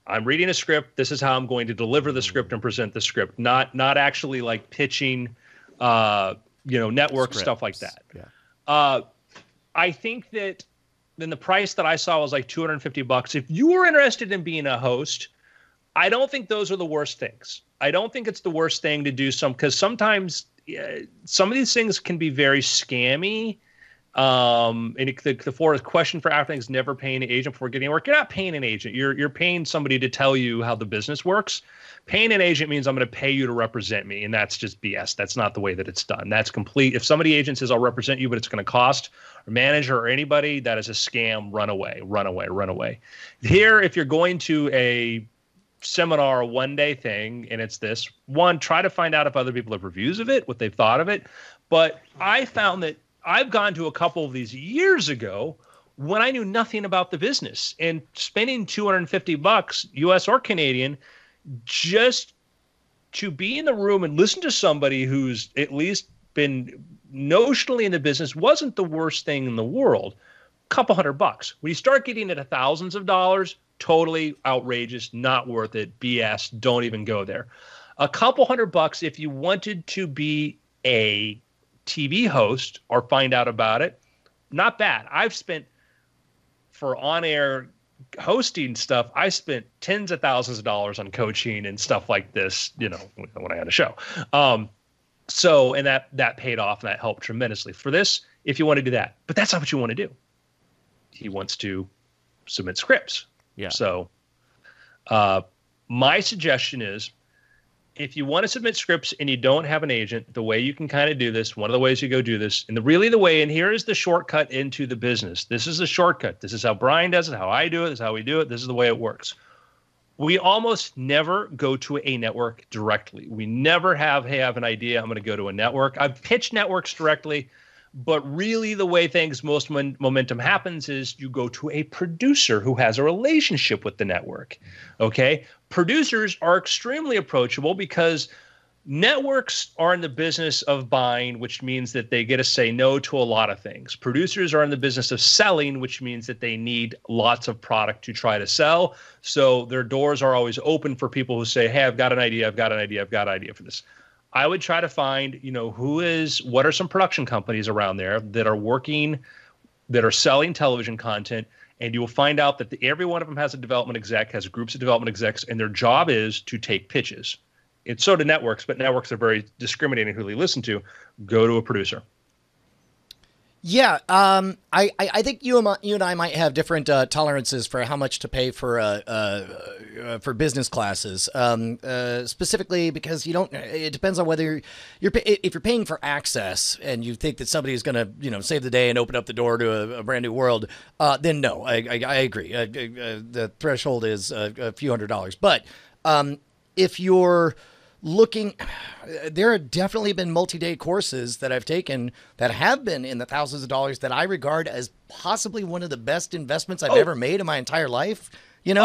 I'm reading a script. This is how I'm going to deliver the script and present the script, not actually like pitching, network Scripts. stuff like that. Yeah. I think that then the price that I saw was like $250. If you were interested in being a host, I don't think those are the worst things. I don't think it's the worst thing to do because sometimes some of these things can be very scammy. And the question for after things, never paying an agent before getting work. You're not paying an agent. You're paying somebody to tell you how the business works. Paying an agent means I'm going to pay you to represent me, and that's just BS. That's not the way that it's done. That's complete. If somebody agent says I'll represent you, but it's going to cost a manager or anybody, that is a scam. Run away, run away, run away. Here, if you're going to a seminar, a one-day thing, and it's this one, try to find out if other people have reviews of it, what they've thought of it. But I found that I've gone to a couple of these years ago when I knew nothing about the business, and spending $250 US or Canadian just to be in the room and listen to somebody who's at least been notionally in the business wasn't the worst thing in the world. Couple $100. When you start getting into thousands of dollars, totally outrageous, not worth it, BS, don't even go there. A couple $100 if you wanted to be a TV host or find out about it, not bad. I've spent, for on-air hosting stuff, I spent tens of thousands of dollars on coaching and stuff like this, when I had a show. So, and that paid off and that helped tremendously. For this, if you want to do that, but that's not what you want to do. He wants to submit scripts. Yeah. So, my suggestion is, if you want to submit scripts and you don't have an agent, the way you can kind of do this, one of the ways you go do this, and and here is the shortcut into the business. This is the shortcut. This is how Brian does it, how I do it, this is how we do it. This is the way it works. We almost never go to a network directly. We never have, hey, I have an idea, I'm going to go to a network. I've pitched networks directly, but really the way most momentum happens is you go to a producer who has a relationship with the network. Okay? Producers are extremely approachable because networks are in the business of buying, which means that they get to say no to a lot of things. Producers are in the business of selling, which means that they need lots of product to try to sell. So their doors are always open for people who say, hey, I've got an idea for this. I would try to find, what are some production companies around there that are selling television content, and you will find out that every one of them has a development exec, has groups of development execs, and their job is to take pitches. It's so do networks, but networks are very discriminating who they listen to. Go to a producer. Yeah, I think you and I might have different tolerances for how much to pay for business classes. Specifically because it depends on whether if you're paying for access and you think that somebody is going to save the day and open up the door to a brand new world, then no, I agree. The threshold is a few $100s, but if you're looking, there have definitely been multi-day courses that I've taken that have been in the thousands of dollars that I regard as possibly one of the best investments I've ever made in my entire life. I'm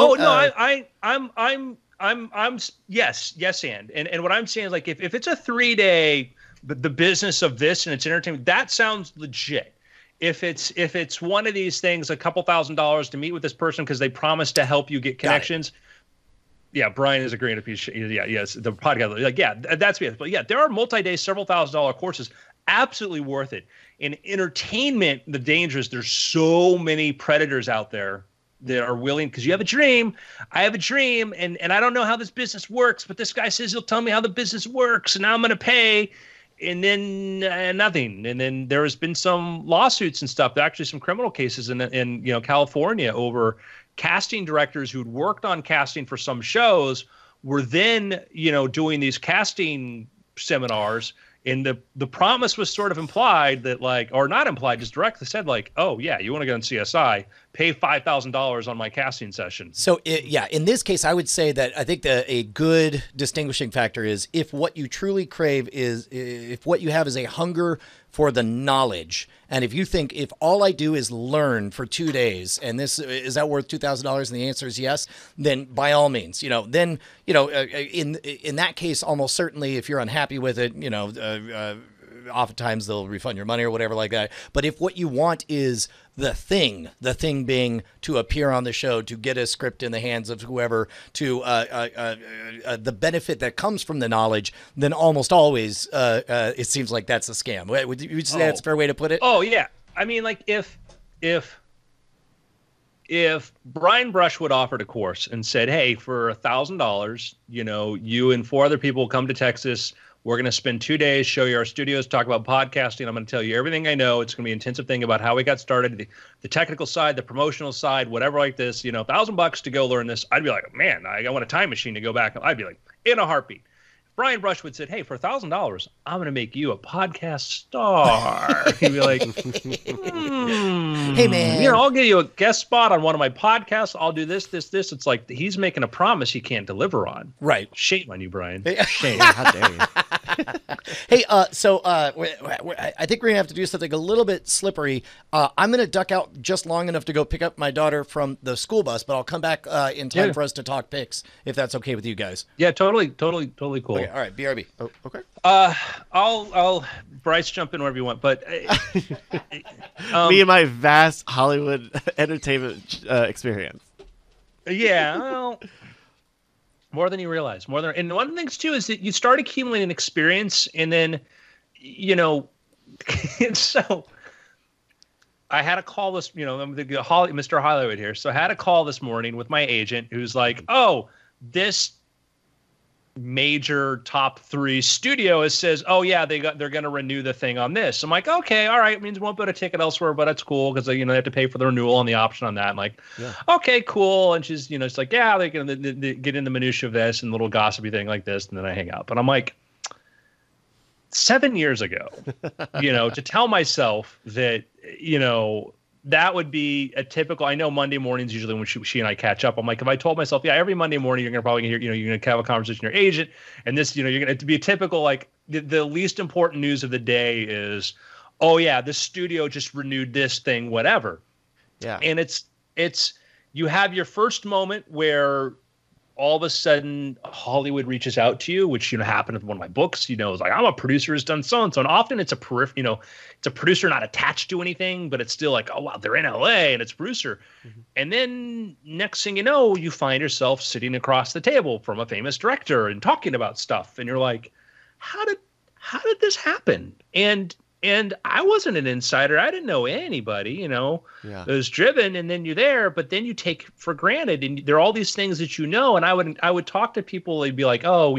yes. And what I'm saying is, like, if it's a 3-day, the business of this and it's entertainment, that sounds legit. If it's one of these things, a couple $1,000s to meet with this person because they promised to help you get connections. Yeah, Brian is agreeing to piece. Yeah, yes, the podcast. Like, yeah, that's it. But yeah, there are multi-day, several $1,000 courses, absolutely worth it. In entertainment, the danger is there's so many predators out there that are willing, because you have a dream. I have a dream, and I don't know how this business works, but this guy says he'll tell me how the business works, and now I'm going to pay, and then nothing. And then there has been some lawsuits and stuff, actually some criminal cases in California over casting directors who'd worked on casting for some shows were then, doing these casting seminars, and the promise was sort of implied that, like, or not implied, just directly said, like, oh yeah, you want to go on CSI, pay $5,000 on my casting session. So in this case, I would say that I think a good distinguishing factor is if what you truly crave is, if what you have is a hunger for the knowledge, and if you think, if all I do is learn for 2 days, and this is that worth $2,000, and the answer is yes, then by all means, in that case, almost certainly, if you're unhappy with it, oftentimes they'll refund your money or whatever like that. But if what you want is the thing being to appear on the show, to get a script in the hands of whoever, to the benefit that comes from the knowledge, then almost always it seems like that's a scam. Would you say that's a fair way to put it? Oh yeah, I mean, like if Brian Brushwood offered a course and said, hey, for $1,000, you and 4 other people come to Texas. We're going to spend 2 days, show you our studios, talk about podcasting. I'm going to tell you everything I know. It's going to be an intensive thing about how we got started, the technical side, the promotional side, whatever like this. $1,000 to go learn this. I'd be like, man, I want a time machine to go back. I'd be like, in a heartbeat. Brian Brushwood said, hey, for $1,000, I'm going to make you a podcast star. He'd be like, hey, man, I'll give you a guest spot on one of my podcasts. I'll do this. It's like he's making a promise he can't deliver on. Right. Shame on you, Brian. Shame. How dare you? Hey, so I think we're going to have to do something a little bit slippery. I'm going to duck out just long enough to go pick up my daughter from the school bus, but I'll come back in time for us to talk picks, if that's okay with you guys. Yeah, totally cool. Okay, all right, BRB. Oh, okay. I'll Bryce jump in wherever you want, but Me and my vast Hollywood entertainment experience. yeah, well, more than you realize. And one of the things too is that you start accumulating experience, and then, so I had a call this, Mr. Hollywood here. So I had a call this morning with my agent, who's like, "Oh, this major top 3 studio says, oh yeah, they're going to renew the thing on this." I'm like, okay, all right, it means we won't put a ticket elsewhere, but it's cool because they have to pay for the renewal and the option on that. I'm like, okay, cool. And she's, it's like, yeah, they're going to get in the minutia of this and little gossipy thing like this, and then I hang up. But I'm like, 7 years ago, to tell myself that, that would be a typical. I know Monday mornings usually when she and I catch up. I'm like, if I told myself, yeah, every Monday morning you're gonna probably hear, you're gonna have a conversation with your agent, and this, you're gonna be a typical like the least important news of the day is, oh yeah, this studio just renewed this thing, whatever. Yeah, and it's you have your first moment where all of a sudden Hollywood reaches out to you, which happened with one of my books. It's like, I'm a producer who's done so and so, and often it's a it's a producer not attached to anything, but it's still like, oh wow, they're in LA and it's a producer. Mm-hmm. And then next thing you know, you find yourself sitting across the table from a famous director and talking about stuff, and you're like, how did this happen? And I wasn't an insider. I didn't know anybody, It was driven, and then you're there, but then you take for granted, and there are all these things that and I would talk to people. They'd be like, oh,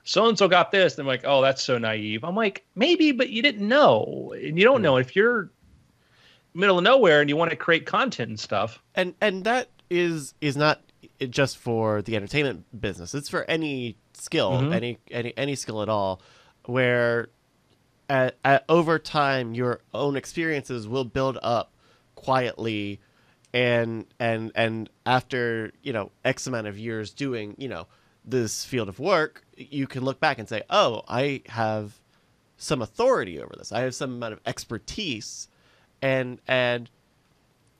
so-and-so got this. And I'm like, oh, that's so naive. I'm like, maybe, but you didn't know, and you don't know if you're middle of nowhere and you want to create content and stuff. And that is not just for the entertainment business. It's for any skill, mm-hmm. any skill at all, where over time, your own experiences will build up quietly, and after X amount of years doing this field of work, you can look back and say, oh, I have some authority over this. I have some amount of expertise, and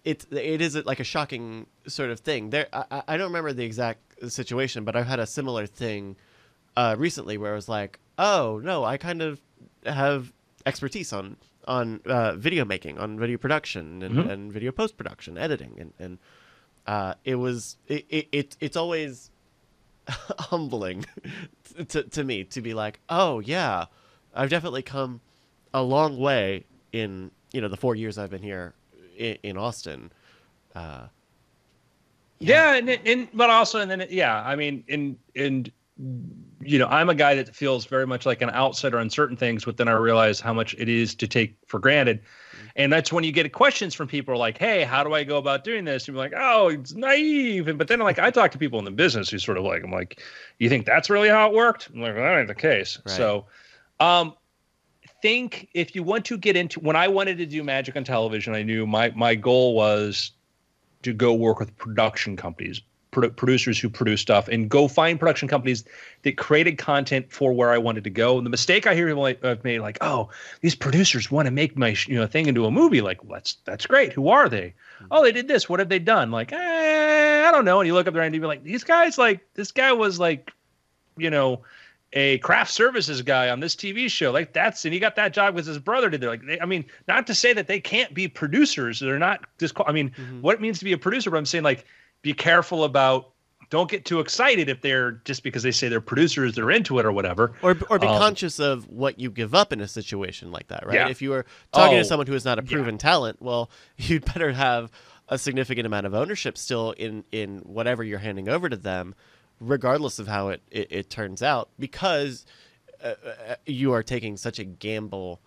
it is like a shocking sort of thing. I don't remember the exact situation, but I've had a similar thing recently where I was like, oh no, I kind of have expertise on video making, on video production, and, mm-hmm. and video post production, editing, and it's always humbling to me to be like, oh yeah, I've definitely come a long way in the 4 years I've been here in Austin. But also, and then I mean, I'm a guy that feels very much like an outsider on certain things, but then I realize how much it is to take for granted. And that's when you get questions from people like, hey, how do I go about doing this? And you're like, oh, it's naive. But then I talk to people in the business who sort of like, I'm like, you think that's really how it worked? I'm like, well, that ain't the case. Right. So think if you want to get into, when I wanted to do magic on television, I knew my goal was to go work with production companies, producers who produce stuff, and go find production companies that created content for where I wanted to go. And the mistake I hear people have made, like, oh, these producers want to make my thing into a movie. Like, that's great. Who are they? Oh, they did this. What have they done? Like, I don't know. And you look up their IMDb, like, these guys, like, this guy was like, a craft services guy on this TV show. Like, and he got that job because his brother did it. Like, not to say that they can't be producers. They're not just, mm-hmm. what it means to be a producer, but I'm saying, like, be careful about, don't get too excited if they're just because they say they're producers, they're into it or whatever. Or be conscious of what you give up in a situation like that, right? Yeah. If you are talking to someone who is not a proven talent, well, you'd better have a significant amount of ownership still in whatever you're handing over to them, regardless of how it turns out, because you are taking such a gamble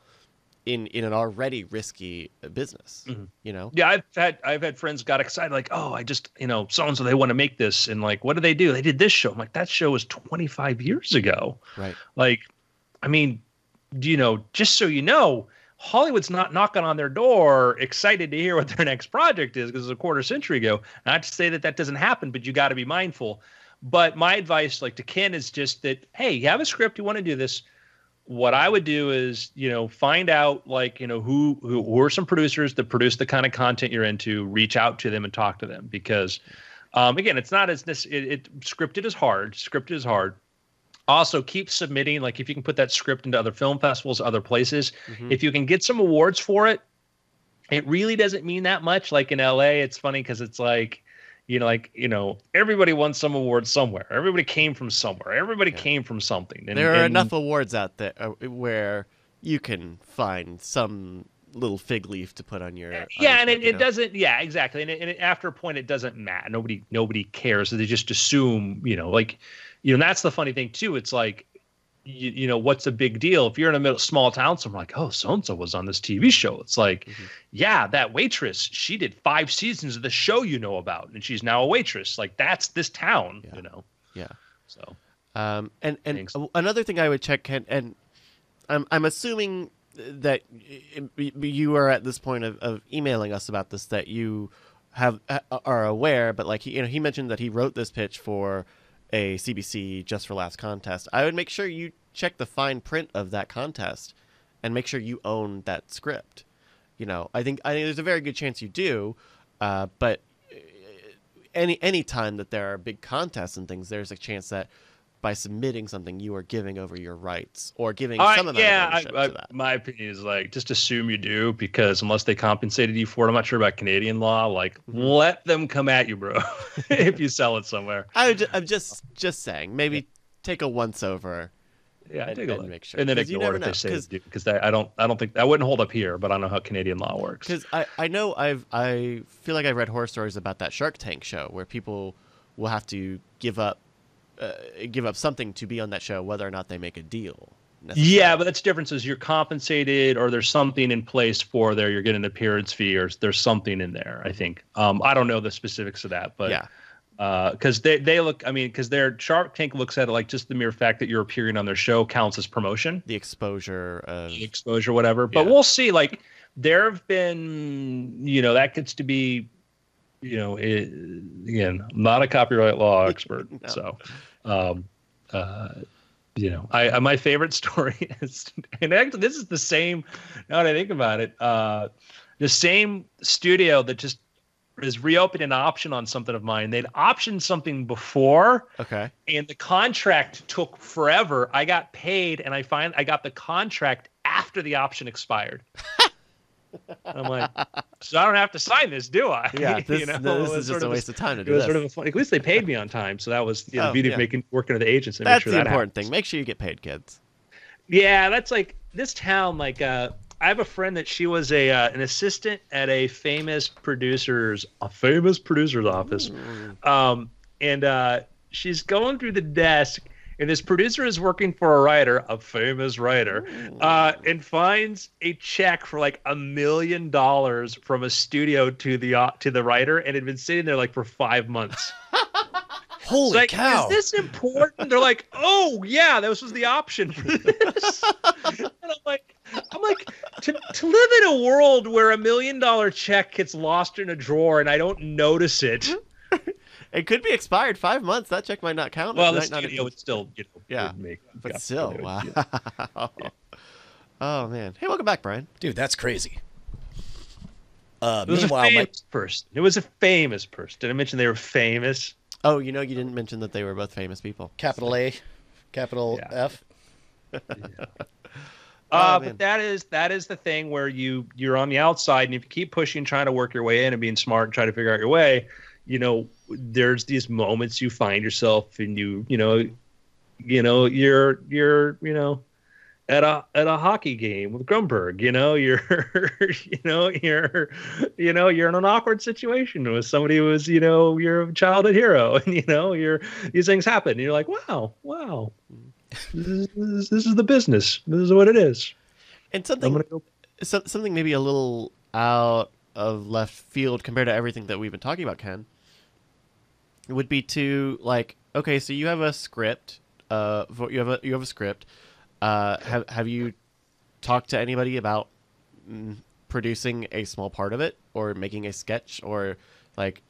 in an already risky business. Mm-hmm. Yeah, I've had friends got excited, like, oh, I just so and so, they want to make this, and like, what do? They did this show. I'm like, that show was 25 years ago. Right. Like, just so you know, Hollywood's not knocking on their door excited to hear what their next project is because it's a quarter century ago. Not to say that doesn't happen, but you got to be mindful. But my advice, like to Ken, is just that, hey, you have a script, you want to do this. What I would do is, find out, like, who are some producers that produce the kind of content you're into, reach out to them and talk to them. Because, again, it's not as scripted is hard. Scripted is hard. Also, keep submitting. Like, if you can put that script into other film festivals, other places, Mhm. if you can get some awards for it, it really doesn't mean that much. Like in LA, it's funny because it's like, everybody won some award somewhere. Everybody came from somewhere. Everybody came from something. And, There are enough awards out there where you can find some little fig leaf to put on your. Yeah, on your and script, it doesn't. Yeah, exactly. And after a point, it doesn't matter. Nobody cares. So they just assume, and that's the funny thing too. It's like, what's a big deal if you're in a small town somewhere, like, oh, so and so was on this TV show. It's like, yeah, that waitress, she did 5 seasons of the show you know about, and she's now a waitress. Like, that's this town, Yeah. So, and Thanks. another thing I would check, Ken, and I'm assuming that you are at this point of emailing us about this, that you are aware, but like he mentioned that he wrote this pitch for a CBC Just for Laughs contest. I would make sure you check the fine print of that contest and make sure you own that script. I think there's a very good chance you do, but any time that there are big contests and things, there's a chance that by submitting something, you are giving over your rights or giving some amount of ownership to that. My opinion is like, just assume you do, because unless they compensated you for it, I'm not sure about Canadian law. Like, let them come at you, bro, if you sell it somewhere. I'm just saying, maybe take a once over. Yeah, and, take a and look. make sure, And then 'cause you ignore never it if they know, say they do, because I don't think that wouldn't hold up here, but I don't know how Canadian law works. Because I know I feel like I've read horror stories about that Shark Tank show where people will have to give up something to be on that show, whether or not they make a deal. Yeah, but that's different. Is you're compensated, or there's something in place for there. You're getting an appearance fee, or there's something in there. I think. I don't know the specifics of that, but yeah. Because they look, because their Shark Tank looks at it like just the mere fact that you're appearing on their show counts as promotion, The exposure, whatever. But Yeah. we'll see. Like, there have been, that gets to be, again, I'm not a copyright law expert, No. so, my favorite story is, and actually this is the same. Now that I think about it, the same studio that just is reopening an option on something of mine. They'd optioned something before, Okay. and the contract took forever. I got paid, and I got the contract after the option expired. I'm like, so I don't have to sign this, do I? Yeah, this It is was just sort a of waste of time to It do was this. sort of a fun, at least they paid me on time, so that was the beauty yeah. of working with the agents. And make That's sure the that important happens. thing. Make sure you get paid, kids. Yeah, that's like this town. Like, I have a friend that she was an assistant at a famous producer's office, and she's going through the desk, and this producer is working for a writer, a famous writer, and finds a check for like $1 million from a studio to the writer, and it had been sitting there like for 5 months. Holy Like, cow! is this important? They're like, oh yeah, this was the option for this. And I'm like, to live in a world where $1 million check gets lost in a drawer and I don't notice it. It could be expired 5 months. That check might not count. Well, It the might not studio even- would still, Yeah, would make, but yeah, still, it would, wow. yeah. Oh man. Hey, welcome back, Brian. Dude, that's crazy. It was Meanwhile, a famous person. It was a famous person. Did I mention they were famous? Oh, you didn't mention that they were both famous people. capital A, capital Yeah. F. Oh, man. But that is the thing where you're on the outside, and if you keep pushing, trying to work your way in and being smart and trying to figure out your way, there's these moments you find yourself, and you're at a hockey game with Grunberg, you're in an awkward situation with somebody who is, your childhood hero, and these things happen, and you're like, wow, this is the business. This is what it is. And I'm gonna go. something maybe a little out of left field compared to everything that we've been talking about, Ken, would be to like, okay, so you have a script. You have a script. Have you talked to anybody about producing a small part of it, or making a sketch, or like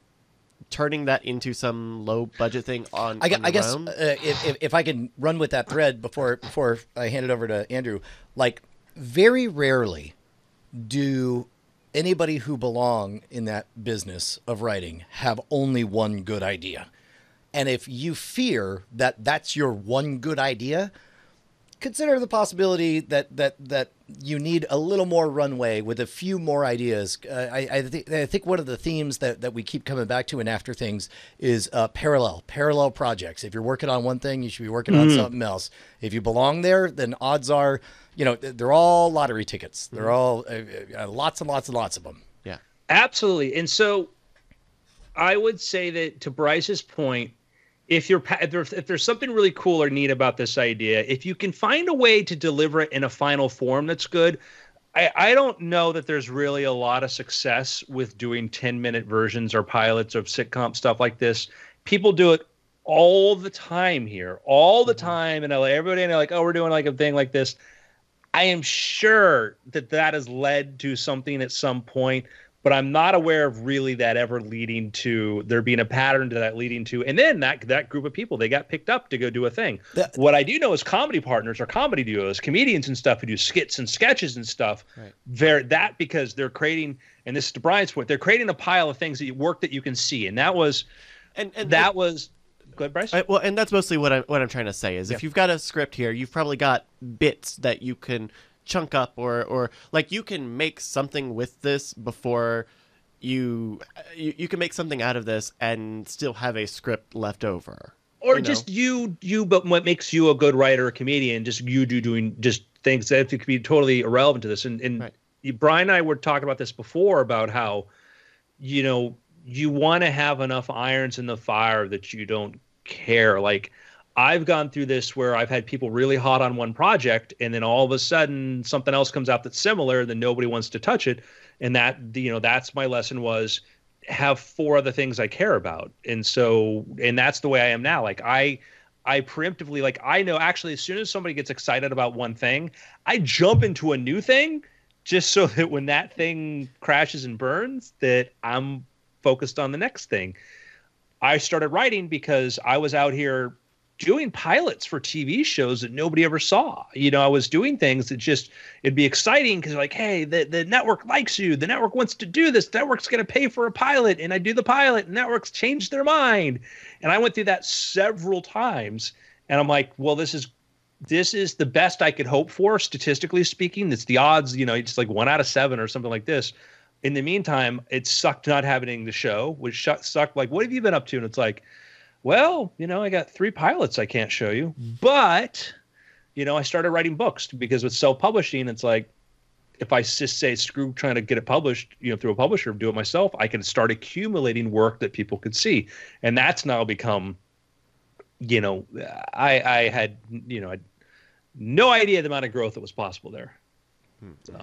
turning that into some low budget thing on I your guess own? if I can run with that thread before I hand it over to Andrew, like very rarely do anybody who belong in that business of writing have only one good idea. And if you fear that that's your one good idea, consider the possibility that you need a little more runway with a few more ideas. I think one of the themes that we keep coming back to in After Things is parallel projects. If you're working on one thing, you should be working on something else. If you belong there, then odds are, they're all lottery tickets. They're all lots and lots and lots of them. Yeah. Absolutely. And so I would say that, to Bryce's point, if there's something really cool or neat about this idea, if you can find a way to deliver it in a final form that's good, I don't know that there's really a lot of success with doing 10-minute versions or pilots of sitcom stuff like this. People do it all the time here, all the time in LA. Everybody in LA, like, oh, we're doing like a thing like this. I am sure that has led to something at some point, but I'm not aware of really that ever leading to there being a pattern to that leading to. And then that group of people, they got picked up to go do a thing. What I do know is comedy partners or comedy duos, comedians and stuff who do skits and sketches and stuff. Right. Because they're creating, and this is to Brian's point, they're creating a pile of things that you can see. And that was, go ahead, Bryce. Well, and that's mostly what I'm trying to say is if you've got a script here, you've probably got bits that you can chunk up or like you can make something with this before you can make something out of this and still have a script left over. Or just you, but what makes you a good writer or comedian, just you doing just things that could be totally irrelevant to this. And right. Brian and I were talking about this before about how, you want to have enough irons in the fire that you don't care. Like, I've gone through this where I've had people really hot on one project, and then all of a sudden something else comes out that's similar, then nobody wants to touch it. And that's my lesson was have 4 other things I care about. And that's the way I am now. Like I preemptively, like I know actually as soon as somebody gets excited about one thing, I jump into a new thing just so that when that thing crashes and burns, that I'm focused on the next thing. I started writing because I was out here doing pilots for TV shows that nobody ever saw. I was doing things that it'd be exciting because like, hey, the network likes you. The network wants to do this. The network's going to pay for a pilot. And I do the pilot and networks change their mind. And I went through that several times. And I'm like, well, this is the best I could hope for, statistically speaking. It's the odds, it's like 1 out of 7 or something like this. In the meantime, it sucked not having the show, which sucked. Like, what have you been up to? And it's like, well, I got 3 pilots I can't show you, but, I started writing books because with self-publishing, it's like, if I just say, screw trying to get it published, through a publisher, do it myself, I can start accumulating work that people could see. And that's now become, I had no idea the amount of growth that was possible there. So.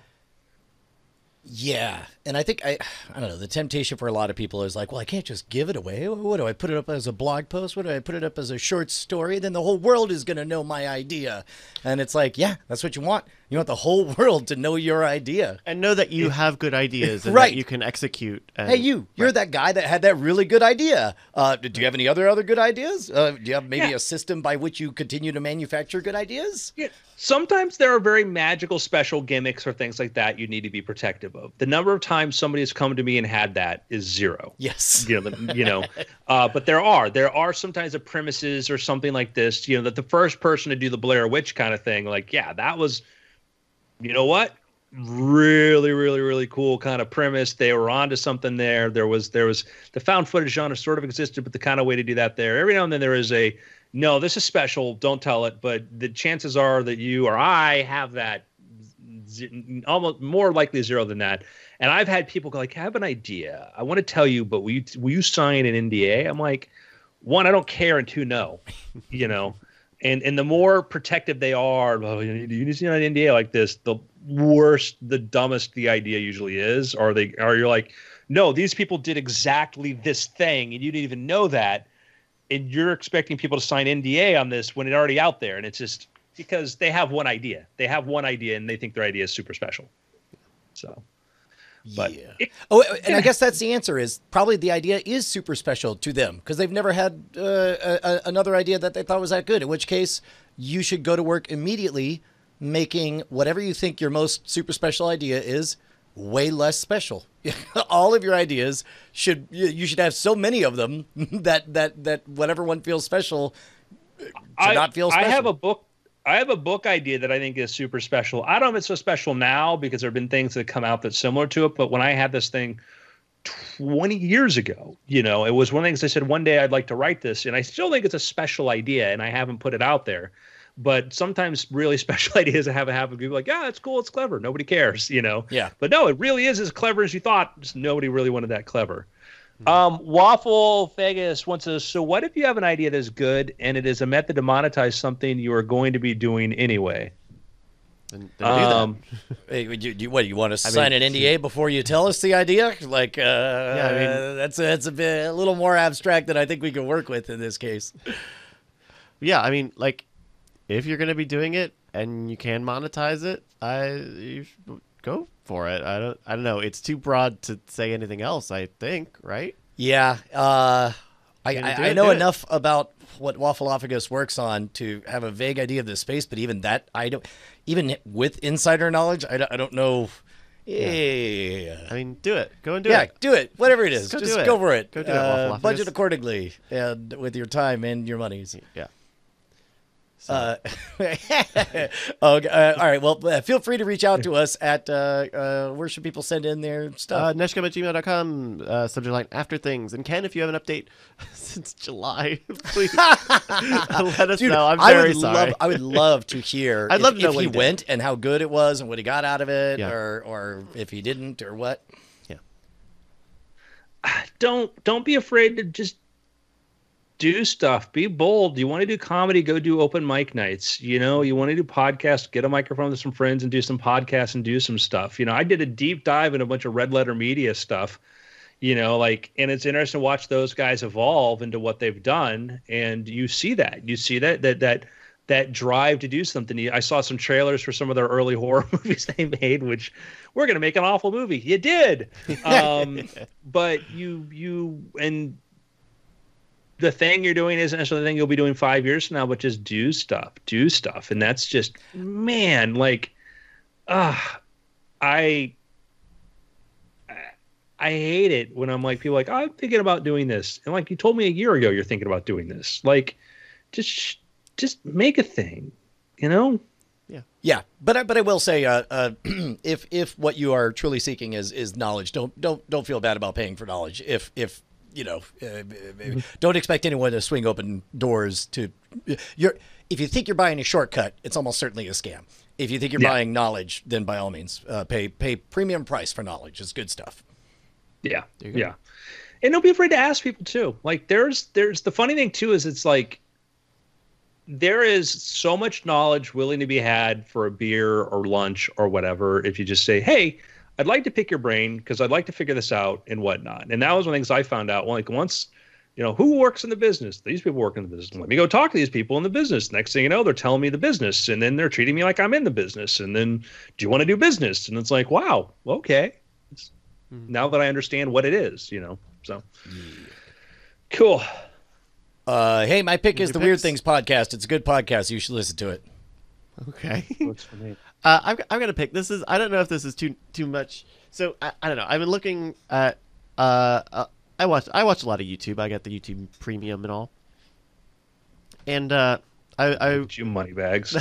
Yeah. And I think, I don't know, the temptation for a lot of people is like, well, I can't just give it away. What do I put it up as a blog post? What do I put it up as a short story? Then the whole world is going to know my idea. And it's like, yeah, that's what you want. You want the whole world to know your idea. And know that you have good ideas and right. that you can execute. And, hey, you're right. that guy that had that really good idea. Do you have any other good ideas? Do you have maybe a system by which you continue to manufacture good ideas? Yeah. Sometimes there are very magical special gimmicks or things like that you need to be protective of. The number of times somebody has come to me and had that is 0. Yes. But there are sometimes the premises or something like this, that the first person to do the Blair Witch kind of thing, like, yeah, that was, really, really, really cool kind of premise. They were onto something there. There was the found footage genre sort of existed, but the kind of way to do that there. Every now and then there is no, this is special, don't tell it, but the chances are that you or I have that almost more likely 0 than that. And I've had people go like, I have an idea. I want to tell you, but will you sign an NDA? I'm like, 1, I don't care, and 2, no, and the more protective they are, oh, you need to sign an NDA like this, the worse, the dumbest the idea usually is. Or you're like, no, these people did exactly this thing, and you didn't even know that. And you're expecting people to sign NDA on this when it's already out there. And it's just because they have one idea. They have one idea and they think their idea is super special. So, but yeah. I guess that's the answer is probably the idea is super special to them because they've never had another idea that they thought was that good, in which case you should go to work immediately making whatever you think your most super special idea is way less special. all of your ideas you should have so many of them that whatever one feels special should not feel special. I have a book idea that I think is super special. I don't know if it's so special now because there have been things that come out that's similar to it. But when I had this thing 20 years ago, it was one of the things I said, one day I'd like to write this. And I still think it's a special idea and I haven't put it out there. But sometimes really special ideas have happen. People are like, yeah, it's cool. It's clever. Nobody cares, Yeah. But no, it really is as clever as you thought. Just nobody really wanted that clever. Waffle Vegas wants to, so what if you have an idea that's good and it is a method to monetize something you are going to be doing anyway? Then do that. Hey, you want to sign an NDA before you tell us the idea? Like, that's a little more abstract than I think we can work with in this case. Yeah, I mean, like, if you're going to be doing it and you can monetize it, you should go for it. I don't know. It's too broad to say anything else, I think, right? Yeah. I know do it. enough about what Waffleophagus works on to have a vague idea of the space, but even that, even with insider knowledge, I don't know. Yeah. I mean, do it. Go and do it. Yeah, do it. Whatever it is. Just Just do it. go for it. Go do it, Waffleophagus. Budget accordingly and with your time and your monies. Yeah. Okay, all right. Well, feel free to reach out to us at where should people send in their stuff? Neshcom@gmail.com, subject line after things. And Ken, if you have an update since July, please let us Dude, know. I'm very would sorry. I would love to hear I'd love to know if what he he did. went and how good it was and what he got out of it, Yeah. or if he didn't or what. Don't be afraid to just do stuff. Be bold. You want to do comedy, go do open mic nights. You want to do podcasts, get a microphone with some friends and do some podcasts and do some stuff. I did a deep dive in a bunch of Red Letter Media stuff, and it's interesting to watch those guys evolve into what they've done. And you see that drive to do something. I saw some trailers for some of their early horror movies they made, which we're going to make an awful movie. You did. But and the thing you're doing isn't necessarily the thing you'll be doing 5 years from now, but just do stuff. And that's just, man, like, I hate it when I'm like, people are like, I'm thinking about doing this. And like, you told me a year ago, you're thinking about doing this. Like, just make a thing, Yeah, but I will say, if what you are truly seeking is knowledge, don't feel bad about paying for knowledge. If don't expect anyone to swing open doors to if you think you're buying a shortcut, it's almost certainly a scam. If you think you're buying knowledge, then by all means, pay premium price for knowledge. It's good stuff. Yeah. And don't be afraid to ask people too. Like there's the funny thing too, is it's like, there is so much knowledge willing to be had for a beer or lunch or whatever. If you just say, hey, I'd like to pick your brain because I'd like to figure this out and whatnot. And that was one of the things I found out. Like once, who works in the business? These people work in the business. Let me go talk to these people in the business. Next thing you know, they're telling me the business, and then they're treating me like I'm in the business. And then, do you want to do business? And it's like, wow, okay. Now that I understand what it is, so cool. Hey, my pick is the Weird picks? Things podcast. It's a good podcast. You should listen to it. Okay. Works for me. I've got to pick. I don't know if this is too much. So I don't know. I've been looking at. I watch a lot of YouTube. I got the YouTube Premium and all. And I You money bags.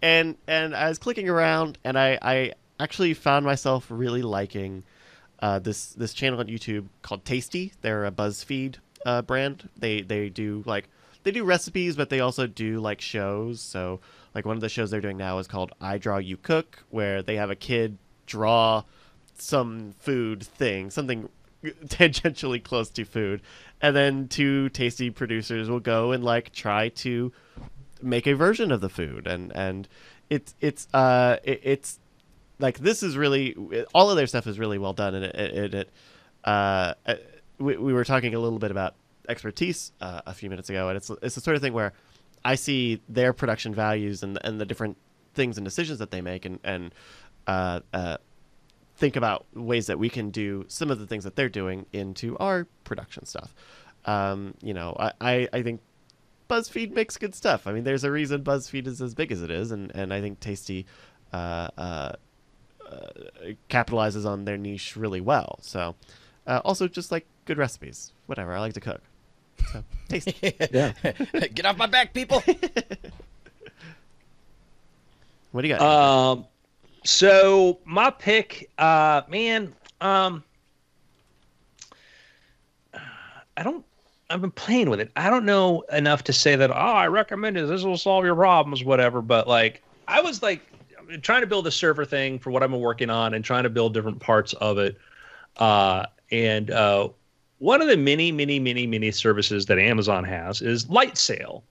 and I was clicking around, and I actually found myself really liking this channel on YouTube called Tasty. They're a BuzzFeed brand. They do recipes, but they also do like shows. So like one of the shows they're doing now is called I Draw You Cook, where they have a kid draw some food thing, something tangentially close to food, and then two Tasty producers will go and like try to make a version of the food, and it's like, this is really, all of their stuff is really well done, and we were talking a little bit about expertise a few minutes ago, and it's the sort of thing where I see their production values and the different things and decisions that they make, and think about ways that we can do some of the things that they're doing into our production stuff. I think BuzzFeed makes good stuff. I mean, there's a reason BuzzFeed is as big as it is, and I think Tasty capitalizes on their niche really well. So, also just like good recipes, whatever. I like to cook. So tasty. Yeah. Get off my back, people. What do you got? So my pick, man, I've been playing with it. I don't know enough to say that, I recommend it. This will solve your problems, whatever. But like, I was like trying to build a server thing for what I've been working on and trying to build different parts of it. And one of the many services that Amazon has is Lightsail.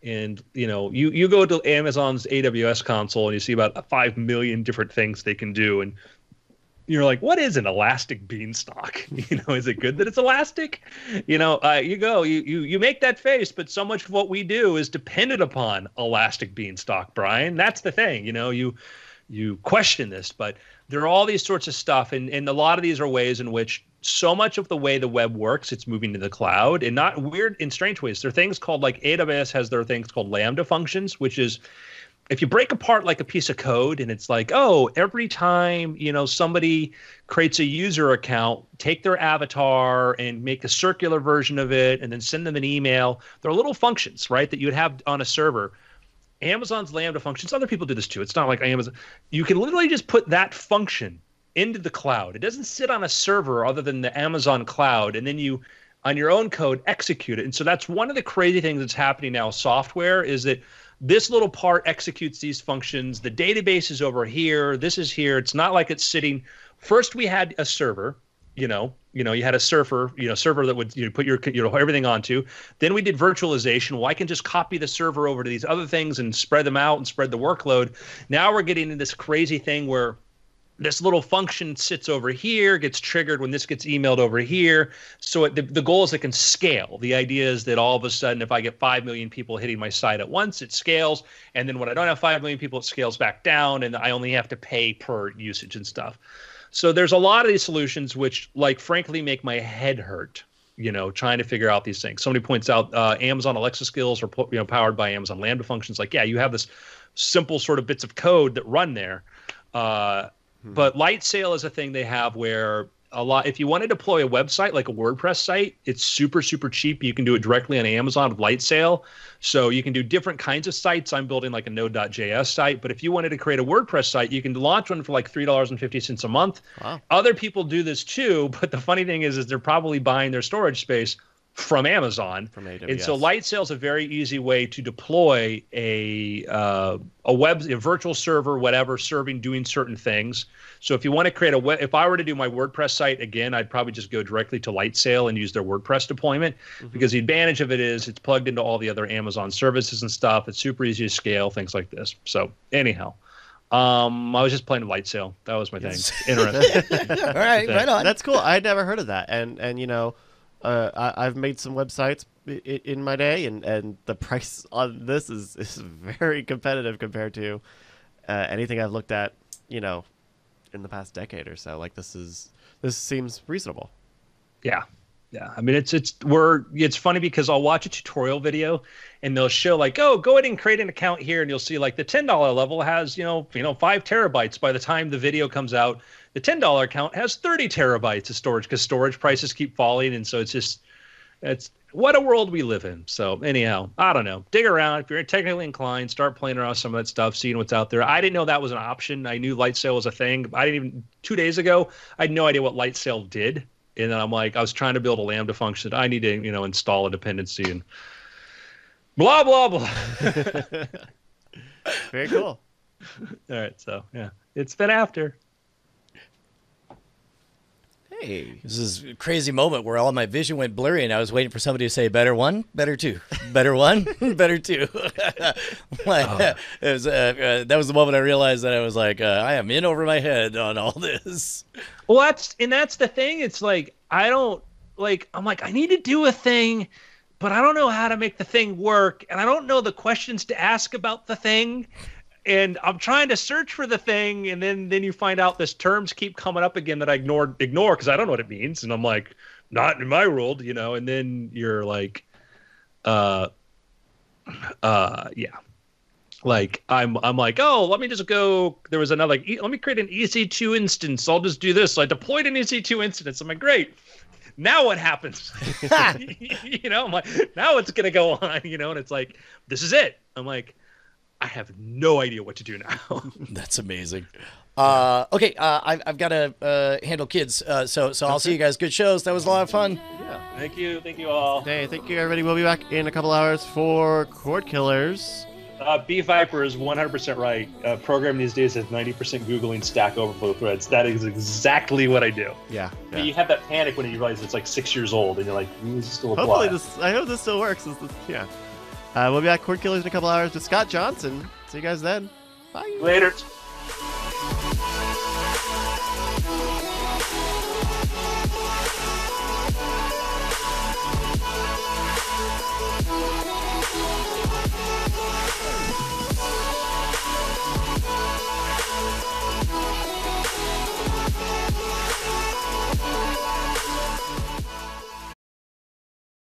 And, you go to Amazon's AWS console and you see about 5 million different things they can do. And you're like, what is an elastic beanstalk? Is it good that it's elastic? You make that face, but so much of what we do is dependent upon elastic beanstalk, Brian. That's the thing. You question this, but there are all these sorts of stuff. And a lot of these are ways in which so much of the way the web works, it's moving to the cloud, and not weird in strange ways. There are things called, like AWS has their things called Lambda functions, which is if you break apart like a piece of code and it's like, every time, somebody creates a user account, take their avatar and make a circular version of it and then send them an email. There are little functions, right, that you would have on a server. Amazon's Lambda functions, other people do this too. It's not like Amazon. You can literally just put that function into the cloud. It doesn't sit on a server other than the Amazon cloud, and then you, on your own code, execute it. And so that's one of the crazy things that's happening now with software is that this little part executes these functions. The database is over here. This is here. It's not like it's sitting. First, we had a server. You had a server that would put your everything onto. Then we did virtualization. Well, I can just copy the server over to these other things and spread them out and spread the workload. Now we're getting into this crazy thing where this little function sits over here, gets triggered when this gets emailed over here. So the goal is it can scale. The idea is that all of a sudden, if I get 5 million people hitting my site at once, it scales. And then when I don't have 5 million people, it scales back down, and I only have to pay per usage and stuff. So there's a lot of these solutions which, like, frankly, make my head hurt, trying to figure out these things. Somebody points out Amazon Alexa skills are powered by Amazon Lambda functions. Like, yeah, you have this simple sort of bits of code that run there. But Lightsail is a thing they have where if you want to deploy a website like a WordPress site, it's super, super cheap. You can do it directly on Amazon with Lightsail. So you can do different kinds of sites. I'm building like a Node.js site. But if you wanted to create a WordPress site, you can launch one for like $3.50 a month. Wow. Other people do this too. But the funny thing is they're probably buying their storage space from Amazon. From AWS. And so Lightsail is a very easy way to deploy a virtual server, whatever, doing certain things. So if you want to create if I were to do my WordPress site again, I'd probably just go directly to Lightsail and use their WordPress deployment, because the advantage of it is it's plugged into all the other Amazon services and stuff. It's super easy to scale, things like this. So anyhow, I was just playing Lightsail. That was my thing. Interesting. All right, right on. That's cool. I'd never heard of that. And I've made some websites in my day, and the price on this is very competitive compared to anything I've looked at, in the past decade or so. Like, this seems reasonable. Yeah. I mean, it's funny because I'll watch a tutorial video and they'll show like, go ahead and create an account here, and you'll see like the $10 level has 5 terabytes. By the time the video comes out, the $10 account has 30 terabytes of storage, because storage prices keep falling. And so it's what a world we live in. So anyhow, I don't know. Dig around. If you're technically inclined, start playing around with some of that stuff, seeing what's out there. I didn't know that was an option. I knew Lightsail was a thing. 2 days ago, I had no idea what Lightsail did. And then I was trying to build a Lambda function. I need to, install a dependency and blah, blah, blah. Very cool. All right. So yeah, it's been after. Hey, this is a crazy moment where all my vision went blurry, and I was waiting for somebody to say better one, better two, better one, better two. That was the moment I realized that I was like, I am in over my head on all this. Well, that's the thing. It's like, I'm like, I need to do a thing, but I don't know how to make the thing work. And I don't know the questions to ask about the thing. And I'm trying to search for the thing, and then you find out this terms keep coming up again that I ignore because I don't know what it means. And I'm like, not in my world, and then you're like, yeah. Like I'm like, oh, let me just go. There was another like, let me create an EC2 instance. I'll just do this. So I deployed an EC2 instance. I'm like, great. Now what happens? I'm like, now it's gonna go on. And it's like, this is it. I'm like, I have no idea what to do now. That's amazing. Okay, I've got to handle kids. So I'll see you guys. Good shows. That was a lot of fun. Thank you all. Hey, thank you, everybody. We'll be back in a couple hours for Cord Killers. B Viper is 100% right. Program these days has 90% Googling Stack Overflow threads. That is exactly what I do. Yeah. But you have that panic when you realize it's like 6 years old, and you're like, this is still Hopefully apply. I hope this still works. Yeah. We'll be back Cord Killers in a couple hours with Scott Johnson. See you guys then. Bye. Later.